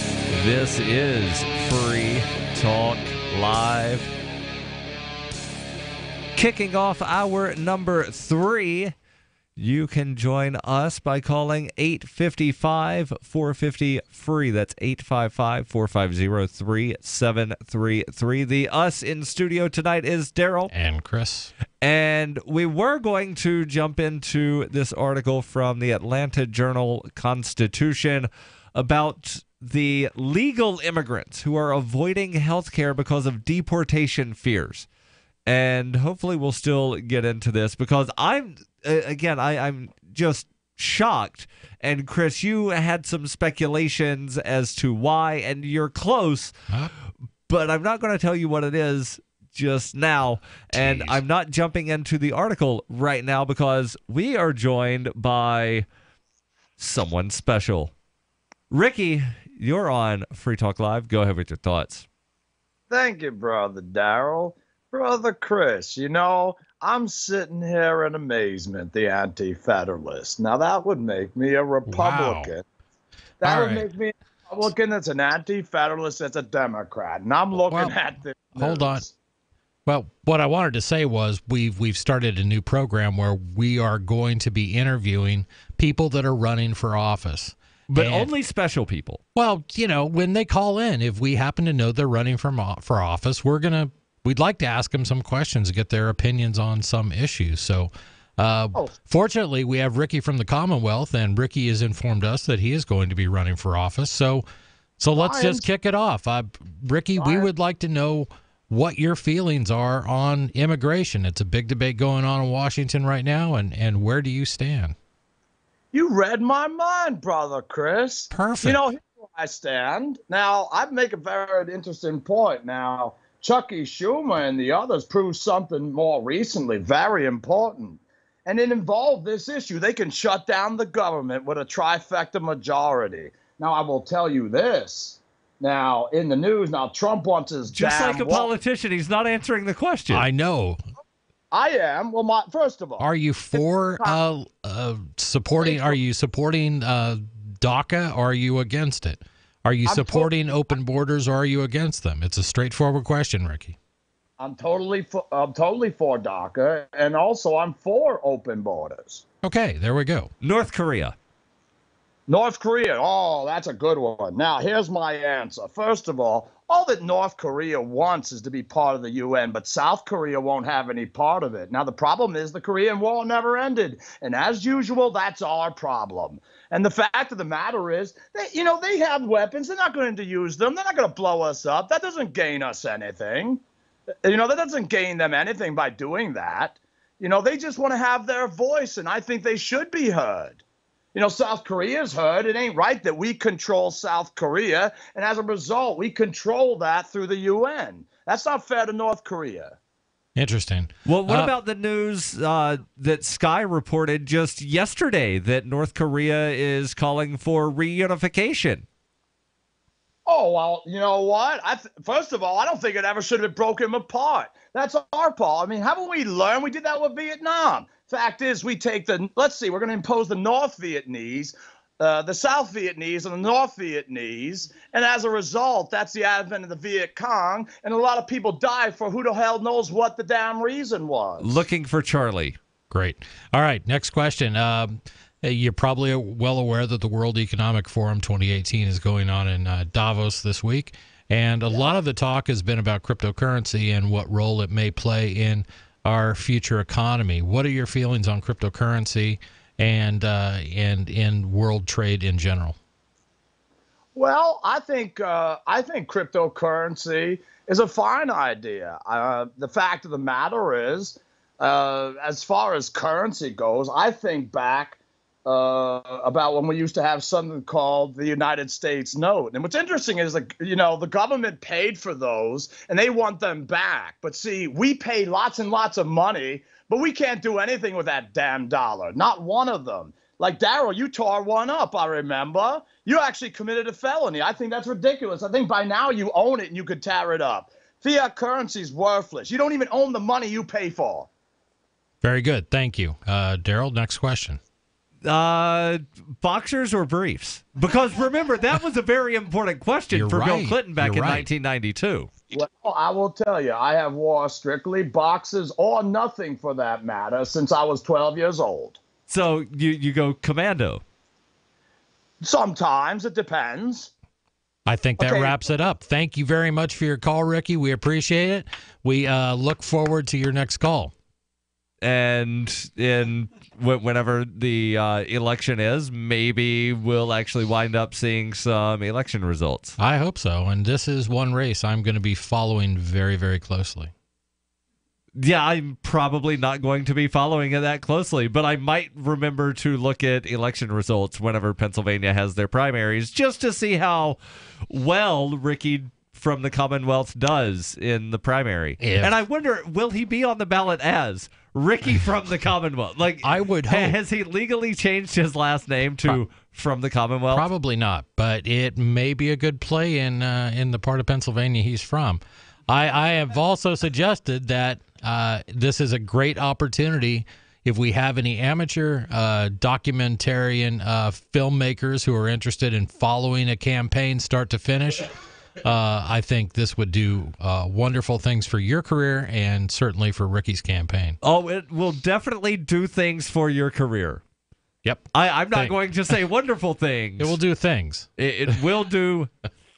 Speaker 2: This is Free Talk Live. Kicking off hour number 3. You can join us by calling 855-450-FREE. That's 855-450-3733. The us in studio tonight is Darryl.
Speaker 6: And Chris.
Speaker 2: And we were going to jump into this article from the Atlanta Journal-Constitution about the legal immigrants who are avoiding health care because of deportation fears. And hopefully we'll still get into this because I'm just shocked. And Chris, you had some speculations as to why, and you're close, but I'm not going to tell you what it is just now. And I'm not jumping into the article right now because we are joined by someone special. Ricky, you're on Free Talk Live. Go ahead with your thoughts.
Speaker 24: Thank you, Brother Darryl. Brother Chris, you know, I'm sitting here in amazement, the anti-federalist. Now, that would make me a Republican.
Speaker 6: Wow.
Speaker 24: That would make me a Republican that's an anti-federalist that's a Democrat. And I'm looking at this.
Speaker 6: Hold on. Well, what I wanted to say was we've started a new program where we are going to be interviewing people that are running for office.
Speaker 2: But only special people.
Speaker 6: Well, you know, when they call in, if we happen to know they're running for office, we'd like to ask them some questions, get their opinions on some issues. So, fortunately, we have Ricky from the Commonwealth, and Ricky has informed us that he is going to be running for office. So let's just kick it off. Ricky, we would like to know what your feelings are on immigration. It's a big debate going on in Washington right now, and where do you stand?
Speaker 24: You read my mind, brother Chris.
Speaker 6: Perfect.
Speaker 24: You know, here's where I stand. Now, I make a very interesting point. Now, Chucky Schumer and the others proved something more recently, very important. And it involved this issue. They can shut down the government with a trifecta majority. Now, I will tell you this. Now, in the news, now Trump wants his
Speaker 1: Just like a politician, he's not answering the question.
Speaker 6: I know.
Speaker 24: I am. Well, first of all,
Speaker 6: are you for supporting? Are you supporting DACA, or are you against it? Are you supporting open borders, or are you against them? It's a straightforward question, Ricky.
Speaker 24: I'm totally for DACA, and also I'm for open borders.
Speaker 6: Okay, there we go.
Speaker 1: North Korea.
Speaker 24: North Korea. Oh, that's a good one. Now, here's my answer. First of all that North Korea wants is to be part of the UN, but South Korea won't have any part of it. Now, the problem is the Korean War never ended. And as usual, that's our problem. And the fact of the matter is, they have weapons. They're not going to use them. They're not going to blow us up. That doesn't gain us anything. That doesn't gain them anything by doing that. They just want to have their voice, and I think they should be heard. South Korea's heard. It ain't right that we control South Korea, and as a result, we control that through the UN. That's not fair to North Korea.
Speaker 6: Interesting.
Speaker 1: Well, what about the news that Sky reported just yesterday that North Korea is calling for reunification?
Speaker 24: Oh, well, you know what? First of all, I don't think it ever should have broken them apart. That's our fault. I mean, haven't we learned? We did that with Vietnam. Fact is, we're going to impose the North Vietnamese, the South Vietnamese, and the North Vietnamese. And as a result, that's the advent of the Viet Cong. And a lot of people died for who the hell knows what the damn reason was.
Speaker 1: Looking for Charlie.
Speaker 6: Great. All right, next question. You're probably well aware that the World Economic Forum 2018 is going on in Davos this week. And a lot of the talk has been about cryptocurrency and what role it may play in our future economy. What are your feelings on cryptocurrency and in world trade in general?
Speaker 24: Well, I think cryptocurrency is a fine idea. The fact of the matter is, as far as currency goes, I think back about when we used to have something called the United States note. And what's interesting is, the government paid for those and they want them back. But see, we pay lots and lots of money, but we can't do anything with that damn dollar. Not one of them. Like, Darryl, you tore one up, I remember. You actually committed a felony. I think that's ridiculous. I think by now you own it and you could tear it up. Fiat currency is worthless. You don't even own the money you pay for.
Speaker 6: Very good. Thank you. Darryl, next question.
Speaker 1: Boxers or briefs? Because remember, that was a very important question for Bill Clinton back in 1992.
Speaker 24: Well, I will tell you, I have wore strictly boxers or nothing for that matter since I was 12 years old.
Speaker 1: So you go commando?
Speaker 24: Sometimes. It depends.
Speaker 6: I think that wraps it up. Thank you very much for your call, Ricky. We appreciate it. We look forward to your next call.
Speaker 1: And whenever the election is, maybe we'll actually wind up seeing some election results.
Speaker 6: I hope so. And this is one race I'm going to be following very, very closely.
Speaker 1: Yeah, I'm probably not going to be following it that closely, but I might remember to look at election results whenever Pennsylvania has their primaries, just to see how well Ricky from the Commonwealth does in the primary. And I wonder, will he be on the ballot as Ricky from the Commonwealth? Like,
Speaker 6: I would hope.
Speaker 1: Has he legally changed his last name to from the Commonwealth?
Speaker 6: Probably not, but it may be a good play in the part of Pennsylvania he's from. I have also suggested that this is a great opportunity if we have any amateur documentarian filmmakers who are interested in following a campaign start to finish. I think this would do wonderful things for your career and certainly for Ricky's campaign.
Speaker 1: Oh, it will definitely do things for your career.
Speaker 6: Yep.
Speaker 1: I'm not going to say wonderful things.
Speaker 6: It will do things.
Speaker 1: It will do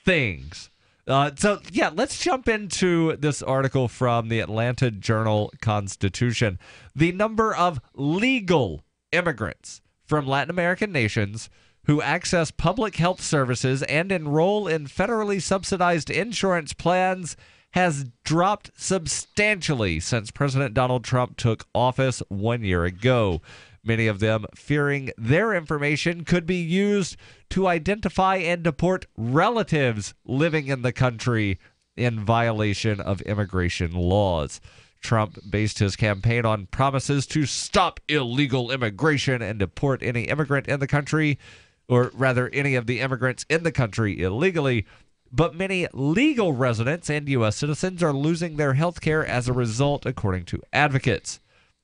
Speaker 1: things. So, yeah, let's jump into this article from the Atlanta Journal-Constitution. The number of legal immigrants from Latin American nations who access public health services and enroll in federally subsidized insurance plans has dropped substantially since President Donald Trump took office 1 year ago. many of them fearing their information could be used to identify and deport relatives living in the country in violation of immigration laws. Trump based his campaign on promises to stop illegal immigration and deport any immigrant in the country, or rather any of the immigrants in the country illegally. But many legal residents and U.S. citizens are losing their health care as a result, according to advocates.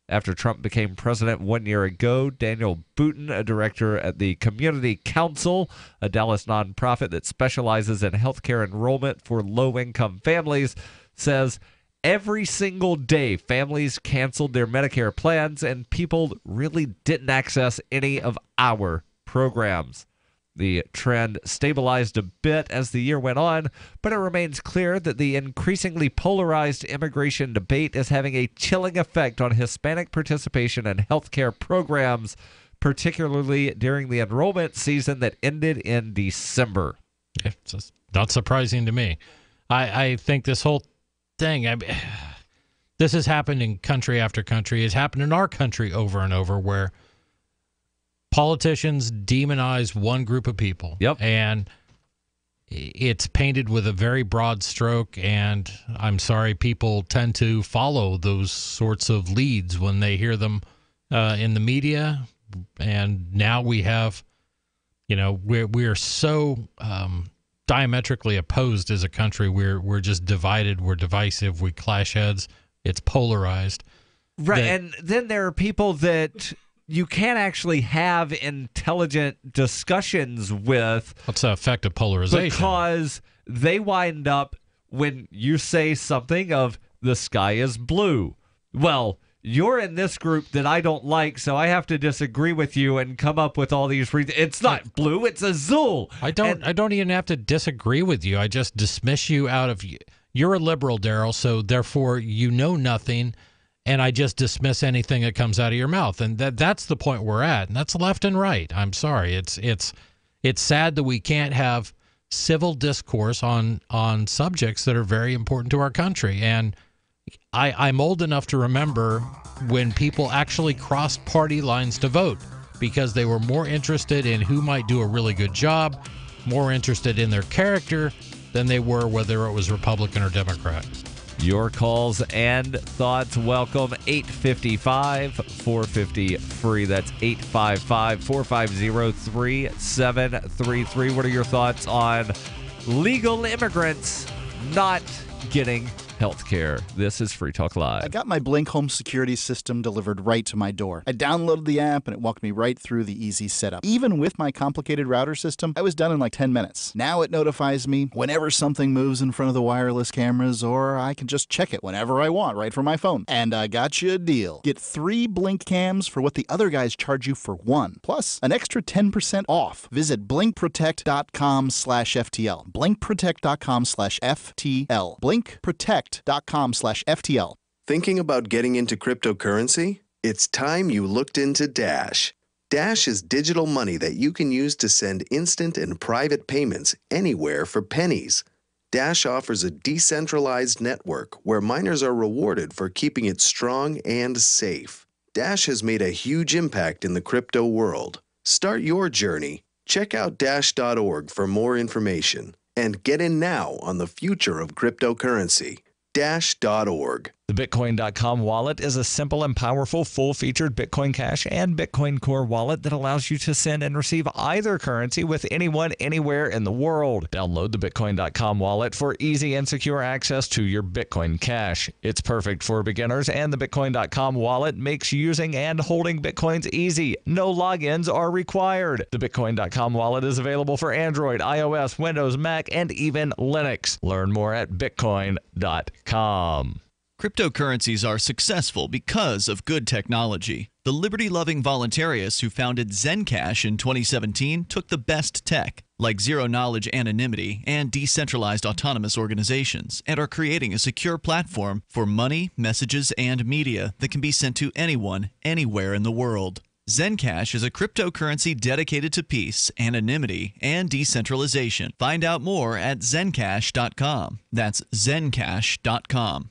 Speaker 1: After Trump became president 1 year ago, Daniel Booten, a director at the Community Council, a Dallas nonprofit that specializes in health care enrollment for low-income families, says every single day families canceled their Medicare plans and people really didn't access any of our programs. The trend stabilized a bit as the year went on, but it remains clear that the increasingly polarized immigration debate is having a chilling effect on Hispanic participation in healthcare programs, particularly during the enrollment season that ended in December.
Speaker 6: It's not surprising to me. I think this whole thing, this has happened in country after country. It's happened in our country over and over, where politicians demonize one group of people.
Speaker 1: Yep.
Speaker 6: And it's painted with a very broad stroke, and I'm sorry, people tend to follow those sorts of leads when they hear them in the media. And now we have, we are so diametrically opposed as a country. We're just divided. We're divisive. We clash heads. It's polarized.
Speaker 1: Right. And then there are people that you can't actually have intelligent discussions with.
Speaker 6: What's the effect of polarization?
Speaker 1: Because they wind up, when you say something of the sky is blue, well, you're in this group that I don't like, so I have to disagree with you and come up with all these reasons. It's not blue, it's azul.
Speaker 6: I don't even have to disagree with you. I just dismiss you out of you. You're a liberal, Darryl, so therefore you know nothing. And I just dismiss anything that comes out of your mouth, and that's the point we're at, and that's left and right. I'm sorry, it's sad that we can't have civil discourse on subjects that are very important to our country. And I'm old enough to remember when people actually crossed party lines to vote because they were more interested in who might do a really good job, more interested in their character than they were whether it was Republican or Democrat.
Speaker 1: Your calls and thoughts welcome. 855-450-FREE. That's 855-450-3733. What are your thoughts on legal immigrants not getting health care? This is Free Talk Live.
Speaker 17: I got my Blink home security system delivered right to my door. I downloaded the app and it walked me right through the easy setup. Even with my complicated router system, I was done in like 10 minutes. Now it notifies me whenever something moves in front of the wireless cameras, or I can just check it whenever I want right from my phone. And I got you a deal. Get 3 Blink cams for what the other guys charge you for 1, plus an extra 10% off. Visit blinkprotect.com/FTL. blinkprotect.com/FTL. blinkprotect.com/FTL.
Speaker 9: Thinking about getting into cryptocurrency? It's time you looked into Dash. Dash is digital money that you can use to send instant and private payments anywhere for pennies. Dash offers a decentralized network where miners are rewarded for keeping it strong and safe. Dash has made a huge impact in the crypto world. Start your journey. Check out dash.org for more information. And get in now on the future of cryptocurrency. Dash.org.
Speaker 2: The Bitcoin.com wallet is a simple and powerful full-featured Bitcoin Cash and Bitcoin Core wallet that allows you to send and receive either currency with anyone, anywhere in the world. Download the Bitcoin.com wallet for easy and secure access to your Bitcoin Cash. It's perfect for beginners, and the Bitcoin.com wallet makes using and holding Bitcoins easy. No logins are required. The Bitcoin.com wallet is available for Android, iOS, Windows, Mac, and even Linux. Learn more at Bitcoin.com.
Speaker 4: Cryptocurrencies are successful because of good technology. The liberty-loving voluntarists who founded Zencash in 2017 took the best tech, like zero-knowledge anonymity and decentralized autonomous organizations, and are creating a secure platform for money, messages, and media that can be sent to anyone, anywhere in the world. Zencash is a cryptocurrency dedicated to peace, anonymity, and decentralization. Find out more at zencash.com. That's zencash.com.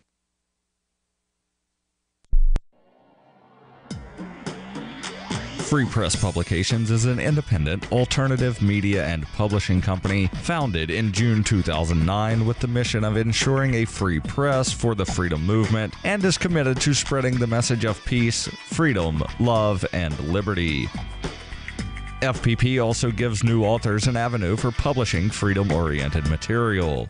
Speaker 2: Free Press Publications is an independent, alternative media and publishing company founded in June 2009 with the mission of ensuring a free press for the freedom movement and is committed to spreading the message of peace, freedom, love, and liberty. FPP also gives new authors an avenue for publishing freedom-oriented material.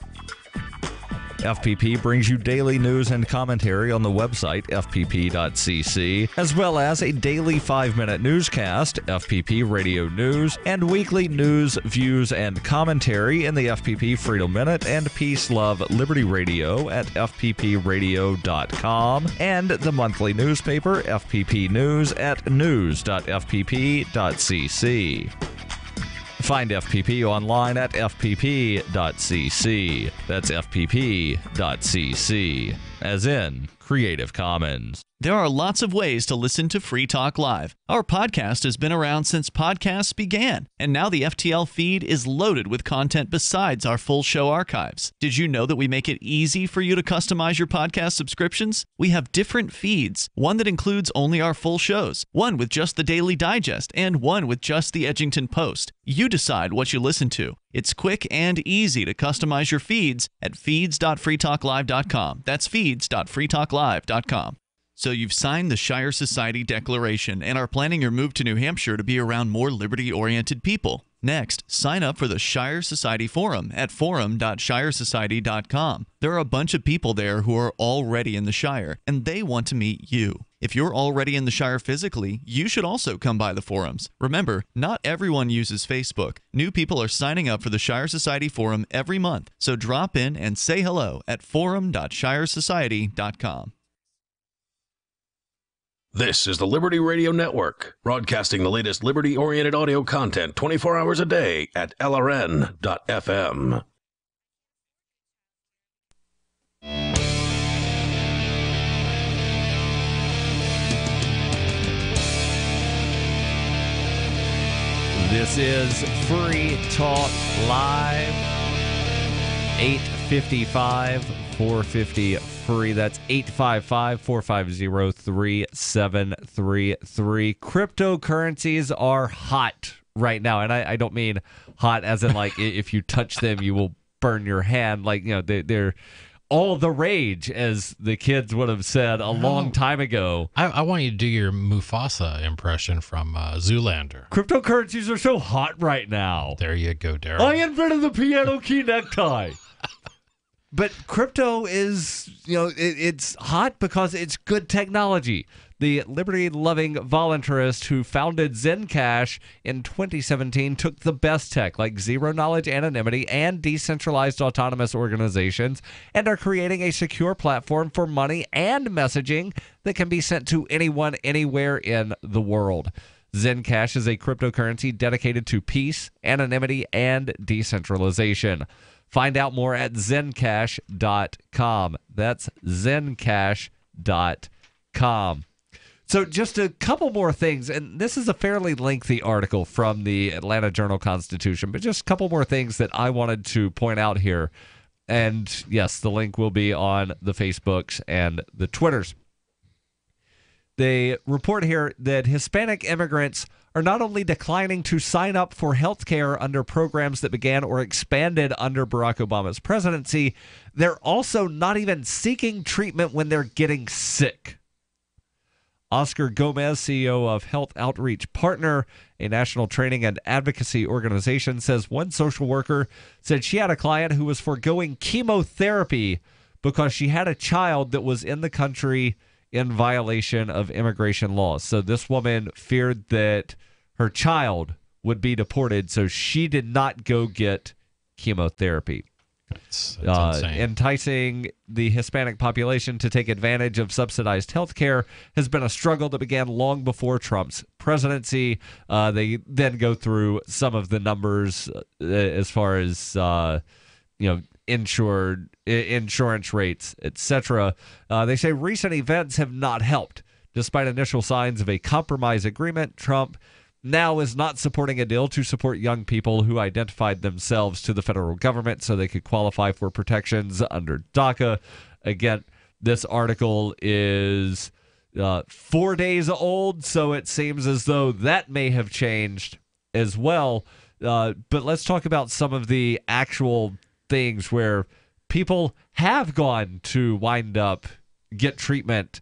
Speaker 2: FPP brings you daily news and commentary on the website fpp.cc, as well as a daily 5-minute newscast, FPP Radio News, and weekly news, views, and commentary in the FPP Freedom Minute and Peace, Love, Liberty Radio at fppradio.com, and the monthly newspaper FPP News at news.fpp.cc. Find FPP online at fpp.cc. That's fpp.cc, as in Creative Commons.
Speaker 4: There are lots of ways to listen to Free Talk Live. Our podcast has been around since podcasts began, and now the FTL feed is loaded with content besides our full show archives. Did you know that we make it easy for you to customize your podcast subscriptions? We have different feeds, one that includes only our full shows, one with just the Daily Digest, and one with just the Edgington Post. You decide what you listen to. It's quick and easy to customize your feeds at feeds.freetalklive.com. That's feeds.freetalklive.com. So you've signed the Shire Society Declaration and are planning your move to New Hampshire to be around more liberty-oriented people. Next, sign up for the Shire Society Forum at forum.shiresociety.com. There are a bunch of people there who are already in the Shire, and they want to meet you. If you're already in the Shire physically, you should also come by the forums. Remember, not everyone uses Facebook. New people are signing up for the Shire Society Forum every month, so drop in and say hello at forum.shiresociety.com.
Speaker 5: This is the Liberty Radio Network, broadcasting the latest liberty-oriented audio content 24 hours a day at LRN.FM.
Speaker 2: This is Free Talk Live, 855 450 free. That's 855-450-3733. Cryptocurrencies are hot right now, and I don't mean hot as in like if you touch them you will burn your hand. Like, you know, they're all the rage, as the kids would have said a long time ago.
Speaker 6: I want you to do your Mufasa impression from Zoolander.
Speaker 2: Cryptocurrencies are so hot right now.
Speaker 6: There you go, Darryl.
Speaker 2: I invented the piano key necktie. But crypto is, you know, it's hot because it's good technology. The liberty-loving voluntarist who founded Zencash in 2017 took the best tech, like zero-knowledge anonymity and decentralized autonomous organizations, and are creating a secure platform for money and messaging that can be sent to anyone, anywhere in the world. Zencash is a cryptocurrency dedicated to peace, anonymity, and decentralization. Find out more at zencash.com. That's zencash.com. So just a couple more things, and this is a fairly lengthy article from the Atlanta Journal-Constitution, but just a couple more things that I wanted to point out here. And yes, the link will be on the Facebooks and the Twitters. They report here that Hispanic immigrants are not only declining to sign up for health care under programs that began or expanded under Barack Obama's presidency, they're also not even seeking treatment when they're getting sick. Oscar Gomez, CEO of Health Outreach Partner, a national training and advocacy organization, says one social worker said she had a client who was foregoing chemotherapy because she had a child that was in the country in violation of immigration laws. So this woman feared that her child would be deported, so she did not go get chemotherapy.
Speaker 6: That's insane.
Speaker 2: Enticing the Hispanic population to take advantage of subsidized health care has been a struggle that began long before Trump's presidency. They then go through some of the numbers as far as insurance rates, etc. They say recent events have not helped. Despite initial signs of a compromise agreement, Trump now is not supporting a deal to support young people who identified themselves to the federal government so they could qualify for protections under DACA. Again, this article is
Speaker 1: 4 days old, so it seems as though that may have changed as well. But let's talk about some of the actual things where people have gone to wind up, get treatment,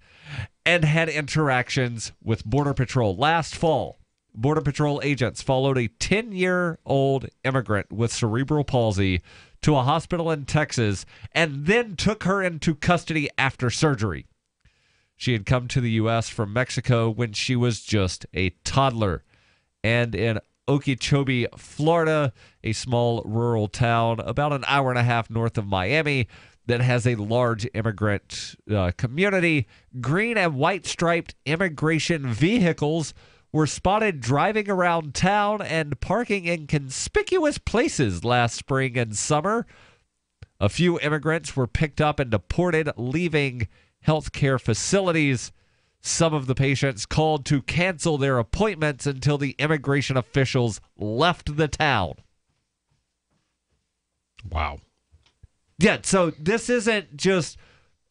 Speaker 1: and had interactions with Border Patrol. Last fall, Border Patrol agents followed a 10-year-old immigrant with cerebral palsy to a hospital in Texas and then took her into custody after surgery. She had come to the U.S. from Mexico when she was just a toddler. And in Okeechobee, Florida, a small rural town about an hour and a half north of Miami that has a large immigrant community, green and white striped immigration vehicles were spotted driving around town and parking in conspicuous places last spring and summer. A few immigrants were picked up and deported, leaving healthcare facilities. Some of the patients called to cancel their appointments until the immigration officials left the town.
Speaker 6: Wow.
Speaker 1: Yeah, so this isn't just,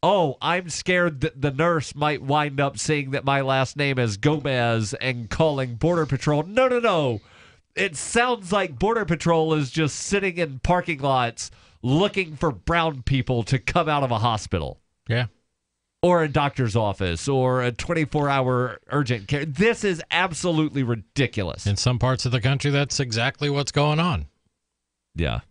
Speaker 1: oh, I'm scared that the nurse might wind up seeing that my last name is Gomez and calling Border Patrol. No. It sounds like Border Patrol is just sitting in parking lots looking for brown people to come out of a hospital.
Speaker 6: Yeah.
Speaker 1: Or a doctor's office or a 24-hour urgent care. This is absolutely ridiculous.
Speaker 6: In some parts of the country, that's exactly what's going on.
Speaker 1: Yeah.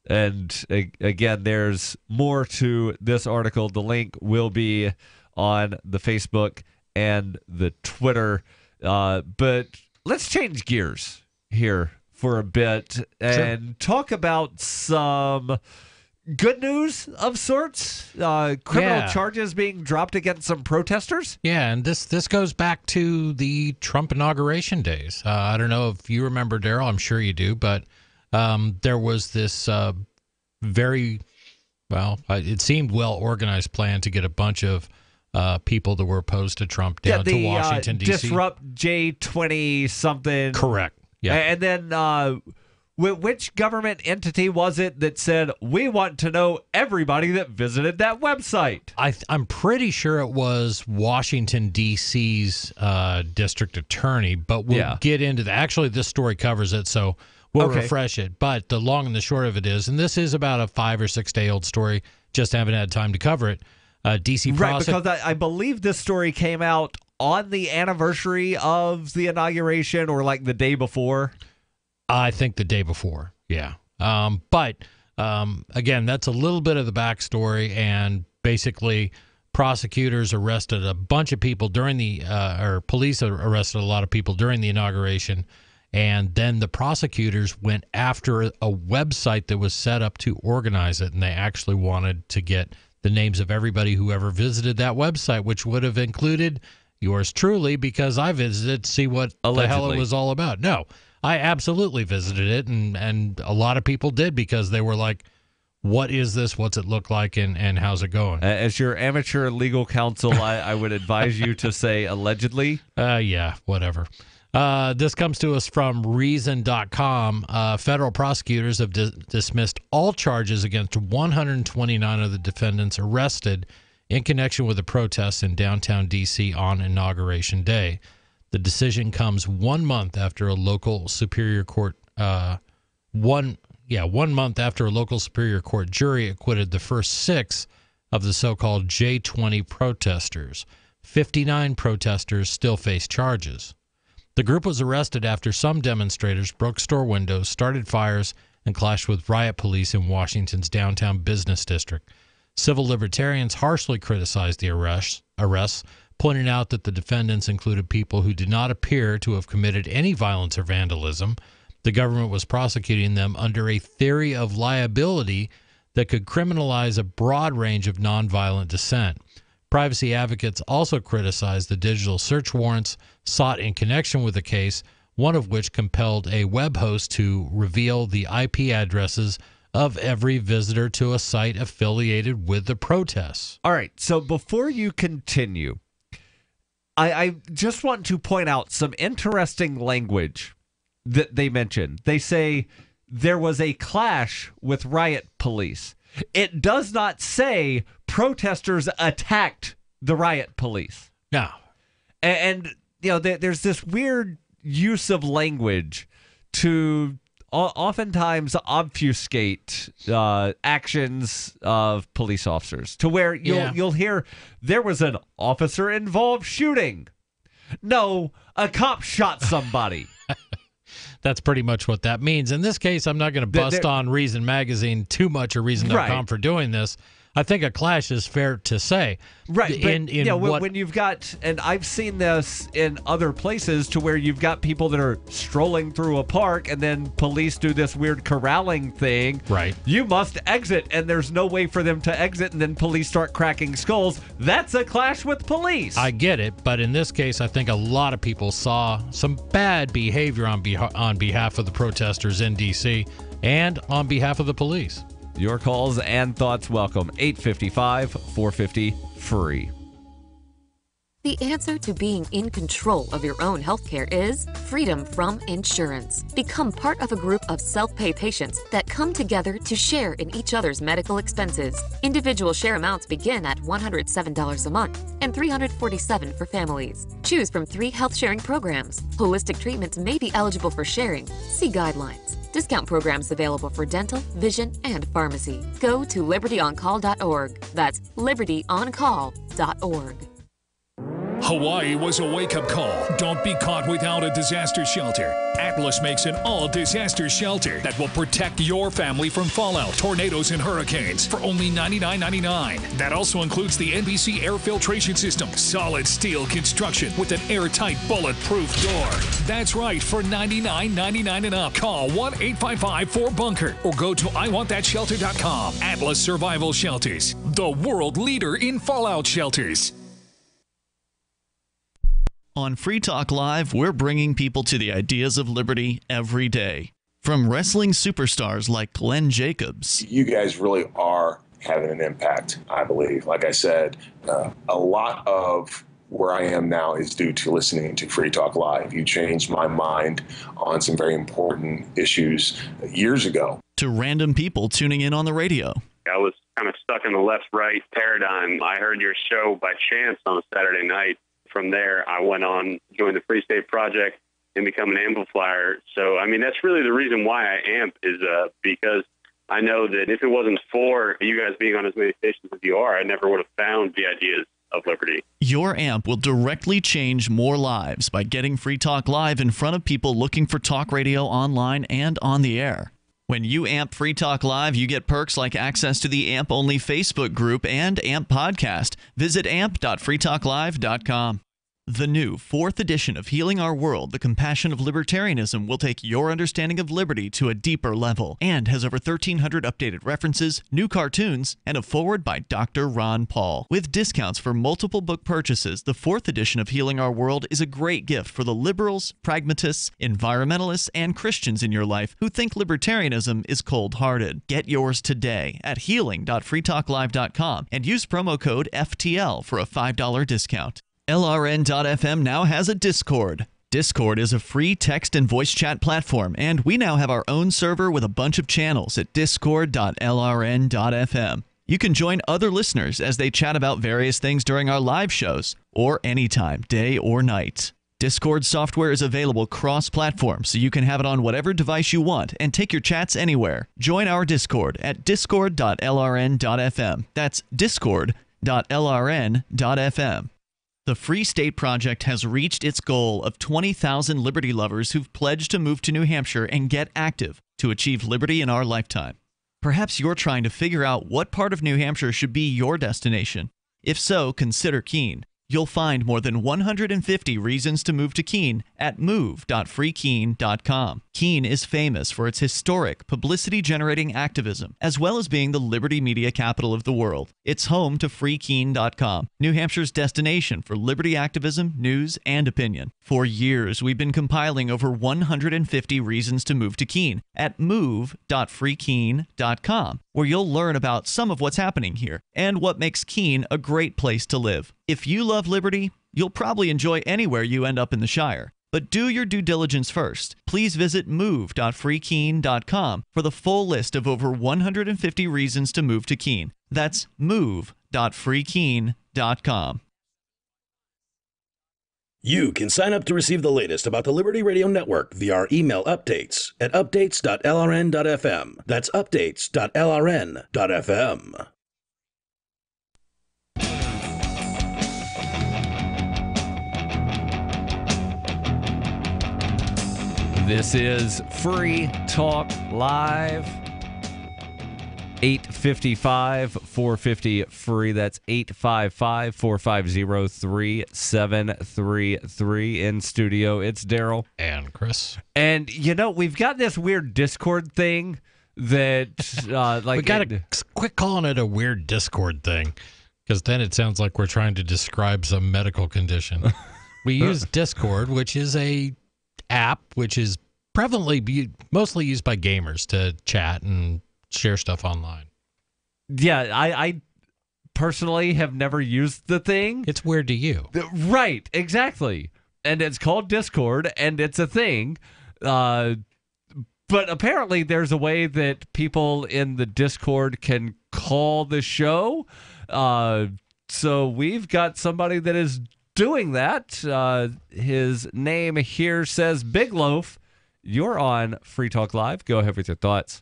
Speaker 1: And again, there's more to this article. The link will be on the Facebook and the Twitter. But let's change gears here for a bit and talk about some good news of sorts. Criminal charges being dropped against some protesters.
Speaker 6: Yeah, and this goes back to the Trump inauguration days. I don't know if you remember, Darryl. I'm sure you do, but there was this it seemed well-organized plan to get a bunch of people that were opposed to Trump down to Washington, D.C.
Speaker 1: Disrupt J20 something.
Speaker 6: Correct. Yeah.
Speaker 1: And then which government entity was it that said, we want to know everybody that visited that website?
Speaker 6: I'm pretty sure it was Washington, D.C.'s district attorney, but we'll get into that. Actually, this story covers it, so we'll refresh it. But the long and the short of it is, and this is about a 5 or 6 day old story, just haven't had time to cover it. D.C.
Speaker 1: Right, because I believe this story came out on the anniversary of the inauguration or like the day before.
Speaker 6: I think the day before, yeah. But again, that's a little bit of the backstory, and basically prosecutors arrested a bunch of people during the, or police arrested a lot of people during the inauguration, and then the prosecutors went after a website that was set up to organize it, and they actually wanted to get the names of everybody who ever visited that website, which would have included yours truly, because I visited to see what the hell it was all about. No, I absolutely visited it, and a lot of people did, because they were like, what is this? What's it look like? And how's it going?
Speaker 1: As your amateur legal counsel, I would advise you to say allegedly.
Speaker 6: Yeah, whatever. This comes to us from Reason.com. Federal prosecutors have dismissed all charges against 129 of the defendants arrested in connection with the protests in downtown D.C. on Inauguration Day. The decision comes 1 month after a local Superior Court 1 month after a local Superior Court jury acquitted the first 6 of the so-called J20 protesters. 59 protesters still face charges. The group was arrested after some demonstrators broke store windows, started fires, and clashed with riot police in Washington's downtown business district. Civil libertarians harshly criticized the arrests, pointing out that the defendants included people who did not appear to have committed any violence or vandalism. The government was prosecuting them under a theory of liability that could criminalize a broad range of nonviolent dissent. Privacy advocates also criticized the digital search warrants sought in connection with the case, one of which compelled a web host to reveal the IP addresses of every visitor to a site affiliated with the protests.
Speaker 1: All right, so before you continue, I just want to point out some interesting language that they mentioned. They say there was a clash with riot police. It does not say protesters attacked the riot police.
Speaker 6: No.
Speaker 1: And there's this weird use of language to oftentimes obfuscate actions of police officers, to where you'll hear there was an officer-involved shooting. No, a cop shot somebody.
Speaker 6: That's pretty much what that means. In this case, I'm not going to bust on Reason Magazine too much or Reason.com for doing this. I think a clash is fair to say.
Speaker 1: Right. But, when you've got, and I've seen this in other places, to where you've got people that are strolling through a park and then police do this weird corralling thing.
Speaker 6: Right.
Speaker 1: You must exit, and there's no way for them to exit, and then police start cracking skulls. That's a clash with police.
Speaker 6: I get it, but in this case, I think a lot of people saw some bad behavior on behalf of the protesters in D.C. and on behalf of the police.
Speaker 1: Your calls and thoughts welcome. 855-450-FREE.
Speaker 12: The answer to being in control of your own healthcare is freedom from insurance. Become part of a group of self-pay patients that come together to share in each other's medical expenses. Individual share amounts begin at $107 a month and $347 for families. Choose from 3 health-sharing programs. Holistic treatments may be eligible for sharing. See guidelines. Discount programs available for dental, vision, and pharmacy. Go to libertyoncall.org. That's libertyoncall.org.
Speaker 13: Hawaii was a wake-up call. Don't be caught without a disaster shelter. Atlas makes an all-disaster shelter that will protect your family from fallout, tornadoes, and hurricanes for only $99.99. That also includes the NBC air filtration system, solid steel construction with an airtight, bulletproof door. That's right, for $99.99 and up. Call 1-855-4BUNKER or go to iwantthatshelter.com. Atlas Survival Shelters, the world leader in fallout shelters.
Speaker 4: On Free Talk Live, we're bringing people to the ideas of liberty every day. From wrestling superstars like Glenn Jacobs.
Speaker 15: You guys really are having an impact, I believe. Like I said, a lot of where I am now is due to listening to Free Talk Live. You changed my mind on some very important issues years ago.
Speaker 4: To random people tuning in on the radio.
Speaker 16: I was kind of stuck in the left-right paradigm. I heard your show by chance on a Saturday night. From there, I went on, joined the Free State Project, and become an amplifier. So, I mean, that's really the reason why I amp is because I know that if it wasn't for you guys being on as many stations as you are, I never would have found the ideas of liberty.
Speaker 4: Your amp will directly change more lives by getting Free Talk Live in front of people looking for talk radio online and on the air. When you amp Free Talk Live, you get perks like access to the AMP-only Facebook group and AMP podcast. Visit amp.freetalklive.com. The new 4th edition of Healing Our World, The Compassion of Libertarianism, will take your understanding of liberty to a deeper level and has over 1,300 updated references, new cartoons, and a foreword by Dr. Ron Paul. With discounts for multiple book purchases, the 4th edition of Healing Our World is a great gift for the liberals, pragmatists, environmentalists, and Christians in your life who think libertarianism is cold-hearted. Get yours today at healing.freetalklive.com and use promo code FTL for a $5 discount. LRN.FM now has a Discord. Discord is a free text and voice chat platform, and we now have our own server with a bunch of channels at discord.lrn.fm. You can join other listeners as they chat about various things during our live shows, or anytime, day or night. Discord software is available cross-platform, so you can have it on whatever device you want and take your chats anywhere. Join our Discord at discord.lrn.fm. That's discord.lrn.fm. The Free State Project has reached its goal of 20,000 liberty lovers who've pledged to move to New Hampshire and get active to achieve liberty in our lifetime. Perhaps you're trying to figure out what part of New Hampshire should be your destination. If so, consider Keene. You'll find more than 150 reasons to move to Keene at move.freekeene.com. Keene is famous for its historic, publicity-generating activism, as well as being the liberty media capital of the world. It's home to freekeene.com, New Hampshire's destination for liberty activism, news, and opinion. For years, we've been compiling over 150 reasons to move to Keene at move.freekeene.com, where you'll learn about some of what's happening here and what makes Keene a great place to live. If you love liberty, you'll probably enjoy anywhere you end up in the Shire. But do your due diligence first. Please visit move.freekeene.com for the full list of over 150 reasons to move to Keene. That's move.freekeene.com.
Speaker 5: You can sign up to receive the latest about the Liberty Radio Network via our email updates at updates.lrn.fm. That's updates.lrn.fm.
Speaker 2: This is Free Talk Live. 855-450-FREE. That's 855-450-3733. In studio, it's Darryl.
Speaker 6: And Chris.
Speaker 2: And, we've got this weird Discord thing that,
Speaker 6: we got to quit calling it a weird Discord thing, because then it sounds like we're trying to describe some medical condition. We use Discord, which is a app which is mostly used by gamers to chat and share stuff online.
Speaker 2: Yeah, I personally have never used the thing.
Speaker 6: It's weird to you.
Speaker 2: Right, exactly. And it's called Discord, and it's a thing. But apparently there's a way that people in the Discord can call the show. So we've got somebody that is doing that. His name here says Big Loaf. You're on Free Talk Live. Go ahead with your thoughts.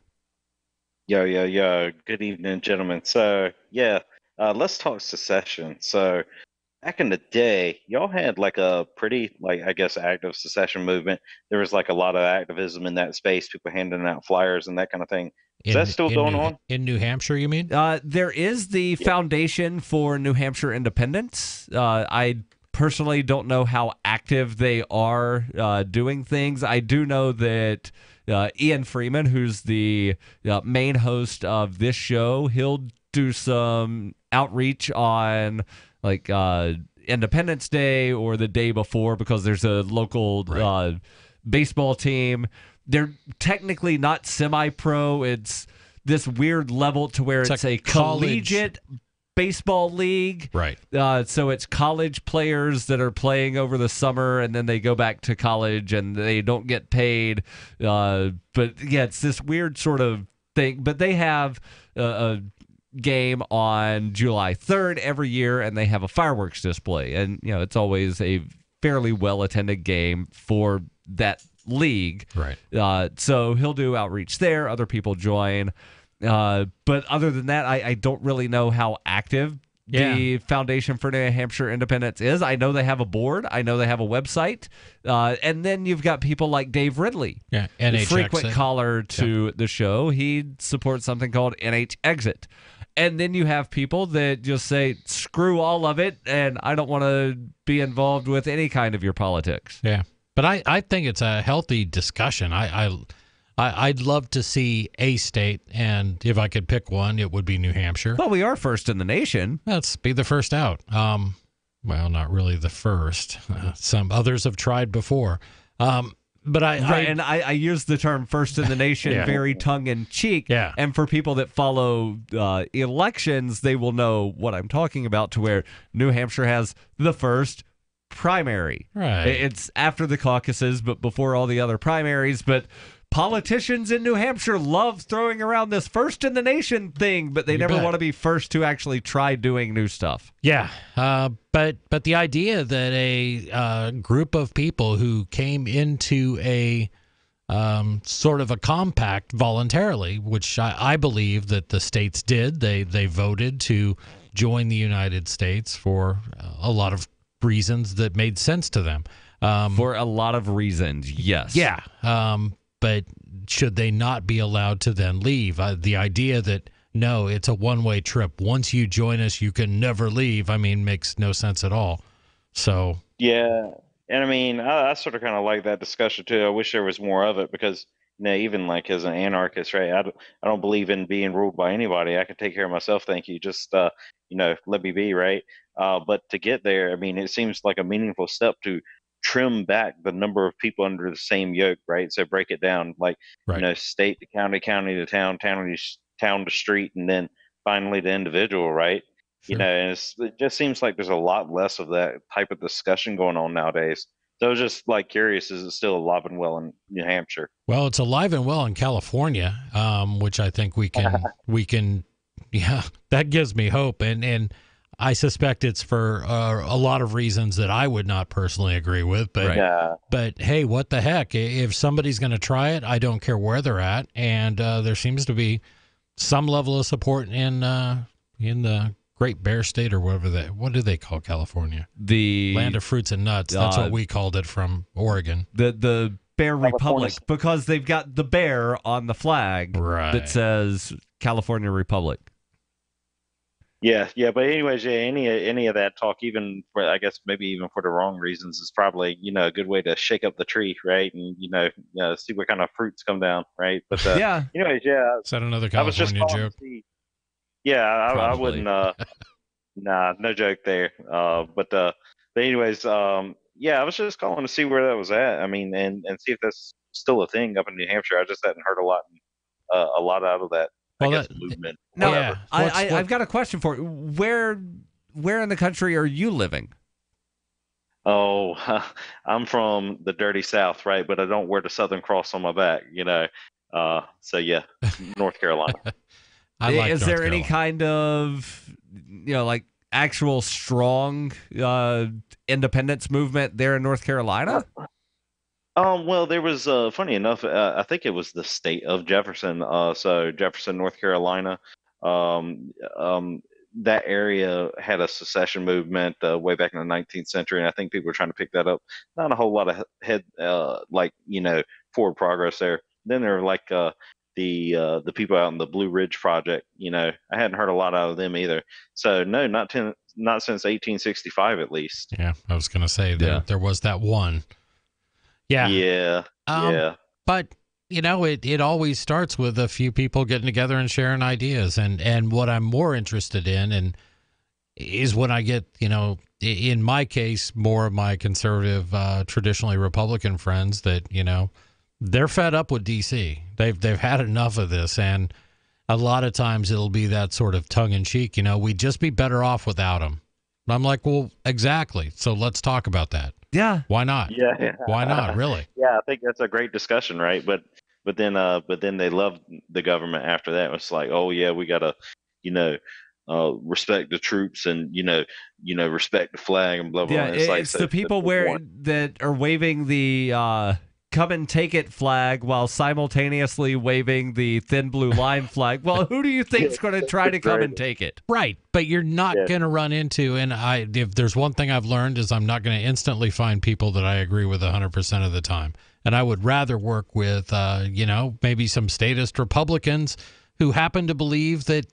Speaker 14: Yo. Good evening, gentlemen. So, let's talk secession. So, back in the day, y'all had like a pretty, active secession movement. There was like a lot of activism in that space, people handing out flyers and that kind of thing. Is that still going on?
Speaker 6: In New Hampshire, you mean?
Speaker 2: There is the Foundation for New Hampshire Independence. I personally don't know how active they are doing things. I do know that Ian Freeman, who's the main host of this show, he'll do some outreach on Independence Day or the day before, because there's a local baseball team. They're technically not semi-pro. It's this weird level to where it's a collegiate baseball league.
Speaker 6: Right.
Speaker 2: So it's college players that are playing over the summer, and then they go back to college and they don't get paid. But yeah, it's this weird sort of thing. But they have a game on July 3rd every year, and they have a fireworks display. And, it's always a fairly well-attended game for that league.
Speaker 6: Right.
Speaker 2: So he'll do outreach there. Other people join. But other than that, I don't really know how active the Foundation for New Hampshire Independence is. I know they have a board. I know they have a website. And then you've got people like Dave Ridley,
Speaker 6: NH
Speaker 2: frequent
Speaker 6: Exit.
Speaker 2: caller to the show. He supports something called NH Exit. And then you have people that just say, screw all of it, and I don't want to be involved with any kind of your politics.
Speaker 6: Yeah. But I think it's a healthy discussion. I'd love to see a state, and if I could pick one, it would be New Hampshire.
Speaker 2: Well, we are first in the nation.
Speaker 6: Let's be the first out. Well, not really the first. Some others have tried before. But
Speaker 2: I use the term first in the nation very tongue-in-cheek.
Speaker 6: Yeah.
Speaker 2: And for people that follow elections, they will know what I'm talking about, to where New Hampshire has the first primary.
Speaker 6: Right.
Speaker 2: It's after the caucuses, but before all the other primaries. But politicians in New Hampshire love throwing around this first in the nation thing, but they never want to be first to actually try doing new stuff.
Speaker 6: Yeah. But the idea that a group of people who came into a sort of a compact voluntarily, which I believe that the states did, they voted to join the United States for a lot of reasons that made sense to them.
Speaker 2: For a lot of reasons, yes.
Speaker 6: Yeah. But should they not be allowed to then leave? The idea that, no, it's a one-way trip. Once you join us, you can never leave, makes no sense at all. So
Speaker 14: Yeah. And I sort of kind of like that discussion too. I wish there was more of it, because, even like as an anarchist, right, I don't believe in being ruled by anybody. I can take care of myself. Thank you. Just, let me be, right? But to get there, it seems like a meaningful step to trim back the number of people under the same yoke, right? So break it down, like, state to county, county to town, town to street, and then finally the individual, right? Sure. And it just seems like there's a lot less of that type of discussion going on nowadays. So I was just curious, is it still alive and well in New Hampshire?
Speaker 6: Well, it's alive and well in California, which I think we can, that gives me hope. And I suspect it's for a lot of reasons that I would not personally agree with. But but hey, what the heck? If somebody's going to try it, I don't care where they're at. And there seems to be some level of support in the Great Bear State, or what do they call California?
Speaker 2: The
Speaker 6: Land of Fruits and Nuts. That's what we called it from Oregon.
Speaker 2: The Bear Republic, because they've got the bear on the flag that says California Republic.
Speaker 14: Yeah. But anyways, any of that talk, even for, I guess maybe even for the wrong reasons, is probably a good way to shake up the tree, right? And see what kind of fruits come down, right? But anyways,
Speaker 6: Is that another California joke?
Speaker 14: I wouldn't. Nah, no joke there. But anyways, I was just calling to see where that was at. I mean, and see if that's still a thing up in New Hampshire. I just hadn't heard a lot out of that. Movement.
Speaker 2: No, I've got a question for you. Where in the country are you living?
Speaker 14: Oh, I'm from the dirty South, right? But I don't wear the Southern Cross on my back, So yeah, North Carolina.
Speaker 2: Is there any kind of like actual strong independence movement there in North Carolina?
Speaker 14: Well, there was funny enough. I think it was the state of Jefferson. So Jefferson, North Carolina. That area had a secession movement way back in the 19th century, and I think people were trying to pick that up. Not a whole lot of forward progress there. Then there were like the people out in the Blue Ridge Project. I hadn't heard a lot out of them either. So no, not since 1865 at least.
Speaker 6: Yeah, I was going to say there was that one. Yeah. But it always starts with a few people getting together and sharing ideas. And what I'm more interested in is when I get, in my case, more of my conservative, traditionally Republican friends that, they're fed up with DC. They've had enough of this. And a lot of times it'll be that sort of tongue in cheek, we'd just be better off without them. And I'm like, well, exactly. So let's talk about that.
Speaker 2: Yeah.
Speaker 6: Why not?
Speaker 14: Yeah.
Speaker 6: Why not? Really?
Speaker 14: Yeah, I think that's a great discussion, right? But then they loved the government after that. It's like, oh yeah, we gotta, respect the troops and respect the flag and blah blah.
Speaker 2: Yeah, it's the people that are waving the come and take it flag while simultaneously waving the thin blue line flag. Well, who do you think's going to try to come and take it?
Speaker 6: Right, but you're not going to run into, and if there's one thing I've learned is I'm not going to instantly find people that I agree with 100% of the time. And I would rather work with, maybe some statist Republicans who happen to believe that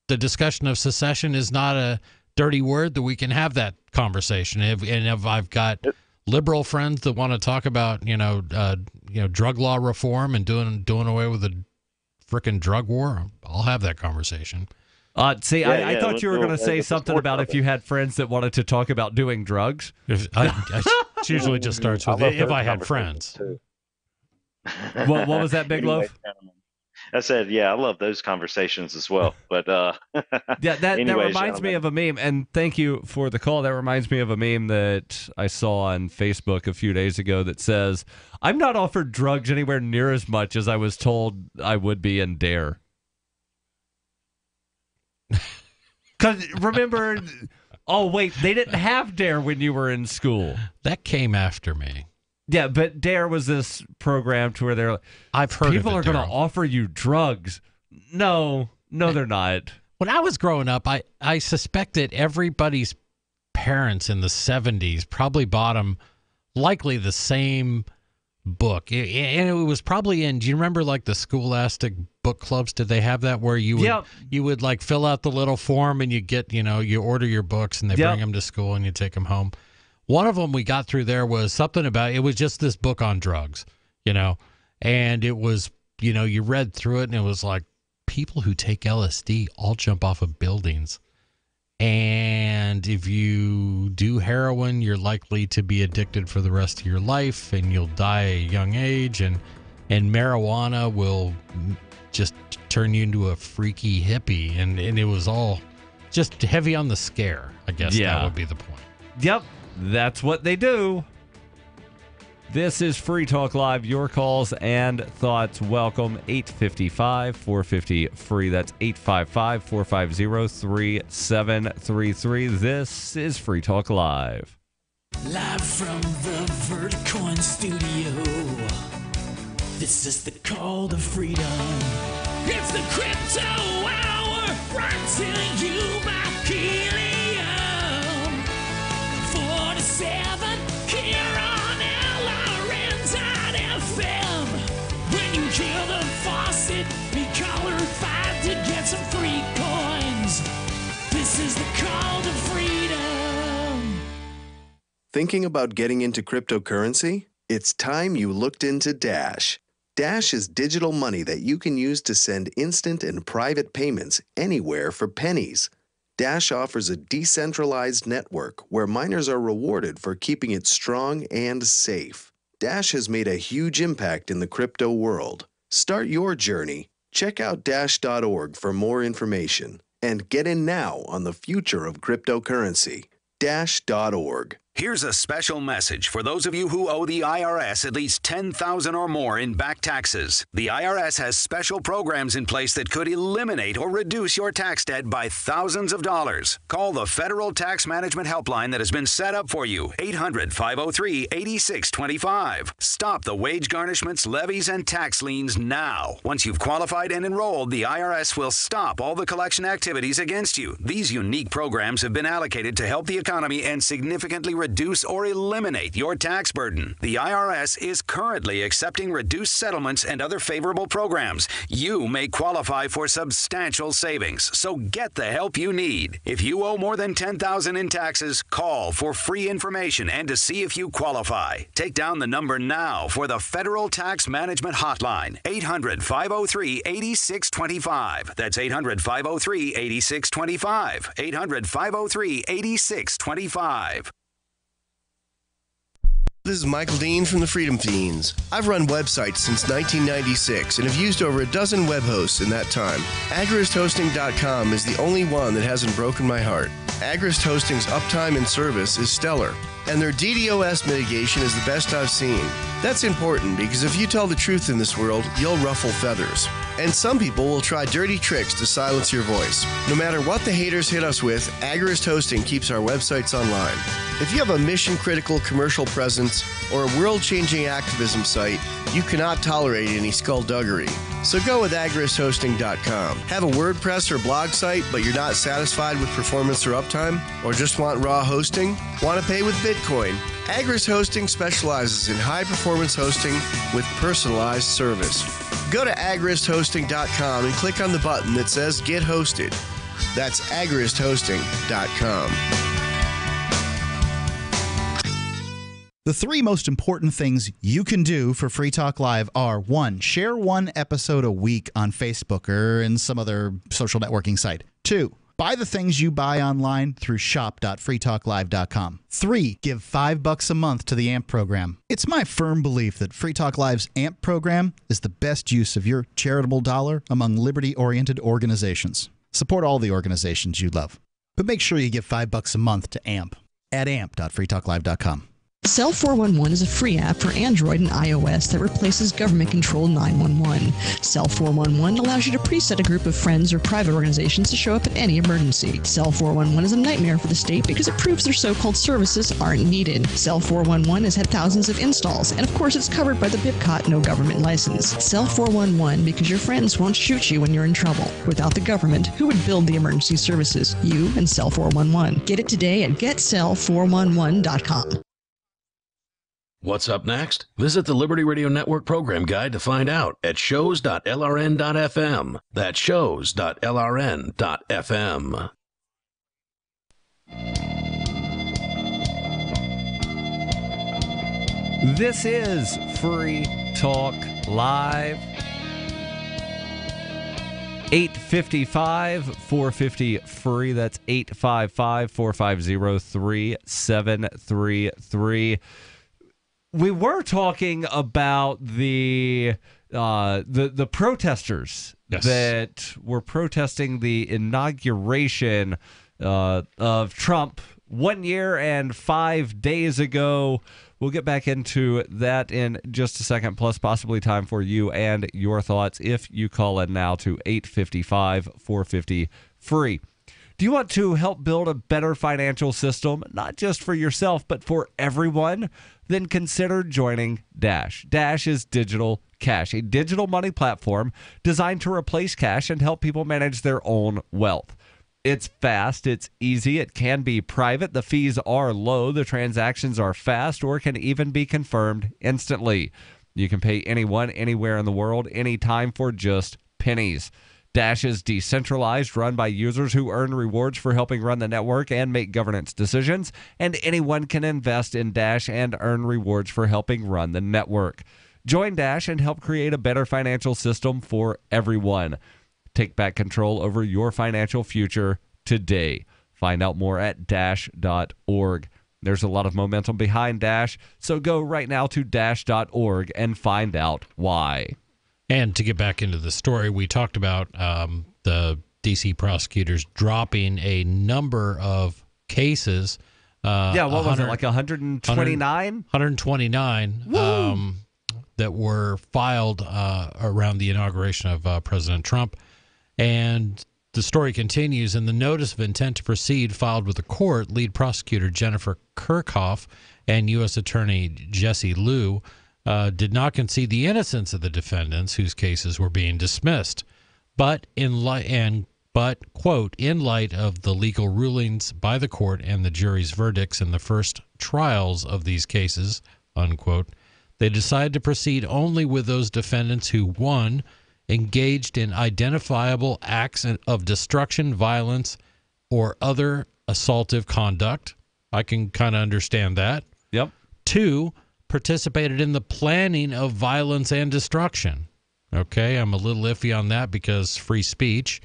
Speaker 6: the discussion of secession is not a dirty word, that we can have that conversation. If I've got liberal friends that want to talk about, drug law reform and doing away with the frickin' drug war, I'll have that conversation.
Speaker 2: I thought you were going to say something about if you had friends that wanted to talk about doing drugs.
Speaker 6: It usually just starts with if I had friends.
Speaker 2: What was that, Big Loaf?
Speaker 14: I said, I love those conversations as well. But
Speaker 2: that reminds me of a meme, and thank you for the call. That reminds me of a meme that I saw on Facebook a few days ago that says, "I'm not offered drugs anywhere near as much as I was told I would be in Dare." Because remember, they didn't have Dare when you were in school.
Speaker 6: That came after me.
Speaker 2: Yeah, but Dare was this program to where they're like,
Speaker 6: I've heard
Speaker 2: people
Speaker 6: of it,
Speaker 2: are going to offer you drugs. No, they're not.
Speaker 6: When I was growing up, I suspect that everybody's parents in the 70s probably bought them likely the same book. And it was probably do you remember like the Scholastic book clubs? Did they have that where you would like fill out the little form and you get, you order your books and they bring them to school and you take them home? One of them we got through there was something about, it was just this book on drugs, and it was, you read through it and it was like, people who take LSD all jump off of buildings. And if you do heroin, you're likely to be addicted for the rest of your life and you'll die at a young age. And marijuana will just turn you into a freaky hippie. And it was all just heavy on the scare, I guess that would be the point.
Speaker 2: Yep. That's what they do. This is Free Talk Live. Your calls and thoughts welcome. 855-450-FREE. That's 855-450-3733. This is Free Talk Live.
Speaker 10: Live from the Verticoin studio. This is the call to freedom. It's the Crypto Hour, brought to you by Helium 47 here on LRN.FM. When you hear the faucet, be caller 5 to get some free coins. This is the call to freedom.
Speaker 9: Thinking about getting into cryptocurrency? It's time you looked into Dash. Dash is digital money that you can use to send instant and private payments anywhere for pennies. Dash offers a decentralized network where miners are rewarded for keeping it strong and safe. Dash has made a huge impact in the crypto world. Start your journey. Check out dash.org for more information and get in now on the future of cryptocurrency. Dash.org.
Speaker 18: Here's a special message for those of you who owe the IRS at least $10,000 or more in back taxes. The IRS has special programs in place that could eliminate or reduce your tax debt by thousands of dollars. Call the Federal Tax Management Helpline that has been set up for you, 800-503-8625. Stop the wage garnishments, levies, and tax liens now. Once you've qualified and enrolled, the IRS will stop all the collection activities against you. These unique programs have been allocated to help the economy and significantly reduce or eliminate your tax burden. The IRS is currently accepting reduced settlements and other favorable programs. You may qualify for substantial savings, so get the help you need. If you owe more than $10,000 in taxes, call for free information and to see if you qualify. Take down the number now for the Federal Tax Management Hotline, 800-503-8625. That's 800-503-8625. 800-503-8625.
Speaker 19: This is Michael Dean from the Freedom Fiends. I've run websites since 1996 and have used over a dozen web hosts in that time. AgristHosting.com is the only one that hasn't broken my heart. Agrist Hosting's uptime and service is stellar, and their DDoS mitigation is the best I've seen. That's important because if you tell the truth in this world, you'll ruffle feathers. And some people will try dirty tricks to silence your voice. No matter what the haters hit us with, Agrist Hosting keeps our websites online. If you have a mission-critical commercial presence or a world-changing activism site, you cannot tolerate any skullduggery. So go with agristhosting.com. Have a WordPress or blog site, but you're not satisfied with performance or uptime? Or just want raw hosting? Want to pay with Bitcoin? Agrist Hosting specializes in high-performance hosting with personalized service. Go to agristhosting.com and click on the button that says Get Hosted. That's agristhosting.com.
Speaker 17: The three most important things you can do for Free Talk Live are: 1, share one episode a week on Facebook or in some other social networking site. 2, buy the things you buy online through shop.freetalklive.com. 3, give $5 a month to the AMP program. It's my firm belief that Free Talk Live's AMP program is the best use of your charitable dollar among liberty-oriented organizations. Support all the organizations you love, but make sure you give $5 a month to AMP at amp.freetalklive.com.
Speaker 21: Cell 411 is a free app for Android and iOS that replaces government-controlled 911. Cell 411 allows you to preset a group of friends or private organizations to show up at any emergency. Cell 411 is a nightmare for the state because it proves their so-called services aren't needed. Cell 411 has had thousands of installs, and of course it's covered by the BIPCOT no government license. Cell 411 because your friends won't shoot you when you're in trouble. Without the government, who would build the emergency services? You and Cell 411. Get it today at getcell411.com.
Speaker 5: What's up next? Visit the Liberty Radio Network program guide to find out at shows.lrn.fm. That's shows.lrn.fm.
Speaker 2: This is Free Talk Live. 855-450-FREE. That's 855-450-3733. We were talking about the protesters that were protesting the inauguration of Trump 1 year and 5 days ago.
Speaker 1: We'll get back into that in just a second, plus possibly time for you and your thoughts if you call in now to 855-450-FREE. Do you want to help build a better financial system, not just for yourself, but for everyone? Then consider joining Dash. Dash is Digital Cash, a digital money platform designed to replace cash and help people manage their own wealth. It's fast, it's easy, it can be private, the fees are low, the transactions are fast, or can even be confirmed instantly. You can pay anyone, anywhere in the world, anytime for just pennies. Dash is decentralized, run by users who earn rewards for helping run the network and make governance decisions, and anyone can invest in Dash and earn rewards for helping run the network. Join Dash and help create a better financial system for everyone. Take back control over your financial future today. Find out more at dash.org. There's a lot of momentum behind Dash, so go right now to dash.org and find out why.
Speaker 6: And to get back into the story, we talked about the D.C. prosecutors dropping a number of cases.
Speaker 1: What was it, like 129?
Speaker 6: 129 that were filed around the inauguration of President Trump. And the story continues. In the notice of intent to proceed filed with the court, lead prosecutor Jennifer Kirchhoff and U.S. Attorney Jesse Liu did not concede the innocence of the defendants whose cases were being dismissed. But quote, in light of the legal rulings by the court and the jury's verdicts in the first trials of these cases, unquote, they decided to proceed only with those defendants who, one, engaged in identifiable acts of destruction, violence, or other assaultive conduct. I can kind of understand that.
Speaker 1: Yep.
Speaker 6: Two, participated in the planning of violence and destruction. Okay, I'm a little iffy on that because free speech.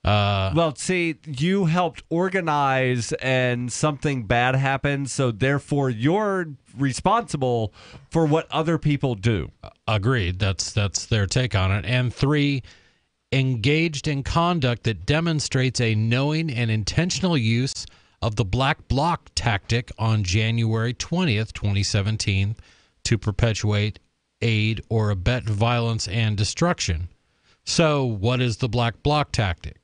Speaker 1: Well, see, you helped organize and something bad happened, so therefore you're responsible for what other people do.
Speaker 6: Agreed. That's their take on it. And three, engaged in conduct that demonstrates a knowing and intentional use of the black bloc tactic on January 20th, 2017 to perpetuate, aid, or abet violence and destruction. So what is the black bloc tactic?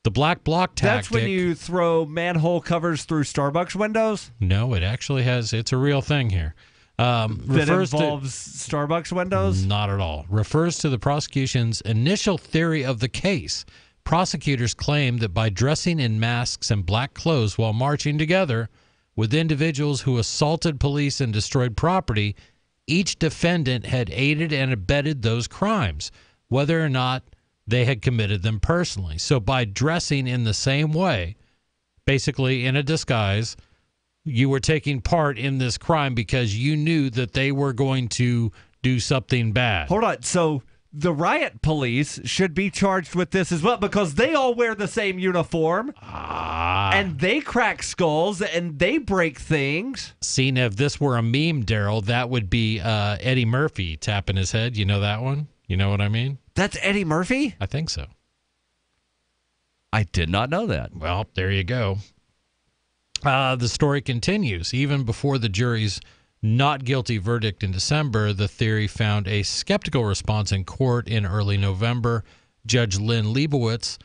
Speaker 6: The black bloc tactic...
Speaker 1: That's when you throw manhole covers through Starbucks windows?
Speaker 6: No, it actually has... It's a real thing here.
Speaker 1: That involves Starbucks windows?
Speaker 6: Not at all. Refers to the prosecution's initial theory of the case. Prosecutors claim that by dressing in masks and black clothes while marching together with individuals who assaulted police and destroyed property, each defendant had aided and abetted those crimes, whether or not they had committed them personally. So by dressing in the same way, basically in a disguise, you were taking part in this crime because you knew that they were going to do something bad.
Speaker 1: Hold on. So the riot police should be charged with this as well because they all wear the same uniform and they crack skulls and they break things.
Speaker 6: See, now if this were a meme, Darryl, that would be Eddie Murphy tapping his head. You know that one? You know what I mean?
Speaker 1: That's Eddie Murphy?
Speaker 6: I think so.
Speaker 1: I did not know that.
Speaker 6: Well, there you go. The story continues. Even before the jury's not guilty verdict in December, the theory found a skeptical response in court in early November. Judge Lynn Leibowitz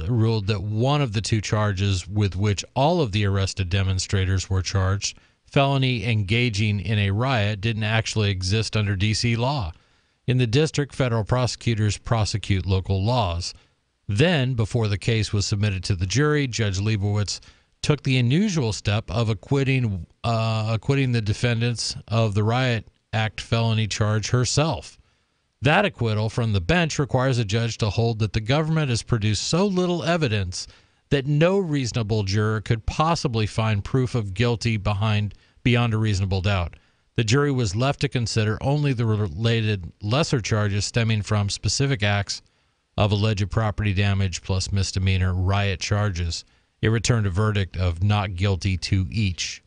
Speaker 6: ruled that one of the two charges with which all of the arrested demonstrators were charged, felony engaging in a riot, didn't actually exist under D.C. law. In the district, federal prosecutors prosecute local laws. Then, before the case was submitted to the jury, Judge Leibowitz took the unusual step of acquitting the defendants of the Riot Act felony charge herself. That acquittal from the bench requires a judge to hold that the government has produced so little evidence that no reasonable juror could possibly find proof of guilty beyond a reasonable doubt. The jury was left to consider only the related lesser charges stemming from specific acts of alleged property damage plus misdemeanor riot charges. It returned a verdict of not guilty to each.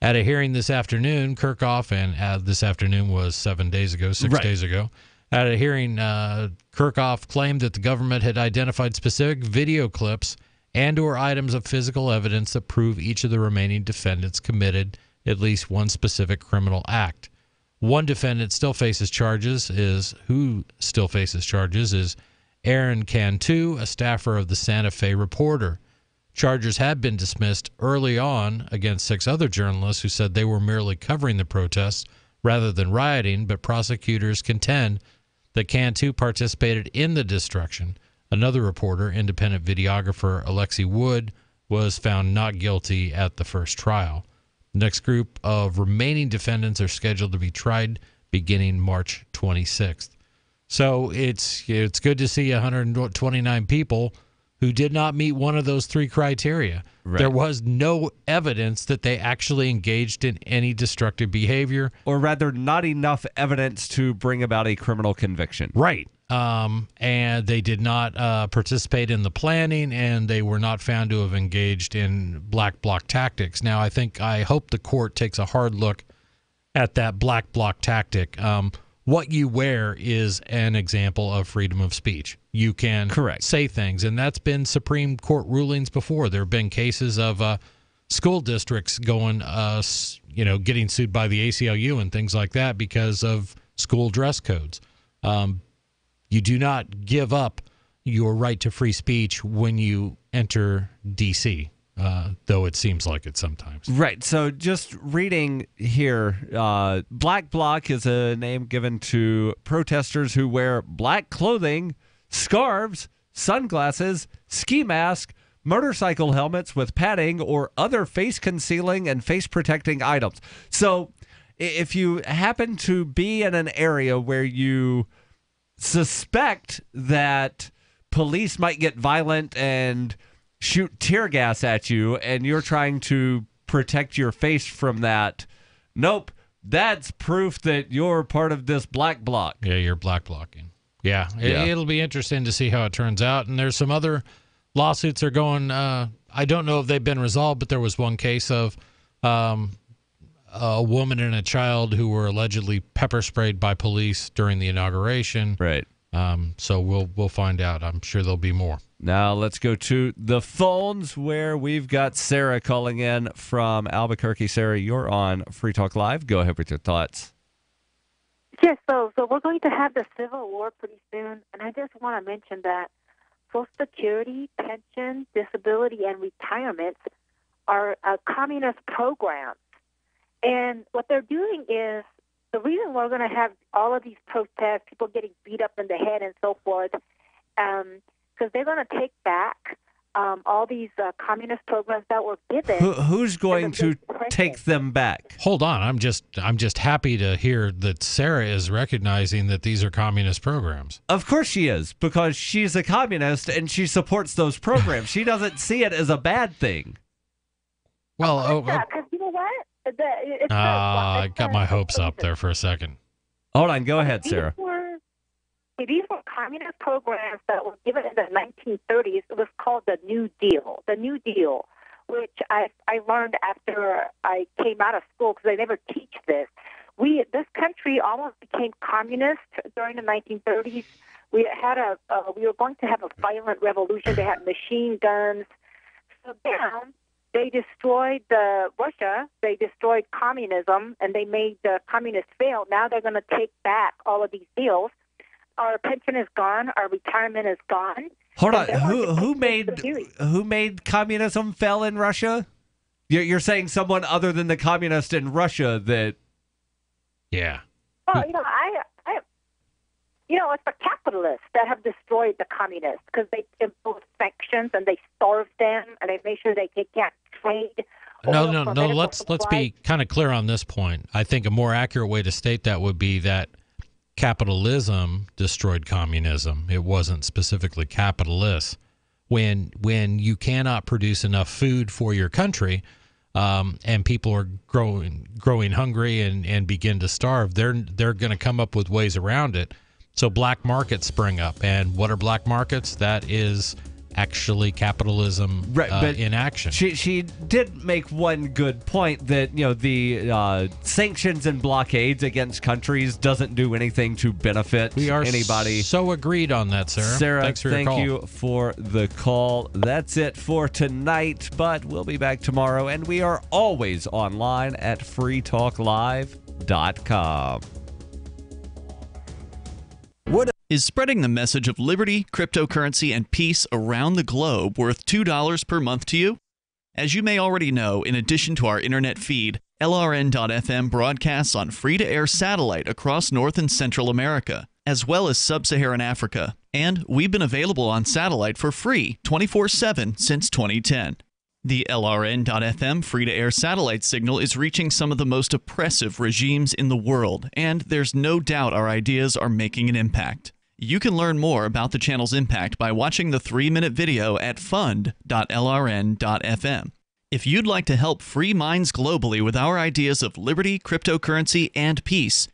Speaker 6: At a hearing this afternoon, Kirchhoff, and this afternoon was 6 days ago, at a hearing, Kirchhoff claimed that the government had identified specific video clips and or items of physical evidence that prove each of the remaining defendants committed at least one specific criminal act. One defendant still faces charges is Aaron Cantu, a staffer of the Santa Fe Reporter. Charges had been dismissed early on against 6 other journalists who said they were merely covering the protests rather than rioting, but prosecutors contend that Cantu participated in the destruction. Another reporter, independent videographer Alexi Wood, was found not guilty at the first trial. The next group of remaining defendants are scheduled to be tried beginning March 26th. So it's good to see 129 people who did not meet one of those 3 criteria.
Speaker 2: Right.
Speaker 6: There was no evidence that they actually engaged in any destructive behavior.
Speaker 2: Or rather, not enough evidence to bring about a criminal conviction.
Speaker 6: Right. And they did not participate in the planning, and they were not found to have engaged in black bloc tactics. Now, I hope the court takes a hard look at that black bloc tactic. What you wear is an example of freedom of speech. You can say things, and that's been Supreme Court rulings before. There have been cases of school districts going, getting sued by the ACLU and things like that because of school dress codes. You do not give up your right to free speech when you enter D.C., though it seems like it sometimes.
Speaker 2: Right. So just reading here, Black Bloc is a name given to protesters who wear black clothing, scarves, sunglasses, ski mask, motorcycle helmets with padding, or other face-concealing and face-protecting items. So if you happen to be in an area where you suspect that police might get violent and shoot tear gas at you, and you're trying to protect your face from that, nope, that's proof that you're part of this black bloc.
Speaker 6: Yeah, you're black blocking. Yeah, it'll be interesting to see how it turns out. And there's some other lawsuits are going, I don't know if they've been resolved, but there was one case of a woman and a child who were allegedly pepper sprayed by police during the inauguration.
Speaker 2: Right.
Speaker 6: So we'll find out. I'm sure there'll be more.
Speaker 2: Now let's go to the phones where we've got Sarah calling in from Albuquerque. Sarah, you're on Free Talk Live. Go ahead with your thoughts.
Speaker 3: Yes, so we're going to have the Civil War pretty soon, and I just want to mention that Social Security, pension, disability, and retirement are communist programs. And what they're doing is, the reason we're going to have all of these protests, people getting beat up in the head and so forth, because they're going to take back all these communist programs that were given.
Speaker 2: Who's going to take them back?
Speaker 6: Hold on, I'm just happy to hear that Sarah is recognizing that these are communist programs.
Speaker 2: Of course she is, because she's a communist and she supports those programs. She doesn't see it as a bad thing.
Speaker 6: Well,
Speaker 3: because you know what?
Speaker 6: I got my hopes up there for a second.
Speaker 2: Hold on, go ahead, Sarah.
Speaker 3: These were communist programs that were given in the 1930s. It was called the New Deal. The New Deal, which I learned after I came out of school because they never teach this. This country almost became communist during the 1930s. We were going to have a violent revolution. They had machine guns. So then they destroyed Russia. They destroyed communism, and they made the communists fail. Now they're going to take back all of these deals. Our pension is gone. Our retirement is gone.
Speaker 2: Hold on. Who made communism fail in Russia? You're saying someone other than the communist in Russia that?
Speaker 6: Yeah.
Speaker 3: Oh, it's the capitalists that have destroyed the communists because they imposed sanctions and they starved them and they made sure they can't trade.
Speaker 6: No. Let's be kind of clear on this point. I think a more accurate way to state that would be that capitalism destroyed communism. It wasn't specifically capitalists. When you cannot produce enough food for your country, and people are growing hungry and begin to starve, they're going to come up with ways around it. So black markets spring up. And what are black markets? That is actually capitalism in action.
Speaker 1: She did make one good point that, the sanctions and blockades against countries doesn't do anything to benefit anybody.
Speaker 6: So agreed on that, Sarah.
Speaker 1: Sarah,
Speaker 6: thanks for your call.
Speaker 1: Thank you for the call. That's it for tonight, but we'll be back tomorrow, and we are always online at freetalklive.com.
Speaker 4: Is spreading the message of liberty, cryptocurrency, and peace around the globe worth $2 per month to you? As you may already know, in addition to our internet feed, LRN.FM broadcasts on free-to-air satellite across North and Central America, as well as Sub-Saharan Africa. And we've been available on satellite for free 24/7 since 2010. The LRN.FM free-to-air satellite signal is reaching some of the most oppressive regimes in the world, and there's no doubt our ideas are making an impact. You can learn more about the channel's impact by watching the 3-minute video at fund.lrn.fm. If you'd like to help free minds globally with our ideas of liberty, cryptocurrency, and peace,